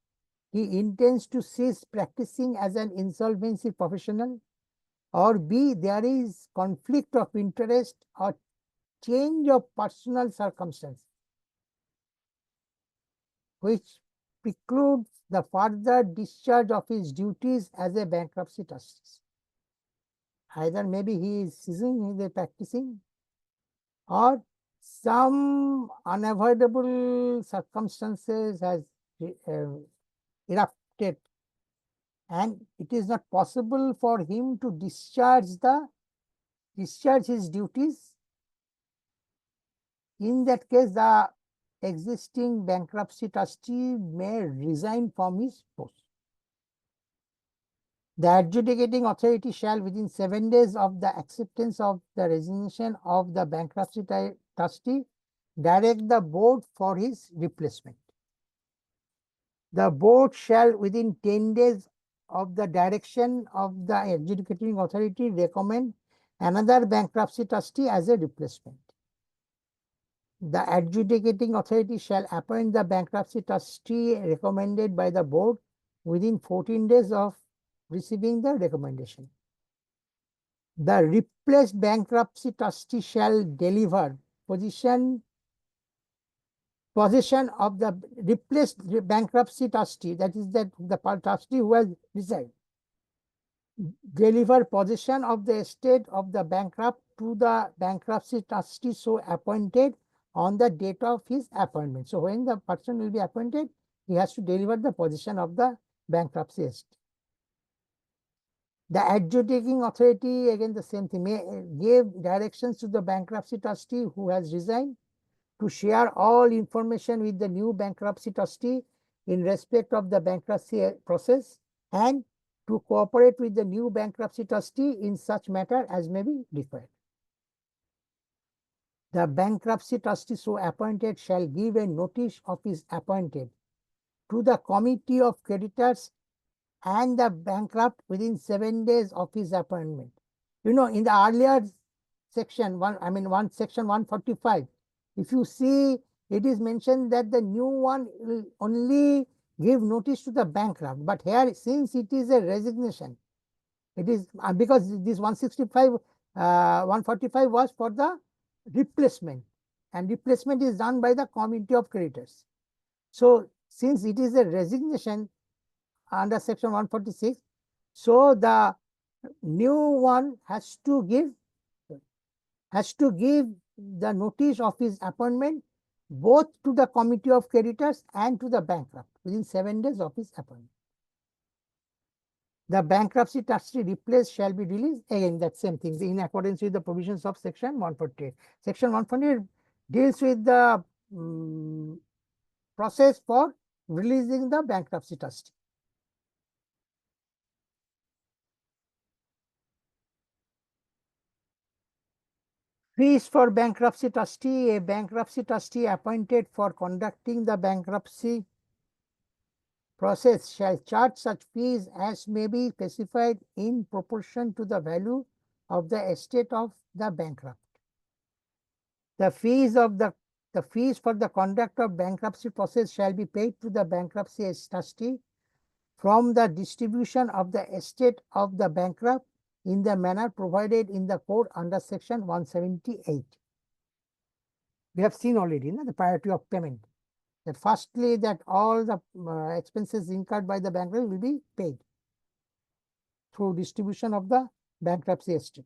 he intends to cease practicing as an insolvency professional, or B, there is conflict of interest or change of personal circumstance which precludes the further discharge of his duties as a bankruptcy trustee. Either maybe he is ceasing the practicing or some unavoidable circumstances has erupted, and it is not possible for him to discharge his duties. In that case, the existing bankruptcy trustee may resign from his post. The adjudicating authority shall, within 7 days of the acceptance of the resignation of the bankruptcy trustee, direct the board for his replacement. The board shall, within 10 days of the direction of the adjudicating authority, recommend another bankruptcy trustee as a replacement. The adjudicating authority shall appoint the bankruptcy trustee recommended by the board within 14 days of receiving the recommendation. The replaced bankruptcy trustee shall deliver possession of the replaced bankruptcy trustee, that is the trustee who has resigned, deliver possession of the estate of the bankrupt to the bankruptcy trustee so appointed on the date of his appointment. So when the person will be appointed, he has to deliver the possession of the bankruptcy estate. The adjudicating authority, again the same thing, may give directions to the bankruptcy trustee who has resigned to share all information with the new bankruptcy trustee in respect of the bankruptcy process, and to cooperate with the new bankruptcy trustee in such matter as may be required. The bankruptcy trustee so appointed shall give a notice of his appointed to the committee of creditors and the bankrupt within 7 days of his appointment. You know, in the earlier section, section 145, if you see, it is mentioned that the new one will only give notice to the bankrupt. But here, since it is a resignation, it is because this 145 was for the replacement, and replacement is done by the committee of creditors. So since it is a resignation under section 146, so the new one has to give the notice of his appointment both to the committee of creditors and to the bankrupt within 7 days of his appointment. The bankruptcy trustee replaced shall be released. Again, that same thing, in accordance with the provisions of section 148. Section 148 deals with the process for releasing the bankruptcy trustee. Fees for bankruptcy trustee. A bankruptcy trustee appointed for conducting the bankruptcy process shall charge such fees as may be specified in proportion to the value of the estate of the bankrupt. The fees for the conduct of bankruptcy process shall be paid to the bankruptcy trustee from the distribution of the estate of the bankrupt in the manner provided in the code under section 178. We have seen already the priority of payment. That firstly, that all the expenses incurred by the bankrupt will be paid through distribution of the bankruptcy estate.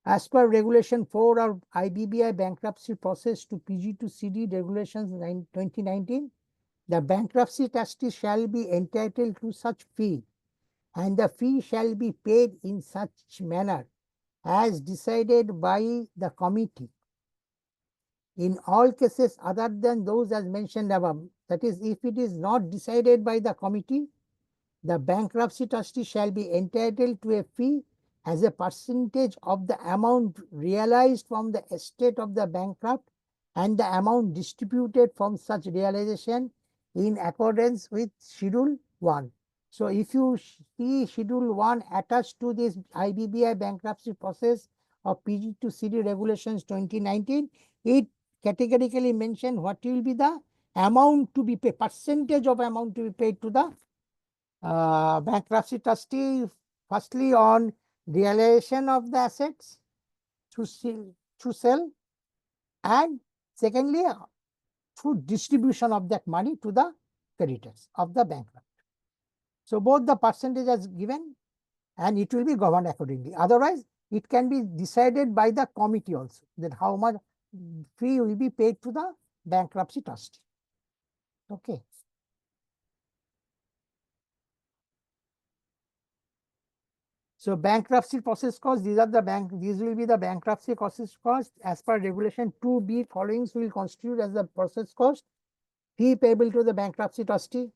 As per Regulation 4 of IBBI Bankruptcy Process to PG to CD Regulations 2019, the bankruptcy trustee shall be entitled to such fee, and the fee shall be paid in such manner as decided by the committee. In all cases other than those as mentioned above, that is, if it is not decided by the committee, the bankruptcy trustee shall be entitled to a fee as a percentage of the amount realized from the estate of the bankrupt and the amount distributed from such realization in accordance with Schedule 1. So if you see Schedule 1 attached to this IBBI bankruptcy process of PG to CD Regulations 2019, it categorically mentioned what will be the amount to be paid, percentage of amount to be paid to the bankruptcy trustee, firstly on realization of the assets through sale, and secondly through distribution of that money to the creditors of the bankrupt. So both the percentage is given and it will be governed accordingly. Otherwise, it can be decided by the committee also, that how much fee will be paid to the bankruptcy trustee. Okay. So bankruptcy process costs, these will be the bankruptcy process costs. As per regulation 2B, following will constitute as the process cost. Fee payable to the bankruptcy trustee.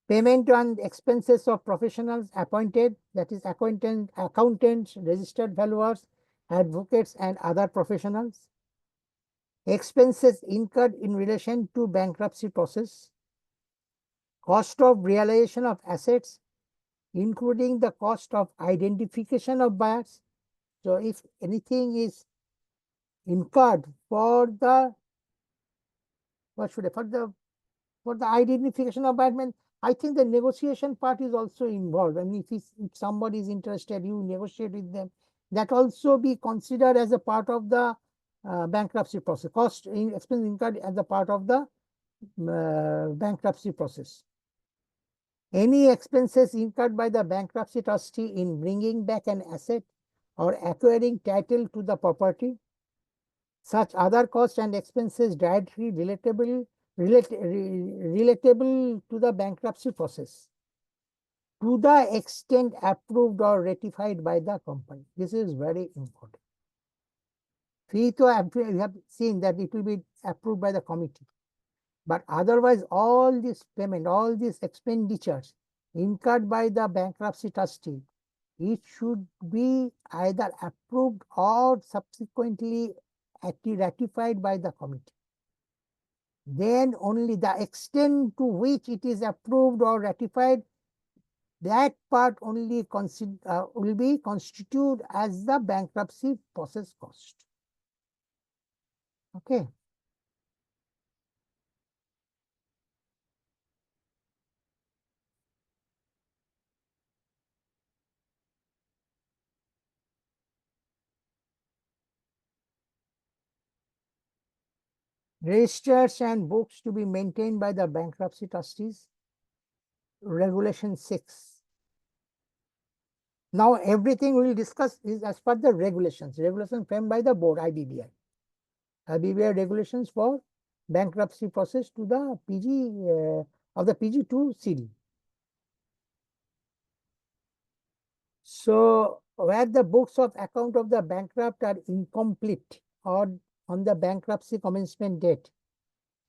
Payment on expenses of professionals appointed, that is accountants, registered valuers, advocates, and other professionals. Expenses incurred in relation to bankruptcy process. Cost of realization of assets, including the cost of identification of buyers. So if anything is incurred for the, for the identification of buyers, I think the negotiation part is also involved. I mean, if somebody is interested, you negotiate with them. That also be considered as a part of the bankruptcy process. Cost expense incurred as a part of the bankruptcy process. Any expenses incurred by the bankruptcy trustee in bringing back an asset or acquiring title to the property. Such other costs and expenses directly relatable to the bankruptcy process, to the extent approved or ratified by the company. This is very important. Fee to we have seen that it will be approved by the committee. But otherwise, all this payment, all these expenditures incurred by the bankruptcy trustee, it should be either approved or subsequently ratified by the committee. Then only the extent to which it is approved or ratified, that part only will be constituted as the bankruptcy process cost. Okay. Registers and books to be maintained by the bankruptcy trustees. Regulation 6. Now everything we will discuss is as per the regulations framed by the board, IBBI. IBBI regulations for bankruptcy process to the PG of the PG to CD. So where the books of account of the bankrupt are incomplete or on the bankruptcy commencement date,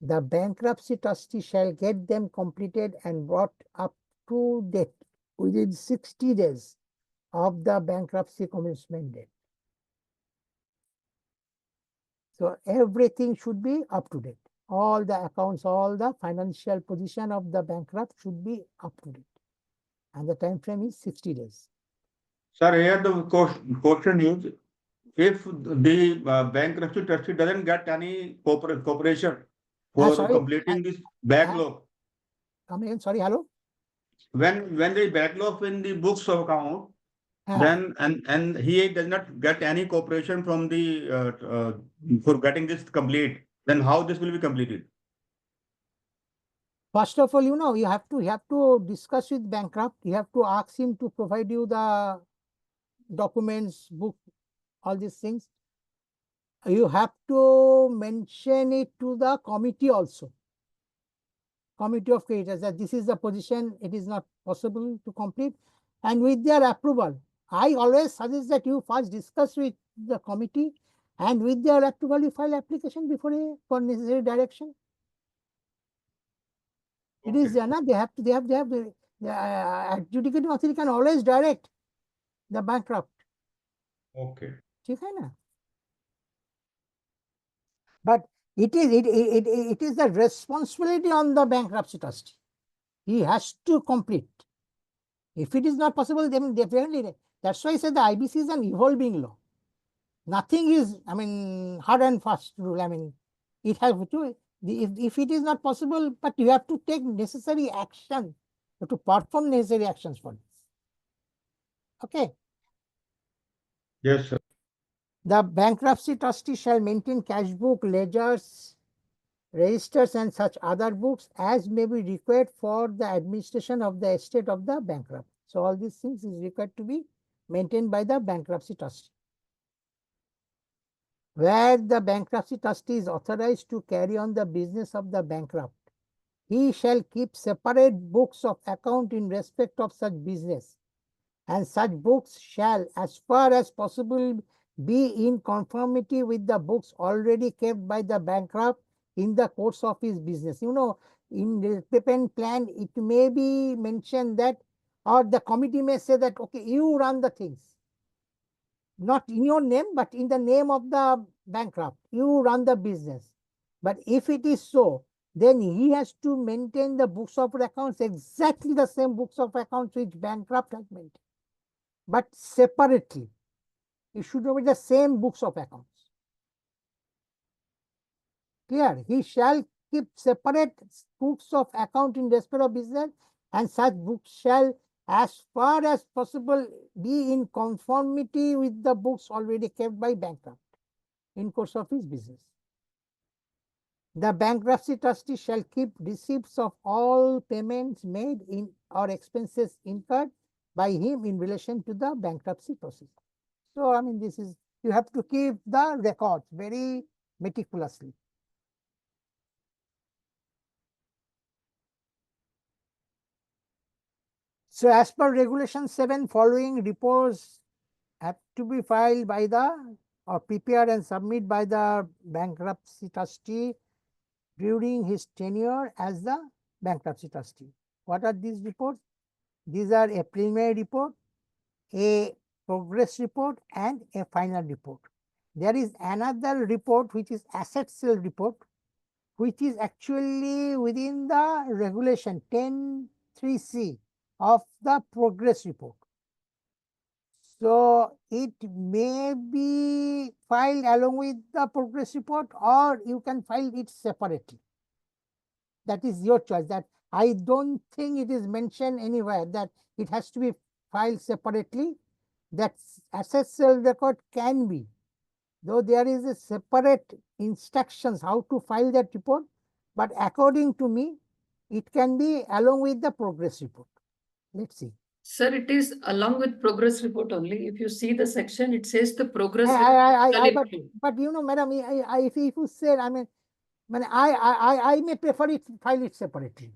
the bankruptcy trustee shall get them completed and brought up to date within 60 days of the bankruptcy commencement date. So everything should be up to date. All the accounts, all the financial position of the bankrupt should be up to date. And the time frame is 60 days. Sir, here the question is, if the bankruptcy trustee doesn't get any cooperation for completing this backlog. Come again, sorry, hello? When the backlog in the books of account, then and he does not get any cooperation from the for getting this complete, then how this will be completed? First of all, you have to discuss with bankrupt. You have to ask him to provide you the documents, book, all these things. You have to mention it to the committee also. Committee of creditors, that this is the position, it is not possible to complete. And with their approval, I always suggest that you first discuss with the committee, and with their approval, you file application for necessary direction. It is there, they have the adjudicating authority can always direct the bankrupt. Okay. But it is the responsibility on the bankruptcy trustee. He has to complete. If it is not possible, then definitely. That's why I said the IBC is an evolving law. Nothing is, hard and fast rule. It has to. If it is not possible, but you have to take necessary action. You have to perform necessary actions for this. Okay. Yes, sir. The bankruptcy trustee shall maintain cash book, ledgers, registers, and such other books as may be required for the administration of the estate of the bankrupt. So all these things is required to be maintained by the bankruptcy trustee. Where the bankruptcy trustee is authorized to carry on the business of the bankrupt, he shall keep separate books of account in respect of such business, and such books shall, as far as possible, be in conformity with the books already kept by the bankrupt in the course of his business. You know, in the payment plan, it may be mentioned that, or the committee may say that, okay, you run the things. Not in your name, but in the name of the bankrupt. You run the business. But if it is so, then he has to maintain the books of accounts, exactly the same books of accounts which bankrupt has maintained, but separately. It should not be the same books of accounts. Clear? He shall keep separate books of account in respect of business, and such books shall, as far as possible, be in conformity with the books already kept by bankrupt in course of his business. The bankruptcy trustee shall keep receipts of all payments made in or expenses incurred by him in relation to the bankruptcy process. So, I mean, this is, you have to keep the records very meticulously. So, as per Regulation 7, following reports have to be filed by the, or prepared and submitted by the bankruptcy trustee during his tenure as the bankruptcy trustee. What are these reports? These are a preliminary report, a progress report, and a final report. There is another report which is asset sale report, which is actually within the regulation 10(3)(c) of the progress report. So, it may be filed along with the progress report, or you can file it separately. That is your choice. That I don't think it is mentioned anywhere that it has to be filed separately. That asset sale record can be, though there is a separate instructions how to file that report, but according to me, it can be along with the progress report. Let's see. Sir, it is along with progress report only. If you see the section, it says the progress but you know, madam, if you said, I mean, I may prefer it file it separately,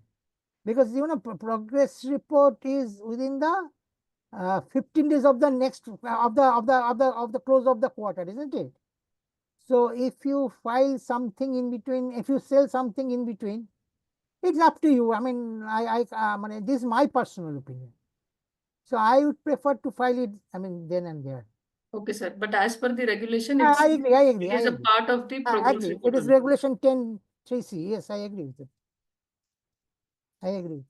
because you know progress report is within the 15 days of the next of the close of the quarter, isn't it? So if you file something in between, if you sell something in between, it's up to you. I mean, this is my personal opinion. So I would prefer to file it, I mean, then and there. Okay, sir. But as per the regulation, I agree. it is a part of the I progress agree. report It is only. Regulation 10(3)(c). Yes, I agree with it. I agree.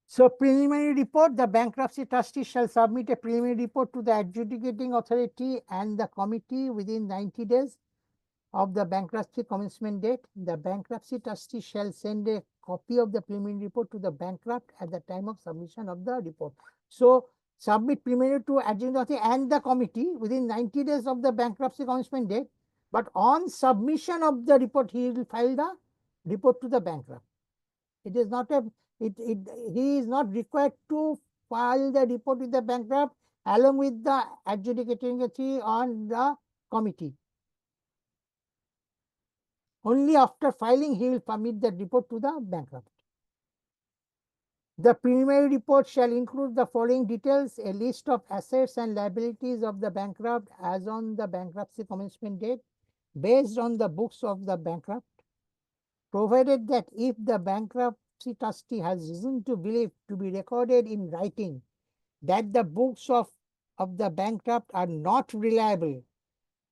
So, preliminary report, the bankruptcy trustee shall submit a preliminary report to the adjudicating authority and the committee within 90 days of the bankruptcy commencement date. The bankruptcy trustee shall send a copy of the preliminary report to the bankrupt at the time of submission of the report. So, submit preliminary to adjudicating authority and the committee within 90 days of the bankruptcy commencement date. But on submission of the report, he will file the report to the bankrupt. It is not a, he is not required to file the report with the bankrupt along with the adjudicating authority on the committee. Only after filing, he will submit the report to the bankrupt. The preliminary report shall include the following details: a list of assets and liabilities of the bankrupt as on the bankruptcy commencement date, based on the books of the bankrupt, provided that if the bankruptcy trustee has reason to believe to be recorded in writing that the books of the bankrupt are not reliable,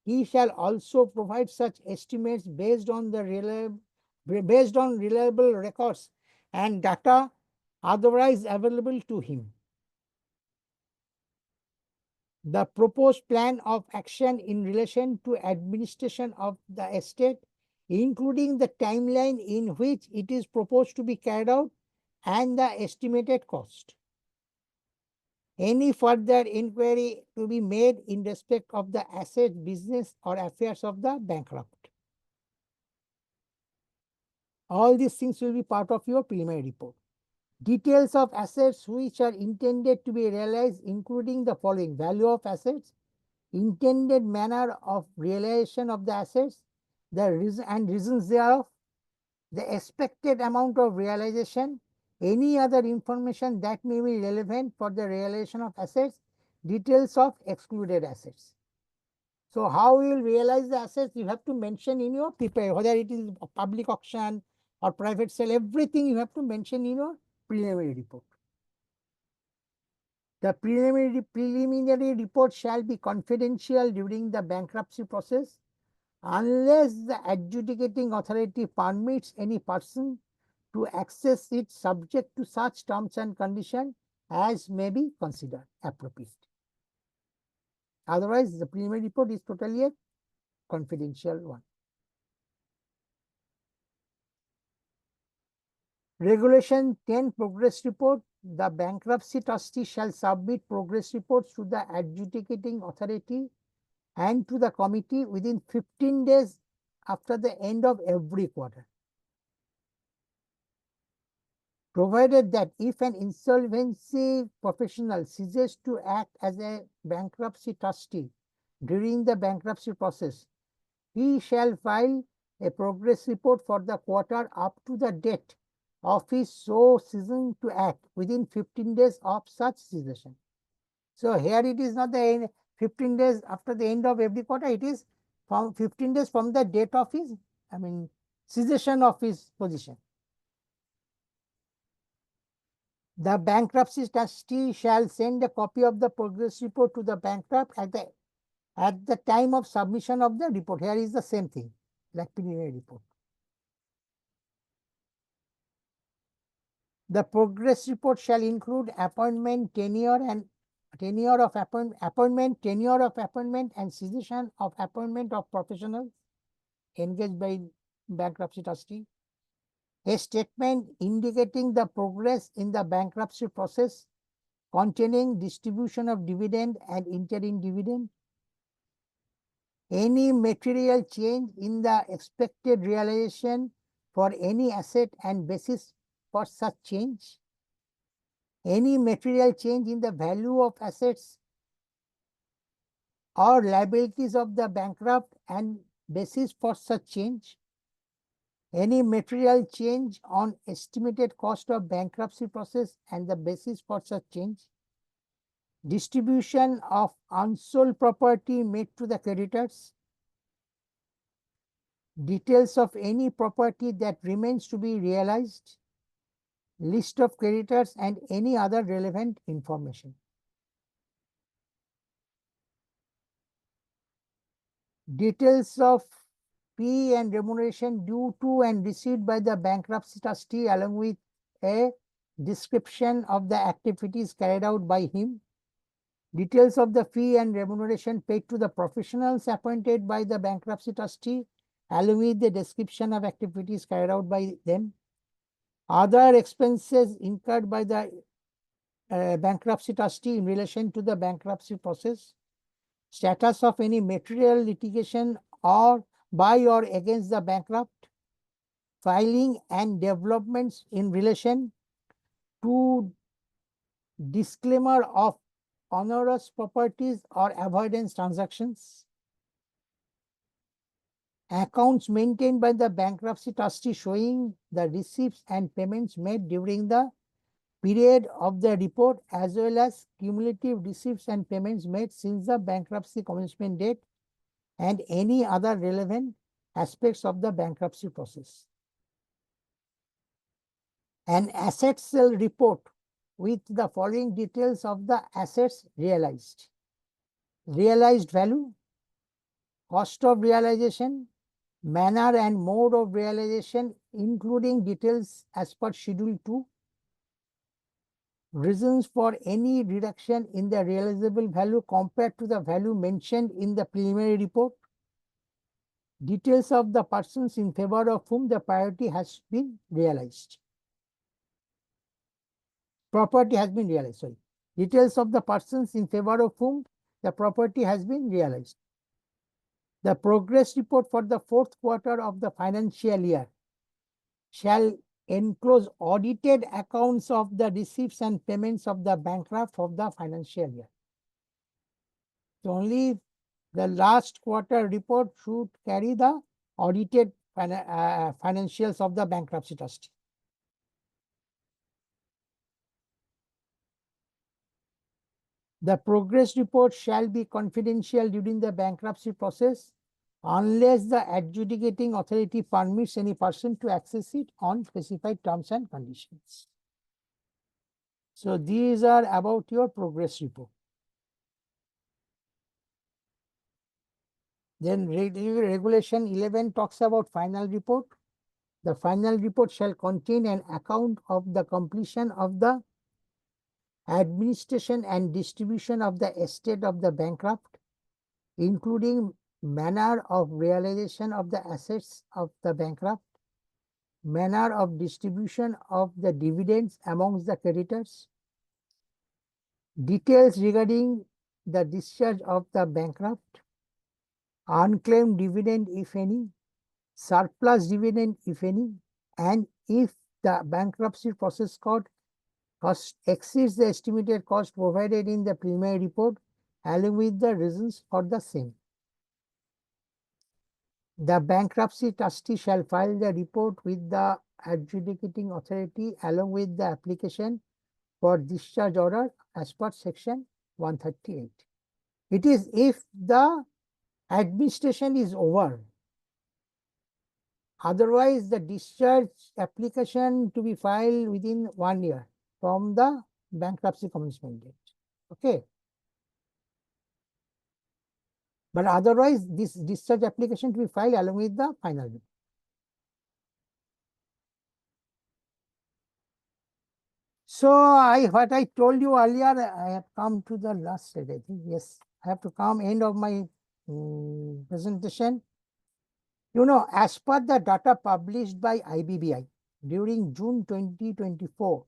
he shall also provide such estimates based on reliable records and data otherwise available to him. The proposed plan of action in relation to administration of the estate, including the timeline in which it is proposed to be carried out and the estimated cost. Any further inquiry to be made in respect of the asset, business, or affairs of the bankrupt. All these things will be part of your preliminary report. Details of assets which are intended to be realized, including the following: value of assets, intended manner of realization of the assets, the reason and reasons thereof, the expected amount of realization, any other information that may be relevant for the realization of assets, details of excluded assets. So how you will realize the assets, you have to mention in your PPA, whether it is a public auction or private sale, everything you have to mention in your preliminary report. The preliminary report shall be confidential during the bankruptcy process unless the adjudicating authority permits any person to access it subject to such terms and conditions as may be considered appropriate. Otherwise, the preliminary report is totally a confidential one. Regulation 10 progress report. The bankruptcy trustee shall submit progress reports to the adjudicating authority and to the committee within 15 days after the end of every quarter. Provided that if an insolvency professional ceases to act as a bankruptcy trustee during the bankruptcy process, he shall file a progress report for the quarter up to the date of his so ceasing to act within 15 days of such cessation. So here it is not the end, 15 days after the end of every quarter, it is from 15 days from the date of his, cessation of his position. The bankruptcy trustee shall send a copy of the progress report to the bankrupt at the time of submission of the report. Here is the same thing, like preliminary report. The progress report shall include appointment, tenure of appointment, and cessation of appointment of professionals engaged by bankruptcy trustee. A statement indicating the progress in the bankruptcy process containing distribution of dividend and interim dividend. Any material change in the expected realization for any asset and basis for such change. Any material change in the value of assets or liabilities of the bankrupt and basis for such change. Any material change on estimated cost of bankruptcy process and the basis for such change. Distribution of unsold property made to the creditors. Details of any property that remains to be realized. List of creditors and any other relevant information. Details of fee and remuneration due to and received by the bankruptcy trustee along with a description of the activities carried out by him. Details of the fee and remuneration paid to the professionals appointed by the bankruptcy trustee along with the description of activities carried out by them. Other expenses incurred by the bankruptcy trustee in relation to the bankruptcy process. Status of any material litigation or by or against the bankrupt. Filing and developments in relation to disclaimer of onerous properties or avoidance transactions. Accounts maintained by the bankruptcy trustee showing the receipts and payments made during the period of the report as well as cumulative receipts and payments made since the bankruptcy commencement date and any other relevant aspects of the bankruptcy process. An asset sale report with the following details of the assets realized. Realized value, cost of realization, manner and mode of realization, including details as per Schedule 2, reasons for any reduction in the realizable value compared to the value mentioned in the preliminary report, details of the persons in favor of whom the property has been realized. Details of the persons in favor of whom the property has been realized. The progress report for the fourth quarter of the financial year shall enclose audited accounts of the receipts and payments of the bankrupt of the financial year. So only the last quarter report should carry the audited financials of the bankruptcy trustee. The progress report shall be confidential during the bankruptcy process unless the adjudicating authority permits any person to access it on specified terms and conditions. So these are about your progress report. Then regulation 11 talks about final report. The final report shall contain an account of the completion of the administration and distribution of the estate of the bankrupt, including manner of realization of the assets of the bankrupt, manner of distribution of the dividends amongst the creditors, details regarding the discharge of the bankrupt, unclaimed dividend if any, surplus dividend if any, and if the bankruptcy process cost exceeds the estimated cost provided in the preliminary report, along with the reasons for the same. The bankruptcy trustee shall file the report with the adjudicating authority along with the application for discharge order as per section 138. It is if the administration is over. Otherwise, the discharge application to be filed within 1 year from the bankruptcy commencement date. Okay. But otherwise, this discharge application to be filed along with the final report. So what I told you earlier, I have come to the last slide, I think. Yes, I have to come end of my presentation. You know, as per the data published by IBBI during June 2024,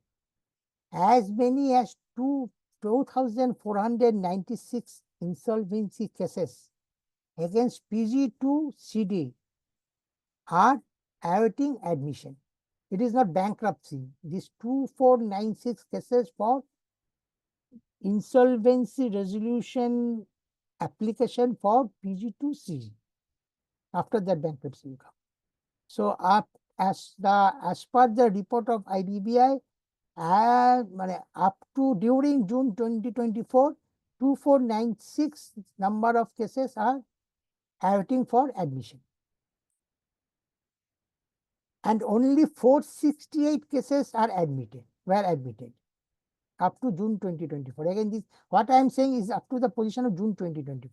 as many as 2,496 insolvency cases against PG2 CD are awaiting admission. It is not bankruptcy. These 2,496 cases for insolvency resolution application for PG2 CD. After that, bankruptcy will come. So as per the report of IBBI, up to during June 2024, 2,496 number of cases are awaiting for admission. And only 468 cases are were admitted up to June 2024. Again, this what I am saying is up to the position of June 2024.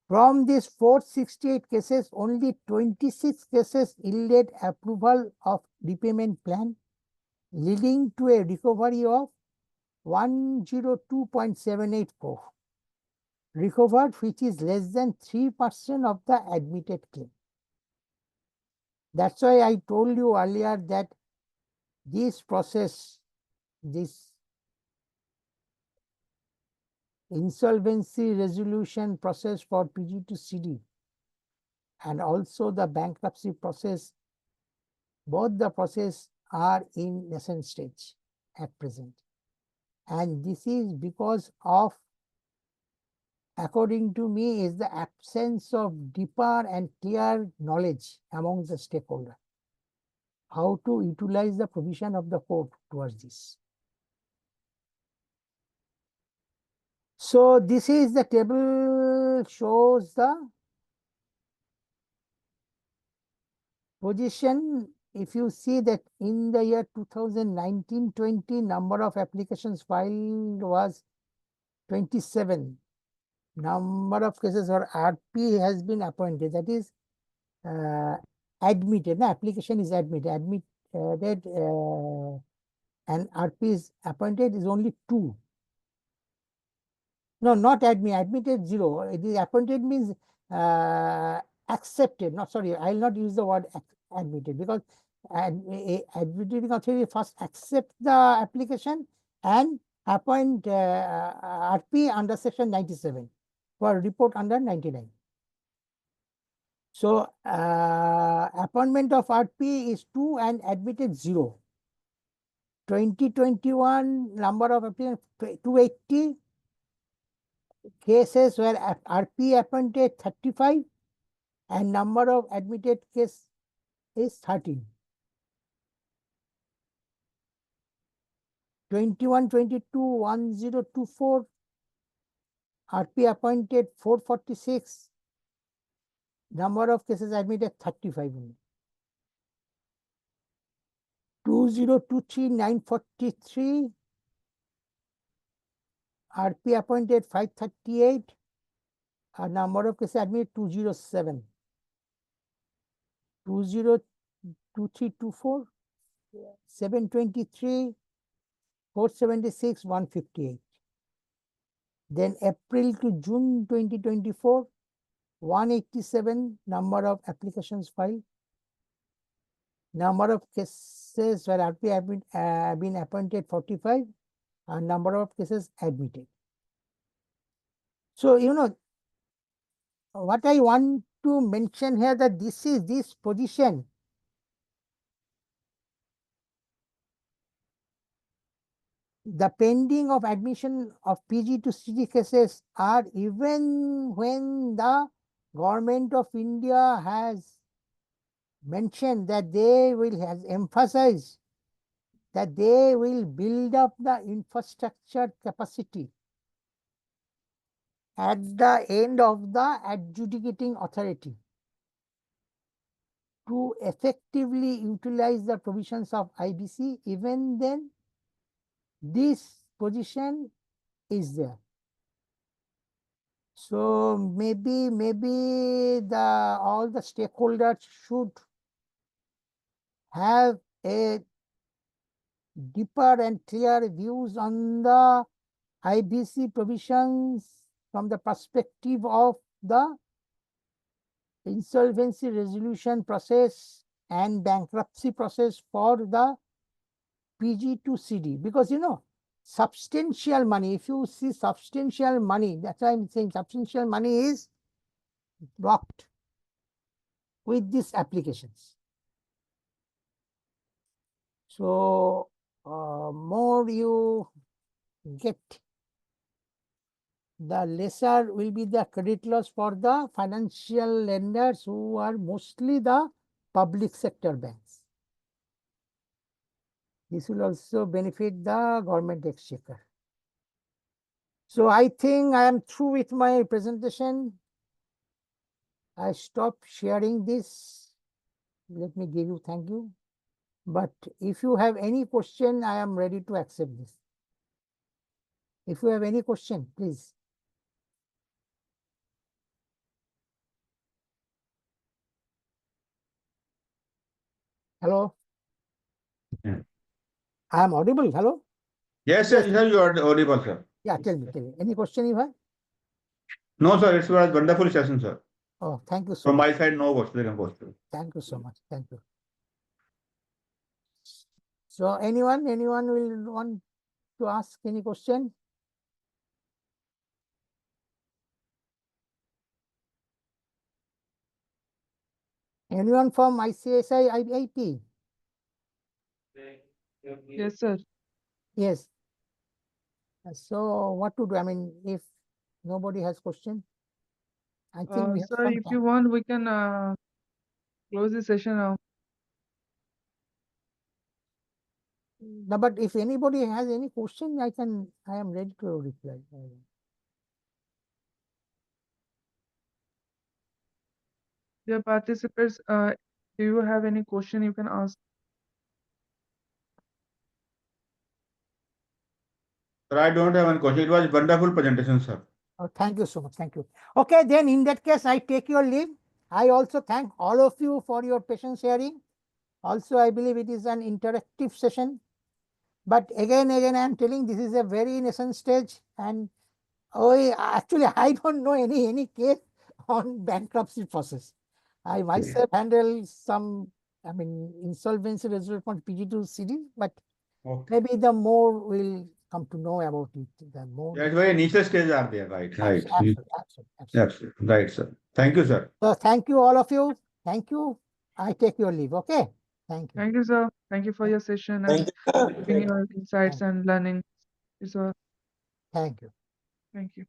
From these 468 cases, only 26 cases yielded approval of repayment plan, leading to a recovery of 102.78 crore recovered, which is less than 3% of the admitted claim. That's why I told you earlier that this process, this insolvency resolution process for PG2 CD and also the bankruptcy process, both the process are in nascent stage at present. And this is because of, according to me, is the absence of deeper and clear knowledge among the stakeholders, how to utilize the provision of the court towards this. So this is the table, shows the position. If you see that in the year 2019-20, number of applications filed was 27. Number of cases or RP has been appointed, that is admitted. The application is admitted, and RP is appointed is only 2. No, not admitted 0. It is appointed means accepted. Not sorry, I will not use the word admitted, because admitting authority first accept the application and appoint RP under section 97 for report under 99. So appointment of RP is 2 and admitted 0. 2021 number of applicants 280. Cases where RP appointed 35 and number of admitted case is 13. 21-22 1024 RP appointed 446. Number of cases admitted 35 only. 2023 943 RP appointed 538. Number of cases admitted 207. 202324 723 476 158. Then April to June 2024 187 number of applications filed. Number of cases where RP have been appointed 45 and number of cases admitted. So, you know, what I want to mention here that this position the pending of admission of PG to CD cases are even when the government of India has mentioned that they will has emphasized that they will build up the infrastructure capacity at the end of the adjudicating authority to effectively utilize the provisions of IBC. Even then, this position is there. So maybe all the stakeholders should have a deeper and clear views on the IBC provisions from the perspective of the insolvency resolution process and bankruptcy process for the PG to CD. Because, you know, substantial money, if you see substantial money, that's why I'm saying substantial money is blocked with these applications. So, more you get, the lesser will be the credit loss for the financial lenders who are mostly the public sector banks. This will also benefit the government exchequer. So I think I am through with my presentation. I stop sharing this. Let me give you thank you. But if you have any question, I am ready to accept this. If you have any question, please. Hello? Yeah. I am audible. Hello? Yes, sir, you are audible, sir. Yeah, tell me. Any question you have? No, sir, it was a wonderful session, sir. Oh, thank you so From much. my side, no question. Thank you so much. Thank you. So anyone will want to ask any question? Anyone from ICSI IIP? Yes, sir. Yes. So what to do? I mean, if nobody has question, I think we have Sir, some if time. you want, we can close the session now. No, but if anybody has any question, I am ready to reply. Dear participants, do you have any question you can ask? Sir, I don't have any question. It was a wonderful presentation, sir. Oh, thank you so much. Thank you. Okay, then in that case, I take your leave. I also thank all of you for your patient sharing. Also, I believe it is an interactive session. But again, I am telling this is a very nascent stage, and actually, I don't know any case on bankruptcy process. I myself handle some, insolvency resolution PG to CD, but maybe the more will come to know about it, the more. That's why initial stages are there, right? Right. Absolutely, absolutely. Absolutely. Right, sir. Thank you, sir. So thank you, all of you. Thank you. I take your leave. Okay. Thank you. Thank you, sir. Thank you for your session and giving your insights and learning. It's a Thank you. thank you.